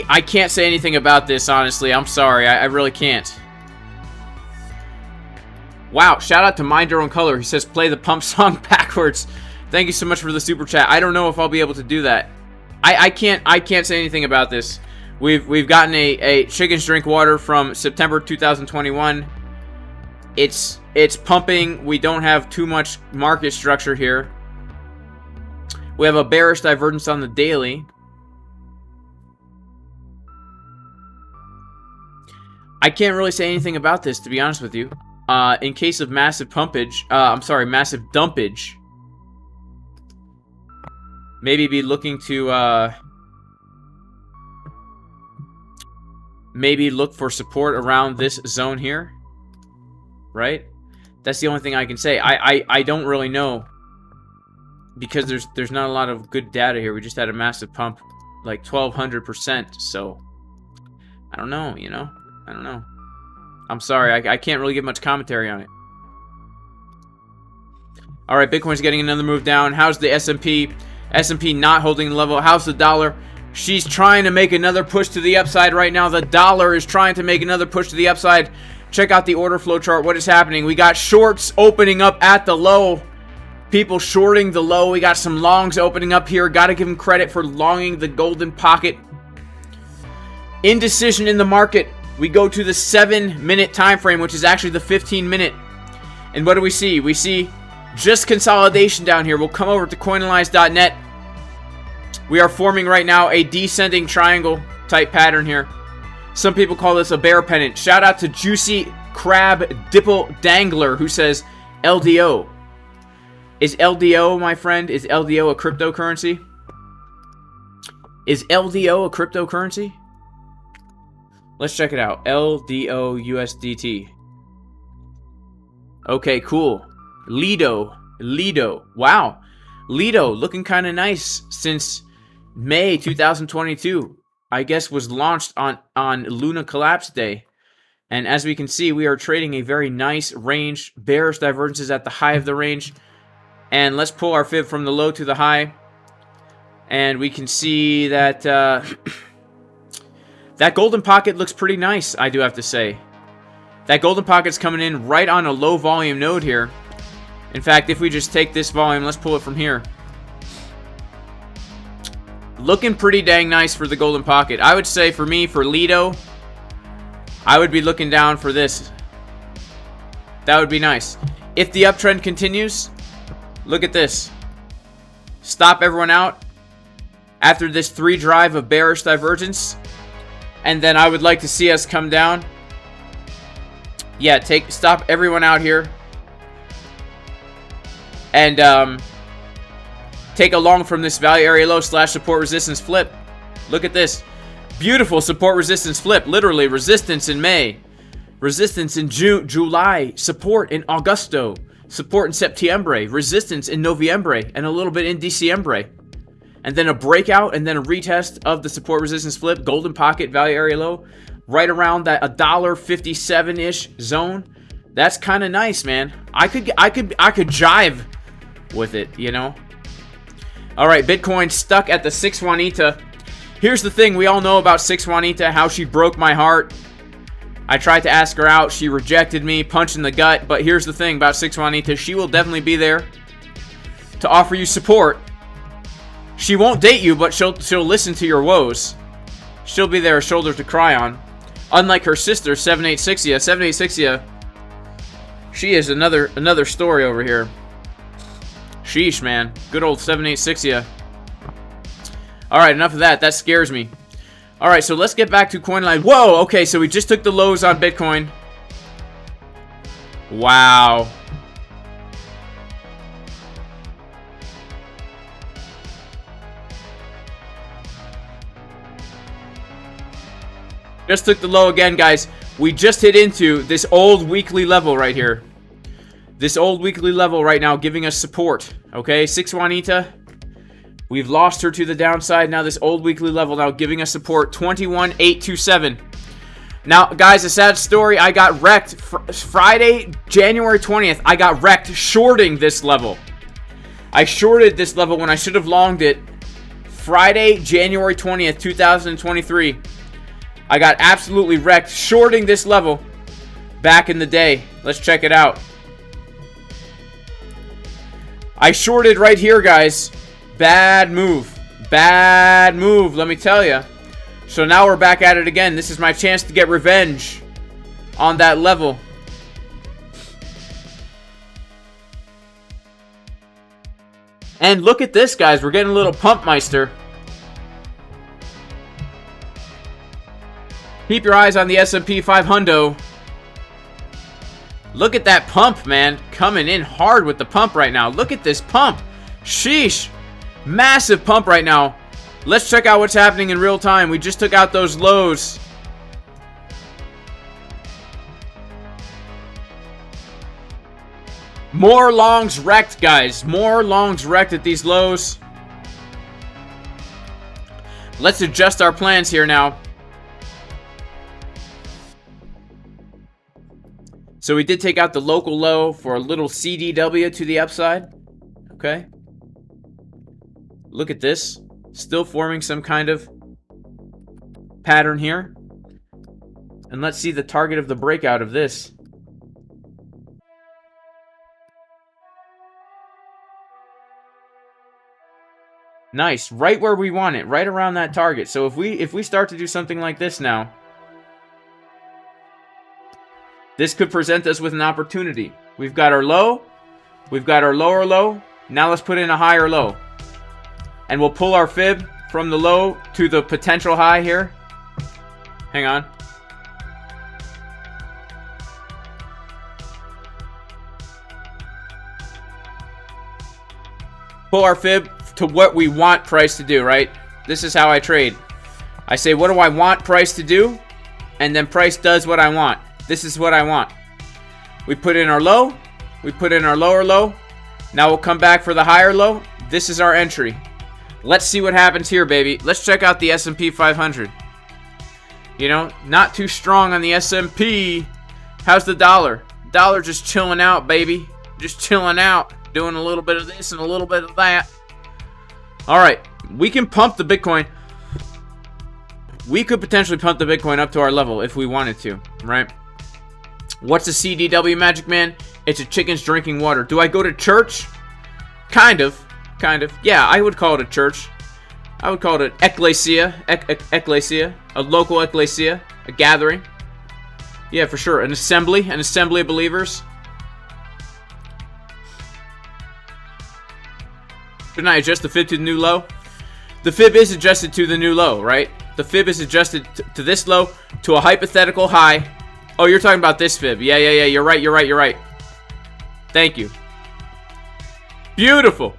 I can't say anything about this, honestly. I'm sorry. I really can't. Wow, shout out to Mind Your Own Color. He says, play the pump song backwards. Thank you so much for the super chat. I don't know if I'll be able to do that. I can't say anything about this. We've gotten a Chickens Drink Water from September 2021. It's pumping. We don't have too much market structure here. We have a bearish divergence on the daily. I can't really say anything about this, to be honest with you. In case of massive pumpage, massive dumpage, maybe be looking to, maybe look for support around this zone here, right? That's the only thing I can say. I don't really know, because there's not a lot of good data here. We just had a massive pump, like 1,200%, so I don't know, you know? I don't know. I'm sorry, I can't really give much commentary on it. Alright, Bitcoin's getting another move down. How's the S&P? S&P not holding the level. How's the dollar? She's trying to make another push to the upside right now. The dollar is trying to make another push to the upside. Check out the order flow chart. What is happening? We got shorts opening up at the low. People shorting the low. We got some longs opening up here. Got to give them credit for longing the golden pocket. Indecision in the market. We go to the 7-minute time frame, which is actually the 15-minute. And what do we see? We see just consolidation down here. We'll come over to coinanalyze.net. We are forming right now a descending triangle type pattern here. Some people call this a bear pennant. Shout out to Juicy Crab Dipple Dangler, who says LDO. Is LDO, my friend, is LDO a cryptocurrency? Is LDO a cryptocurrency? Let's check it out. LDO USDT. Okay, cool. Lido. Wow. Lido looking kind of nice since May 2022. I guess was launched on Luna Collapse Day. And as we can see, we are trading a very nice range. Bearish divergences at the high of the range. And let's pull our fib from the low to the high. And we can see that that golden pocket looks pretty nice, I do have to say. That golden pocket's coming in right on a low volume node here. In fact, if we just take this volume, let's pull it from here. Looking pretty dang nice for the golden pocket. I would say for me, for Lido, I would be looking down for this. That would be nice. If the uptrend continues, look at this. Stop everyone out after this 3 drive of bearish divergence. And then I would like to see us come down. Yeah, stop everyone out here. And take a long from this value area low / support resistance flip. Look at this. Beautiful support resistance flip. Literally resistance in May. Resistance in July. Support in Augusto. Support in Septiembre. Resistance in Noviembre. And a little bit in Diciembre. And then a breakout and then a retest of the support resistance flip. Golden pocket value area low. Right around that $1.57-ish zone. That's kind of nice, man. I could jive with it, you know. All right, Bitcoin stuck at the 6 Juanita. Here's the thing, we all know about 6 Juanita, how she broke my heart. I tried to ask her out, she rejected me, punch in the gut. But here's the thing about 6 Juanita, she will definitely be there to offer you support. She won't date you, but she'll listen to your woes. She'll be there, a shoulder to cry on. Unlike her sister, 7860. 7860, she is another story over here. Sheesh, man. Good old 7860. Alright, enough of that. That scares me. Alright, so let's get back to CoinLine. Whoa! Okay, so we just took the lows on Bitcoin. Wow. Just took the low again, guys. We just hit into this old weekly level right here. This old weekly level right now giving us support. Okay, 6 Juanita. We've lost her to the downside. Now this old weekly level now giving us support. 21,827. Now, guys, a sad story. I got wrecked Friday, January 20th. I got wrecked shorting this level. I shorted this level when I should have longed it. Friday, January 20th, 2023. I got absolutely wrecked shorting this level back in the day. Let's check it out. I shorted right here, guys. Bad move. Bad move, let me tell you. So now we're back at it again. This is my chance to get revenge on that level. And look at this, guys. We're getting a little pump meister. Keep your eyes on the S&P 500. Look at that pump, man. Coming in hard with the pump right now. Look at this pump. Sheesh. Massive pump right now. Let's check out what's happening in real time. We just took out those lows. More longs wrecked, guys. More longs wrecked at these lows. Let's adjust our plans here now. So we did take out the local low for a little CDW to the upside. Okay. Look at this. Still forming some kind of pattern here. And let's see the target of the breakout of this. Nice. Right where we want it. Right around that target. So if we start to do something like this now, this could present us with an opportunity. We've got our low. We've got our lower low. Now let's put in a higher low. And we'll pull our fib from the low to the potential high here. Hang on. Pull our fib to what we want price to do, right? This is how I trade. I say, what do I want price to do? And then price does what I want. This is what I want. We put in our low. We put in our lower low. Now we'll come back for the higher low. This is our entry. Let's see what happens here, baby. Let's check out the S&P 500. You know, not too strong on the S&P. How's the dollar? Dollar just chilling out, baby. Just chilling out. Doing a little bit of this and a little bit of that. All right. We can pump the Bitcoin. We could potentially pump the Bitcoin up to our level if we wanted to, right? What's a CDW, Magic Man? It's a chicken's drinking water. Do I go to church? Kind of. Kind of. Yeah, I would call it a church. I would call it an ecclesia. Ecclesia. A local ecclesia. A gathering. Yeah, for sure. An assembly. An assembly of believers. Shouldn't I adjust the fib to the new low? The fib is adjusted to the new low, right? The fib is adjusted to this low, to a hypothetical high. Oh, you're talking about this fib. Yeah. You're right, you're right, you're right. Thank you. Beautiful.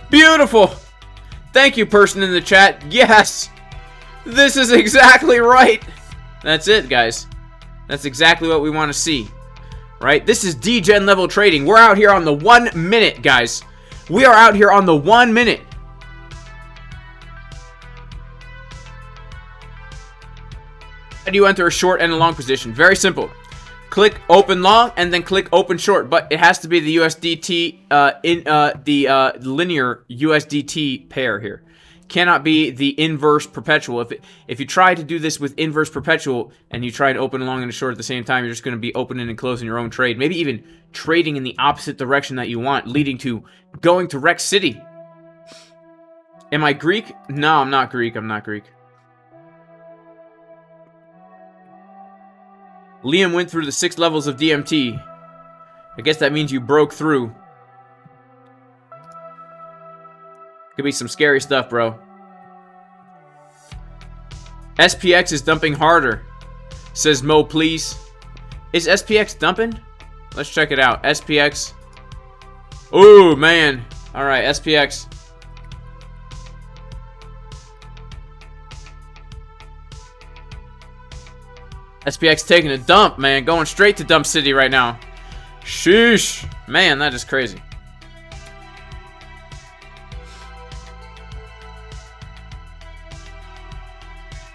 Beautiful. Thank you, person in the chat. Yes. This is exactly right. That's it, guys. That's exactly what we want to see. Right? This is D-Gen level trading. We're out here on the 1 minute, guys. We are out here on the 1 minute. How do you enter a short and a long position? Very simple. Click open long and then click open short, but it has to be the USDT the linear USDT pair here. Cannot be the inverse perpetual. If you try to do this with inverse perpetual and you try to open long and a short at the same time, you're just going to be opening and closing your own trade. Maybe even trading in the opposite direction that you want, leading to going to Rex City. Am I Greek? No, I'm not Greek. I'm not Greek. Liam went through the 6 levels of DMT. I guess that means you broke through. Could be some scary stuff, bro. SPX is dumping harder, says Mo, please. Is SPX dumping? Let's check it out. SPX. Oh, man. All right, SPX. SPX taking a dump, man. Going straight to Dump City right now. Sheesh. Man, that is crazy.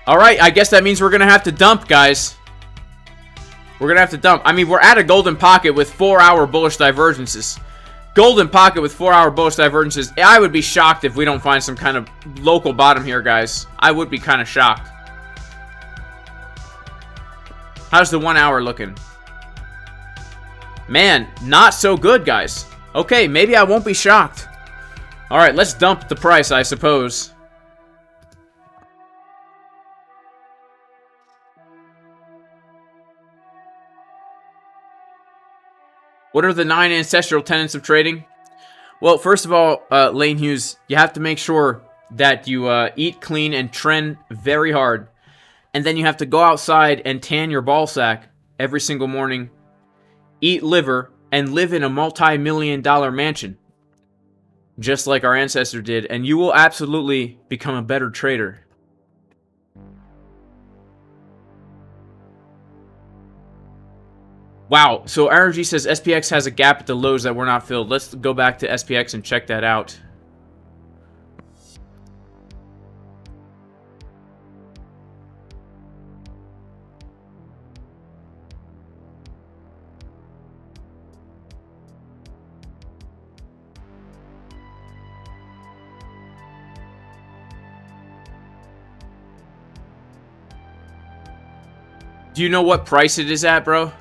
Alright, I guess that means we're going to have to dump, guys. We're going to have to dump. I mean, we're at a golden pocket with 4-hour bullish divergences. Golden pocket with 4-hour bullish divergences. I would be shocked if we don't find some kind of local bottom here, guys. I would be kind of shocked. How's the 1 hour looking? Man, not so good, guys. Okay, maybe I won't be shocked. Alright, let's dump the price, I suppose. What are the 9 ancestral tenets of trading? Well, first of all, Lane Hughes, you have to make sure that you eat clean and trend very hard. And then you have to go outside and tan your ball sack every single morning, eat liver, and live in a multi-million-dollar mansion. Just like our ancestor did. And you will absolutely become a better trader. Wow, so RNG says SPX has a gap at the lows that were not filled. Let's go back to SPX and check that out. Do you know what price it is at, bro?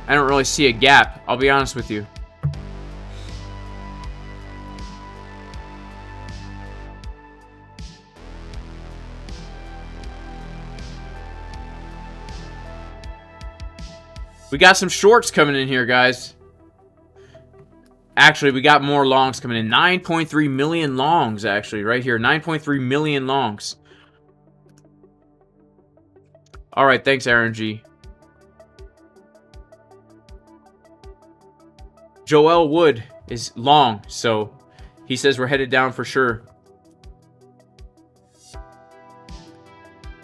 I don't really see a gap, I'll be honest with you. We got some shorts coming in here, guys. Actually, we got more longs coming in. 9.3 million longs, actually, right here. 9.3 million longs. Alright, thanks, RNG. Joel Wood is long, so he says we're headed down for sure.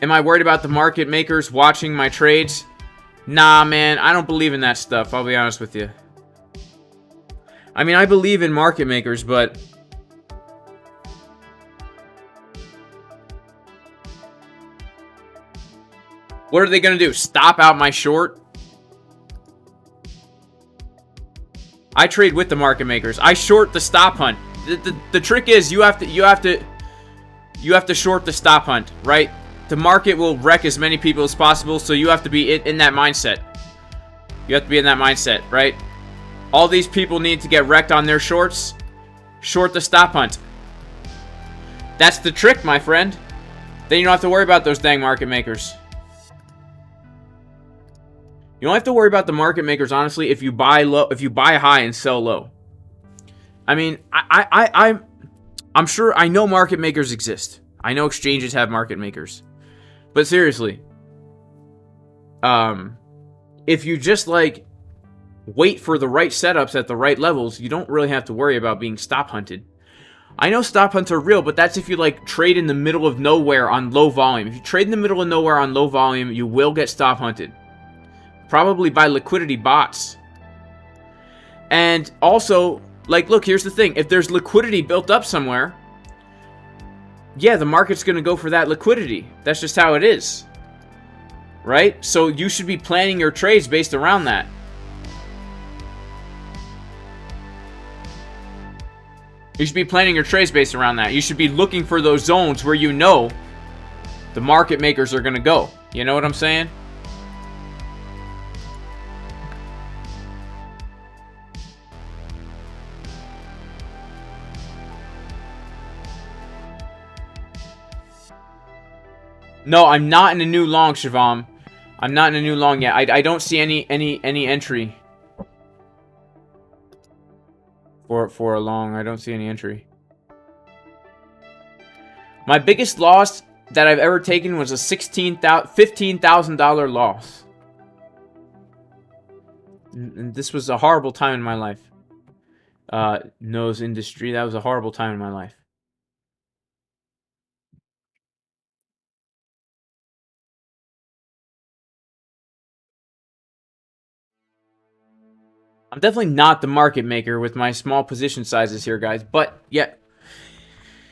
Am I worried about the market makers watching my trades? Nah, man, I don't believe in that stuff, I'll be honest with you. I mean, I believe in market makers, but what are they going to do? Stop out my short? I trade with the market makers. I short the stop hunt. The trick is you have to short the stop hunt, right? The market will wreck as many people as possible, so you have to be in that mindset. You have to be in that mindset, right? All these people need to get wrecked on their shorts. Short the stop hunt. That's the trick, my friend. Then you don't have to worry about those dang market makers. You don't have to worry about the market makers, honestly, if you buy low, if you buy high and sell low. I mean, I'm sure, I know market makers exist. I know exchanges have market makers. But seriously, if you just like wait for the right setups at the right levels, you don't really have to worry about being stop hunted. I know stop hunts are real, but that's if you like trade in the middle of nowhere on low volume. If you trade in the middle of nowhere on low volume, you will get stop hunted. Probably by liquidity bots. And also, like, look, here's the thing. If there's liquidity built up somewhere, yeah, the market's going to go for that liquidity. That's just how it is. Right? So you should be planning your trades based around that. You should be planning your trades based around that. You should be looking for those zones where you know the market makers are going to go. You know what I'm saying? No, I'm not in a new long, Shivam. I'm not in a new long yet. I don't see any entry for a long. I don't see any entry. My biggest loss that I've ever taken was a $15,000 loss. And this was a horrible time in my life. Nose industry. That was a horrible time in my life. I'm definitely not the market maker with my small position sizes here, guys. But yeah,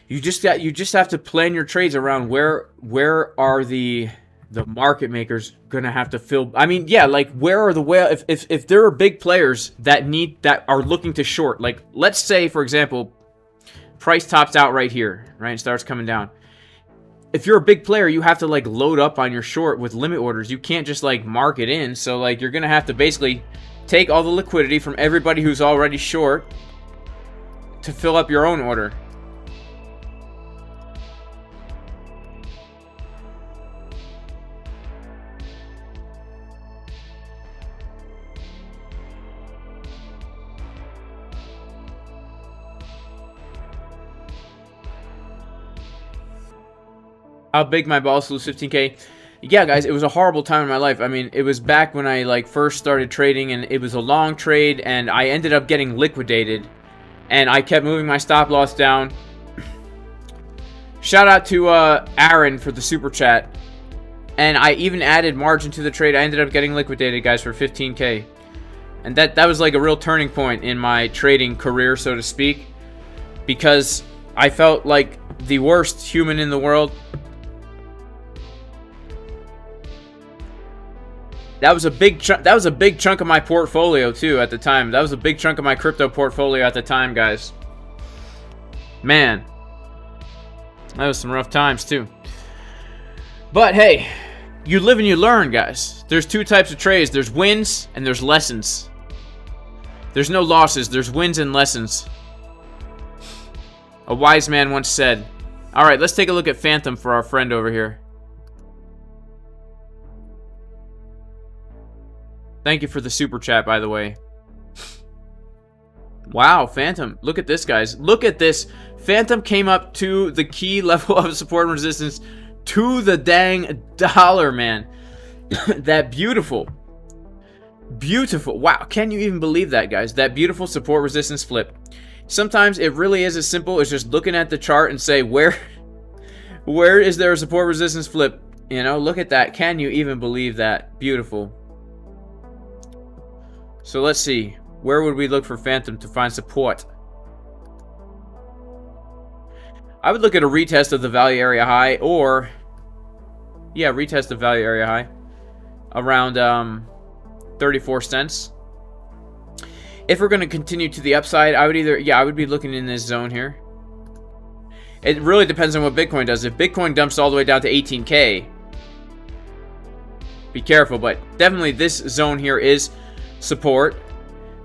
you just have to plan your trades around where are the market makers gonna have to fill. I mean, yeah, like where are the whale if there are big players that are looking to short. Like let's say, for example, price tops out right here, right, and starts coming down. If you're a big player, you have to like load up on your short with limit orders. You can't just like mark it in. So like you're gonna have to basically take all the liquidity from everybody who's already short to fill up your own order. How big my balls lose 15K? Yeah, guys, it was a horrible time in my life. I mean, it was back when I like first started trading, and it was a long trade, and I ended up getting liquidated, and I kept moving my stop loss down. Shout out to Aaron for the super chat, and I even added margin to the trade. I ended up getting liquidated, guys, for 15K, and that was like a real turning point in my trading career, so to speak, because I felt like the worst human in the world. That was a big chunk. That was a big chunk of my portfolio too at the time. That was a big chunk of my crypto portfolio at the time, guys. Man, that was some rough times too. But hey, you live and you learn, guys. There's two types of trades. There's wins and there's lessons. There's no losses. There's wins and lessons. A wise man once said. All right, let's take a look at Phantom for our friend over here. Thank you for the super chat, by the way. Wow, Phantom. Look at this, guys. Look at this. Phantom came up to the key level of support and resistance to the dang dollar, man. That beautiful. Beautiful. Wow, can you even believe that, guys? That beautiful support resistance flip. Sometimes it really is as simple as just looking at the chart and say, where is there a support resistance flip? You know, look at that. Can you even believe that? Beautiful. So let's see. Where would we look for Phantom to find support? I would look at a retest of the value area high, or yeah, retest the value area high around 34 cents. If we're going to continue to the upside, I would be looking in this zone here. It really depends on what Bitcoin does. If Bitcoin dumps all the way down to 18K, be careful, but definitely this zone here is support.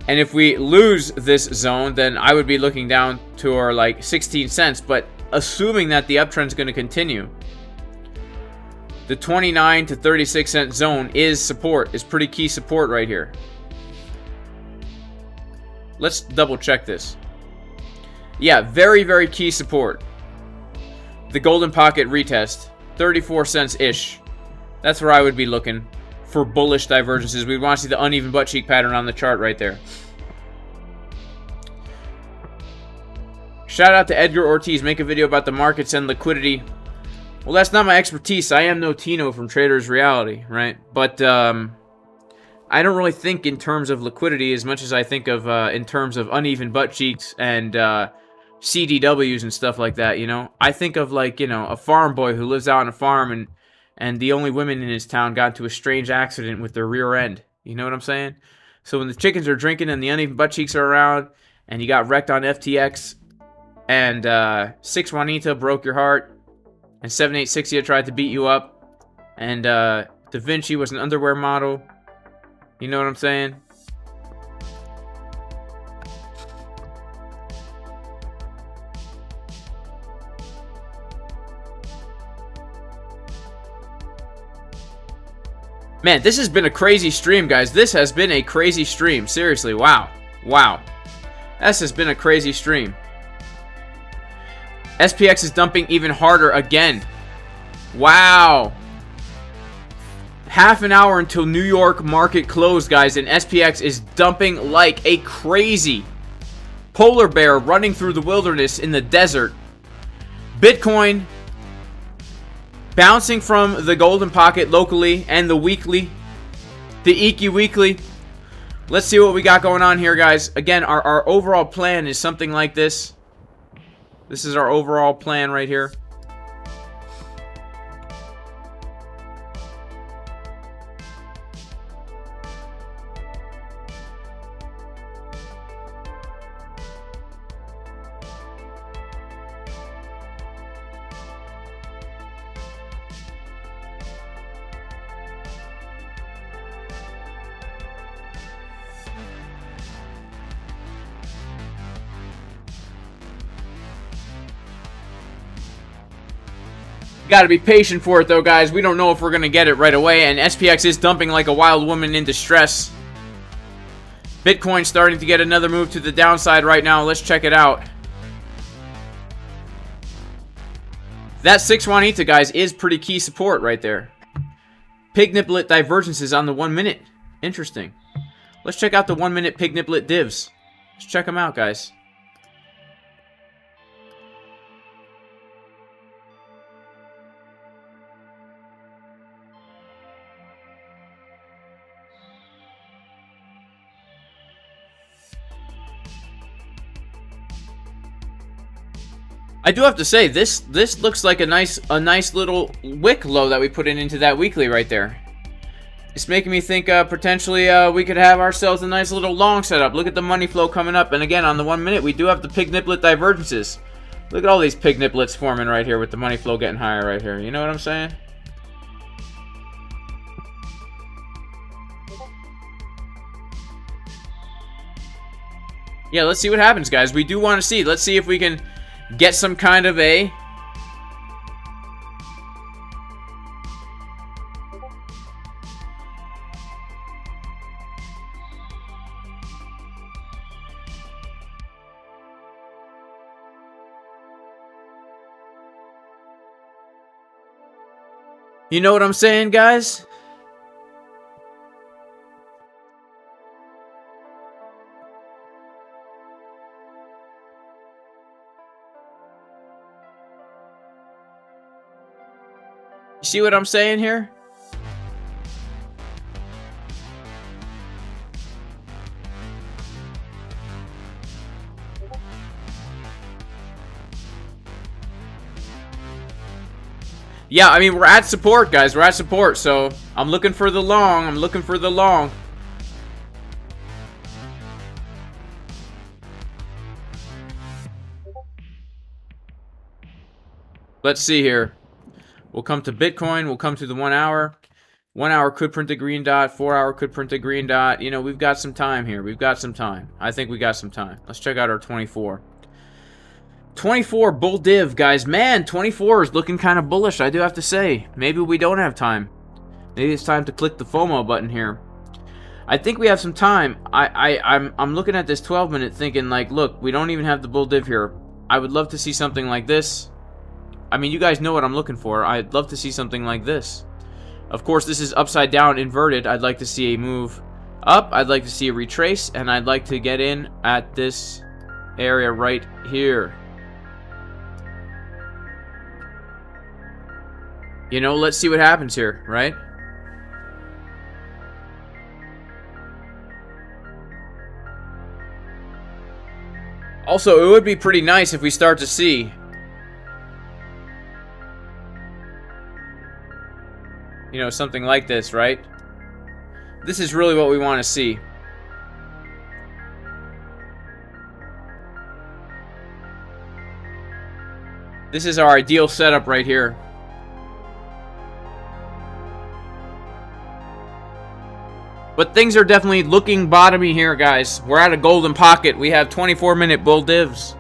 And if we lose this zone, then I would be looking down to our like 16 cents, but assuming that the uptrend is going to continue, the 29 to 36 cent zone is support, is pretty key support right here. Let's double check this. Yeah, very, very key support. The golden pocket retest, 34 cents ish. That's where I would be looking for bullish divergences. We want to see the uneven butt cheek pattern on the chart right there. Shout out to Edgar Ortiz. Make a video about the markets and liquidity. Well, that's not my expertise. I am no Tino from Trader's Reality, right? But I don't really think in terms of liquidity as much as I think of in terms of uneven butt cheeks and CDWs and stuff like that, you know? I think of, like, you know, a farm boy who lives out on a farm and the only women in his town got into a strange accident with their rear end. You know what I'm saying? So when the chickens are drinking and the uneven butt cheeks are around and you got wrecked on FTX and 6 Juanita broke your heart and 7860 tried to beat you up and Da Vinci was an underwear model. You know what I'm saying? Man, this has been a crazy stream, guys. This has been a crazy stream. Seriously, wow. Wow. This has been a crazy stream. SPX is dumping even harder again. Wow. Half an hour until New York market closed, guys, and SPX is dumping like a crazy polar bear running through the wilderness in the desert. Bitcoin bouncing from the golden pocket locally and the weekly, the Iki weekly, Let's see what we got going on here, guys. Again, our overall plan is something like this. This is our overall plan right here. Got to be patient for it though, guys. We don't know if we're going to get it right away, and SPX is dumping like a wild woman in distress. Bitcoin starting to get another move to the downside right now. Let's check it out. That 6 Juanita, guys, is pretty key support right there. Pig niplet divergences on the 1 minute. Interesting. Let's check out the 1 minute pig niplet divs. Let's check them out, guys. I do have to say, this looks like a nice little wick low that we put into that weekly right there. It's making me think potentially we could have ourselves a nice little long setup. Look at the money flow coming up, and again on the 1 minute we do have the pig niplet divergences. Look at all these pig niplets forming right here with the money flow getting higher right here. You know what I'm saying? Yeah, let's see what happens, guys. We do want to see. Let's see if we can get some kind of a... You know what I'm saying, guys? You see what I'm saying here? Yeah, I mean, we're at support, guys. We're at support, so I'm looking for the long. I'm looking for the long. Let's see here. We'll come to Bitcoin. We'll come to the 1 hour. 1 hour could print a green dot. 4 hour could print a green dot. You know, we've got some time here. We've got some time. I think we got some time. Let's check out our 24. 24 bull div, guys. Man, 24 is looking kind of bullish, I do have to say. Maybe we don't have time. Maybe it's time to click the FOMO button here. I think we have some time. I'm looking at this 12 minute thinking like, look, we don't even have the bull div here. I would love to see something like this. I mean, you guys know what I'm looking for. I'd love to see something like this. Of course, this is upside down inverted. I'd like to see a move up. I'd like to see a retrace, and I'd like to get in at this area right here. You know, let's see what happens here, right? Also, it would be pretty nice if we start to see you know, something like this, right? This is really what we want to see. This is our ideal setup right here. But things are definitely looking bottomy here, guys. We're at a golden pocket. We have 24-minute bull divs.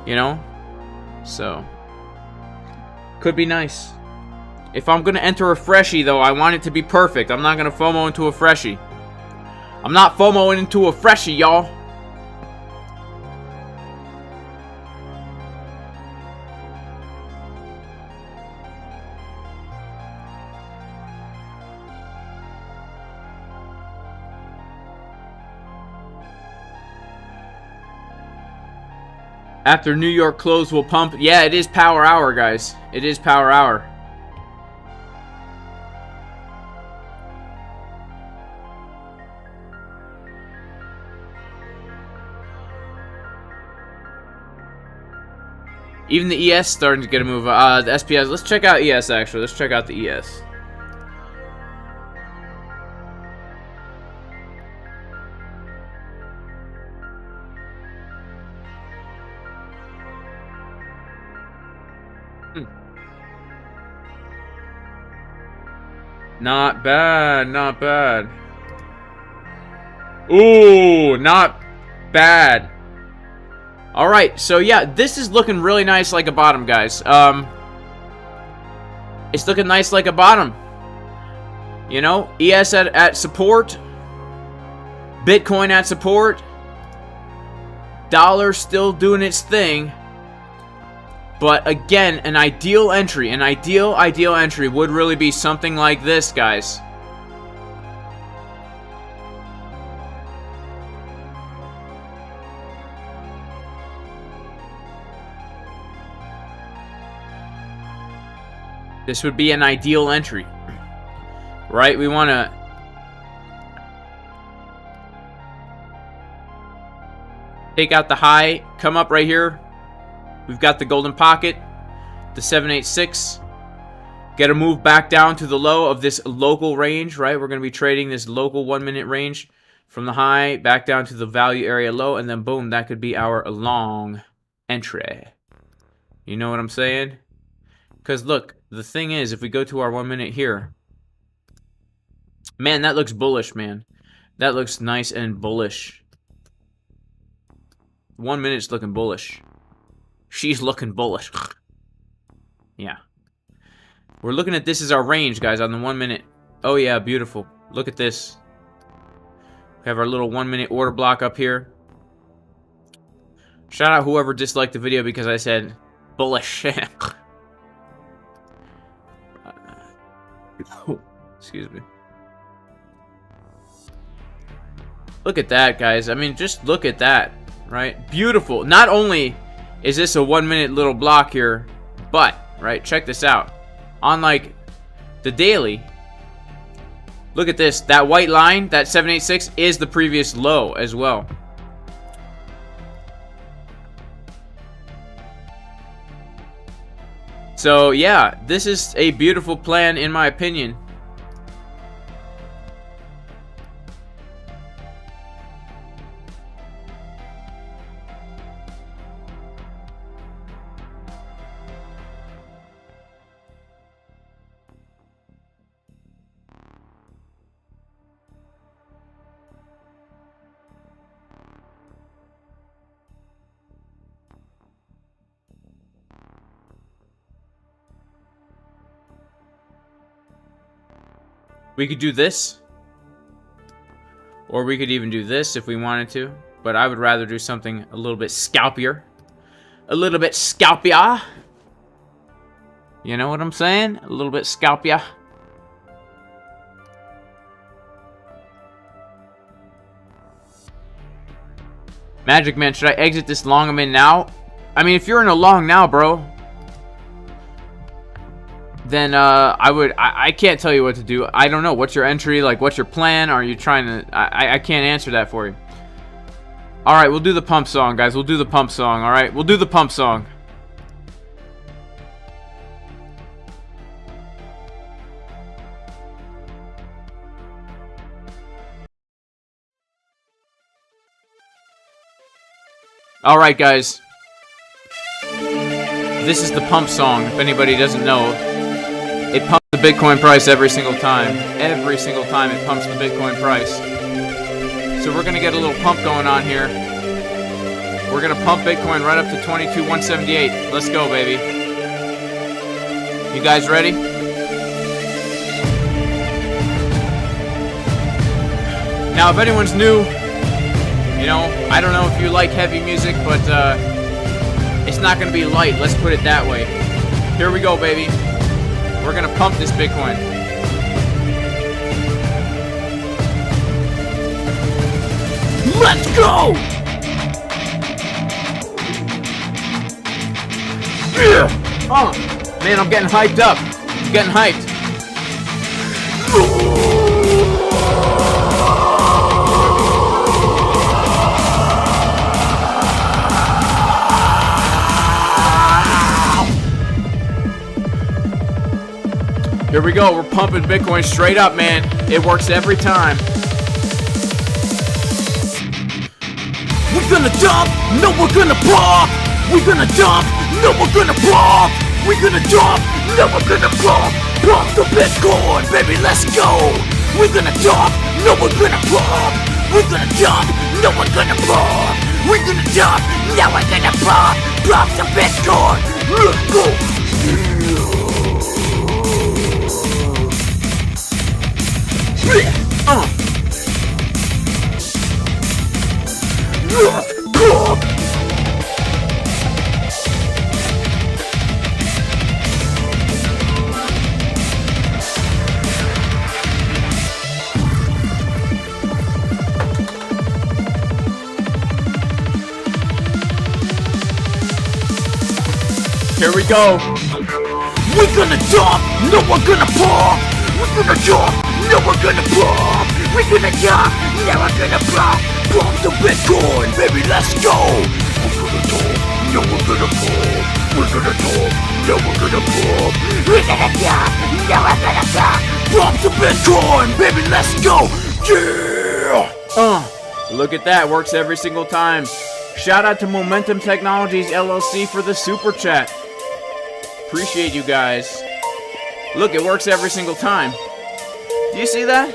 You know? So. Could be nice. If I'm going to enter a freshie, though, I want it to be perfect. I'm not going to FOMO into a freshie. I'm not FOMOing into a freshie, y'all. After New York close, we'll pump. Yeah, it is power hour, guys. It is power hour. Even the ES starting to get a move. The SPS. Let's check out ES actually. Let's check out the ES. Not bad, not bad. Ooh, not bad. Alright, so yeah, this is looking really nice like a bottom, guys. It's looking nice like a bottom. You know, ES at support. Bitcoin at support. Dollar still doing its thing. But again, an ideal entry, ideal entry would really be something like this, guys. This would be an ideal entry, right? We want to take out the high, come up right here. We've got the golden pocket, the 786. Get a move back down to the low of this local range, right? We're going to be trading this local 1 minute range from the high back down to the value area low, and then boom, that could be our long entry. You know what I'm saying? Because look, the thing is, if we go to our 1 minute here, man, that looks bullish, man. That looks nice and bullish. 1 minute's looking bullish. She's looking bullish. Yeah. We're looking at this as our range, guys, on the 1 minute. Oh, yeah, beautiful. Look at this. We have our little 1 minute order block up here. Shout out whoever disliked the video because I said bullish. Excuse me. Look at that, guys. I mean, just look at that, right? Beautiful. Not only is this a 1 minute little block here, but, right, check this out. On, like, the daily, look at this. That white line, that 786, is the previous low as well. So, yeah, this is a beautiful plan, in my opinion. We could do this, or we could even do this if we wanted to, but I would rather do something a little bit scalpier. A little bit scalpier. You know what I'm saying? A little bit scalpier. Magic Man, should I exit this long I'm in now? I mean, if you're in a long now, bro, then I can't tell you what to do. I don't know. What's your entry? Like, what's your plan? Are you trying to... I can't answer that for you. Alright, we'll do the pump song, guys. We'll do the pump song, alright? We'll do the pump song. Alright, guys. This is the pump song, if anybody doesn't know. It pumps the Bitcoin price every single time. Every single time it pumps the Bitcoin price. So we're going to get a little pump going on here. We're going to pump Bitcoin right up to 22,178. Let's go, baby. You guys ready? Now, if anyone's new, you know, I don't know if you like heavy music, but it's not going to be light. Let's put it that way. Here we go, baby. We're gonna pump this Bitcoin. Let's go! Oh, man, I'm getting hyped up. I'm getting hyped. Here we go. We're pumping Bitcoin straight up, man. It works every time. We're gonna dump, no we're gonna pop. We're gonna dump, no we're gonna pop. We're gonna dump, no we're gonna pop. Pump the Bitcoin, baby, let's go. We're gonna dump, no we're gonna pop. We're gonna dump, no we're gonna pop. We're gonna dump, now we're gonna pop. Pump the Bitcoin, let's go. Let's go. Here we go. We're gonna dump, no we're gonna pop. We're gonna dump, no we're gonna pop. We're gonna dump, no we're gonna pop. Pump the Bitcoin, baby, let's go. We're gonna dump, no we're gonna pop. We're gonna dump, no we're gonna pop. We're gonna dump, no we're gonna pop. Pump the Bitcoin, baby, let's go. Yeah. Look at that. Works every single time. Shout out to Momentum Technologies LLC for the super chat. Appreciate you guys. Look, it works every single time. Do you see that?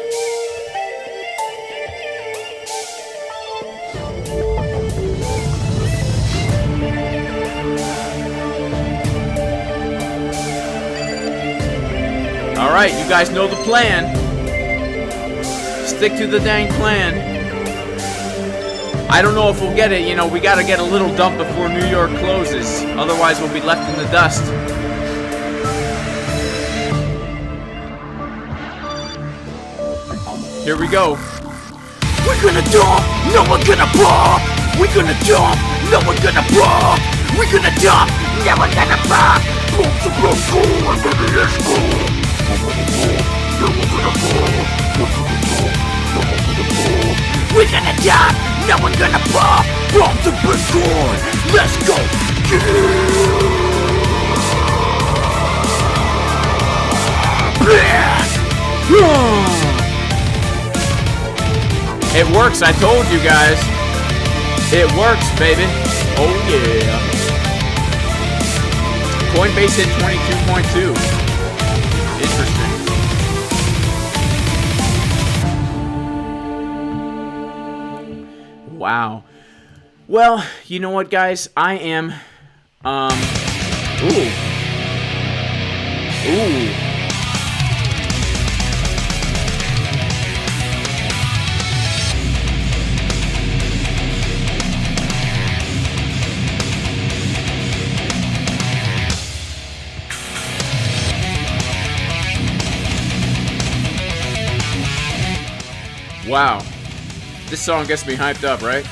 Alright, you guys know the plan. Stick to the dang plan. I don't know if we'll get it, you know, we gotta get a little dump before New York closes. Otherwise we'll be left in the dust. Here we go. We're gonna dump, no we're gonna pop. We're gonna dump, no we're gonna pop. We're gonna dump, no we're gonna pop. Pump the Bitcoin, baby, let's go. We're gonna dump, no we're gonna pop. Pump the Bitcoin, let's go. It works, I told you guys. It works, baby. Oh yeah. Coinbase hit 22.2. Interesting. Wow. Well, you know what, guys? I am, ooh. Wow. This song gets me hyped up, right?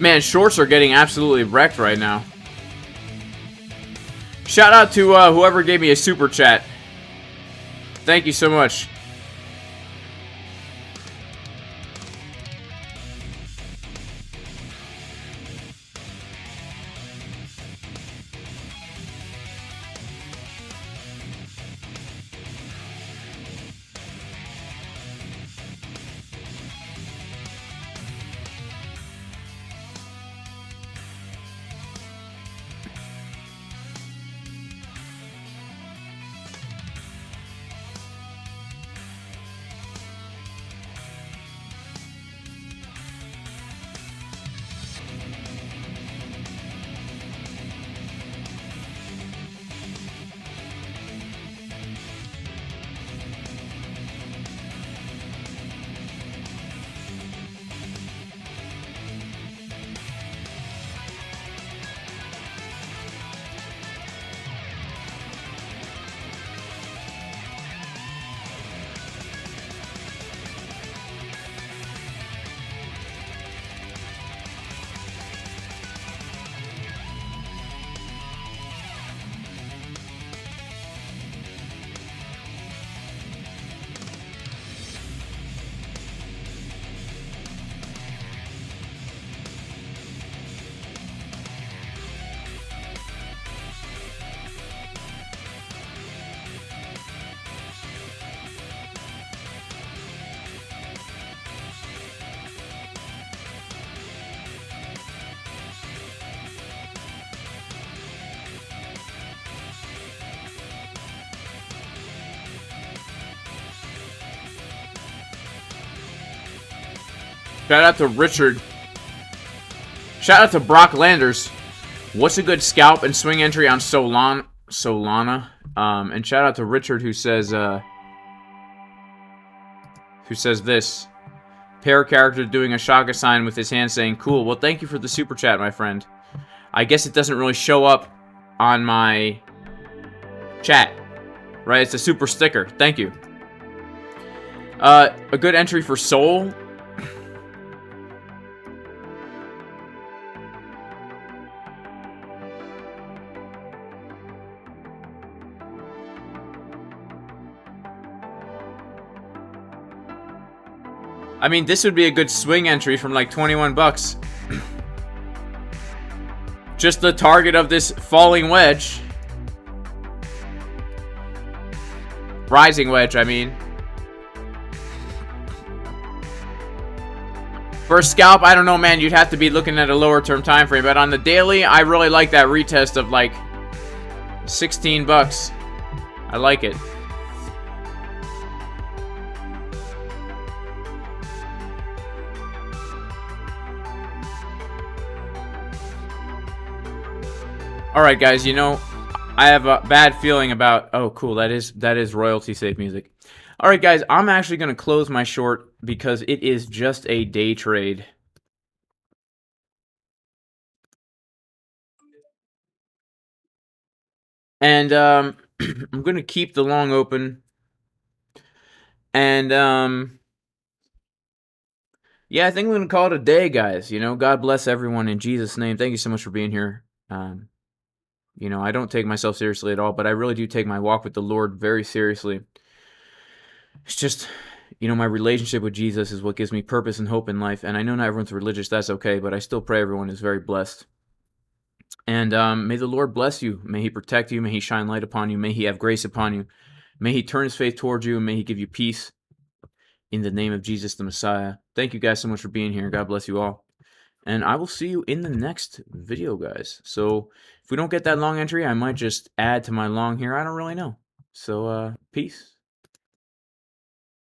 Man, shorts are getting absolutely wrecked right now. Shout out to whoever gave me a super chat. Thank you so much. Shout out to Richard. Shout out to Brock Landers. What's a good scalp and swing entry on Solana? And shout out to Richard who says this. Pair character doing a shaka sign with his hand saying cool. Well, thank you for the super chat, my friend. I guess it doesn't really show up on my chat. Right? It's a super sticker. Thank you. A good entry for Soul. I mean, this would be a good swing entry from like 21 bucks. Just the target of this falling wedge. Rising wedge, I mean. For a scalp, I don't know, man. You'd have to be looking at a lower term time frame. But on the daily, I really like that retest of like 16 bucks. I like it. Alright guys, you know, I have a bad feeling about... Oh, cool, that is royalty safe music. Alright guys, I'm actually going to close my short because it is just a day trade. And, I'm going to keep the long open. And, yeah, I think I'm going to call it a day, guys. You know, God bless everyone in Jesus' name. Thank you so much for being here. You know, I don't take myself seriously at all, but I really do take my walk with the Lord very seriously. It's just, you know, my relationship with Jesus is what gives me purpose and hope in life. And I know not everyone's religious, that's okay, but I still pray everyone is very blessed. And may the Lord bless you. May he protect you. May he shine light upon you. May he have grace upon you. May he turn his face towards you, and may he give you peace. In the name of Jesus the Messiah. Thank you guys so much for being here. God bless you all. And I will see you in the next video, guys. So, if we don't get that long entry, I might just add to my long here. I don't really know. So, peace.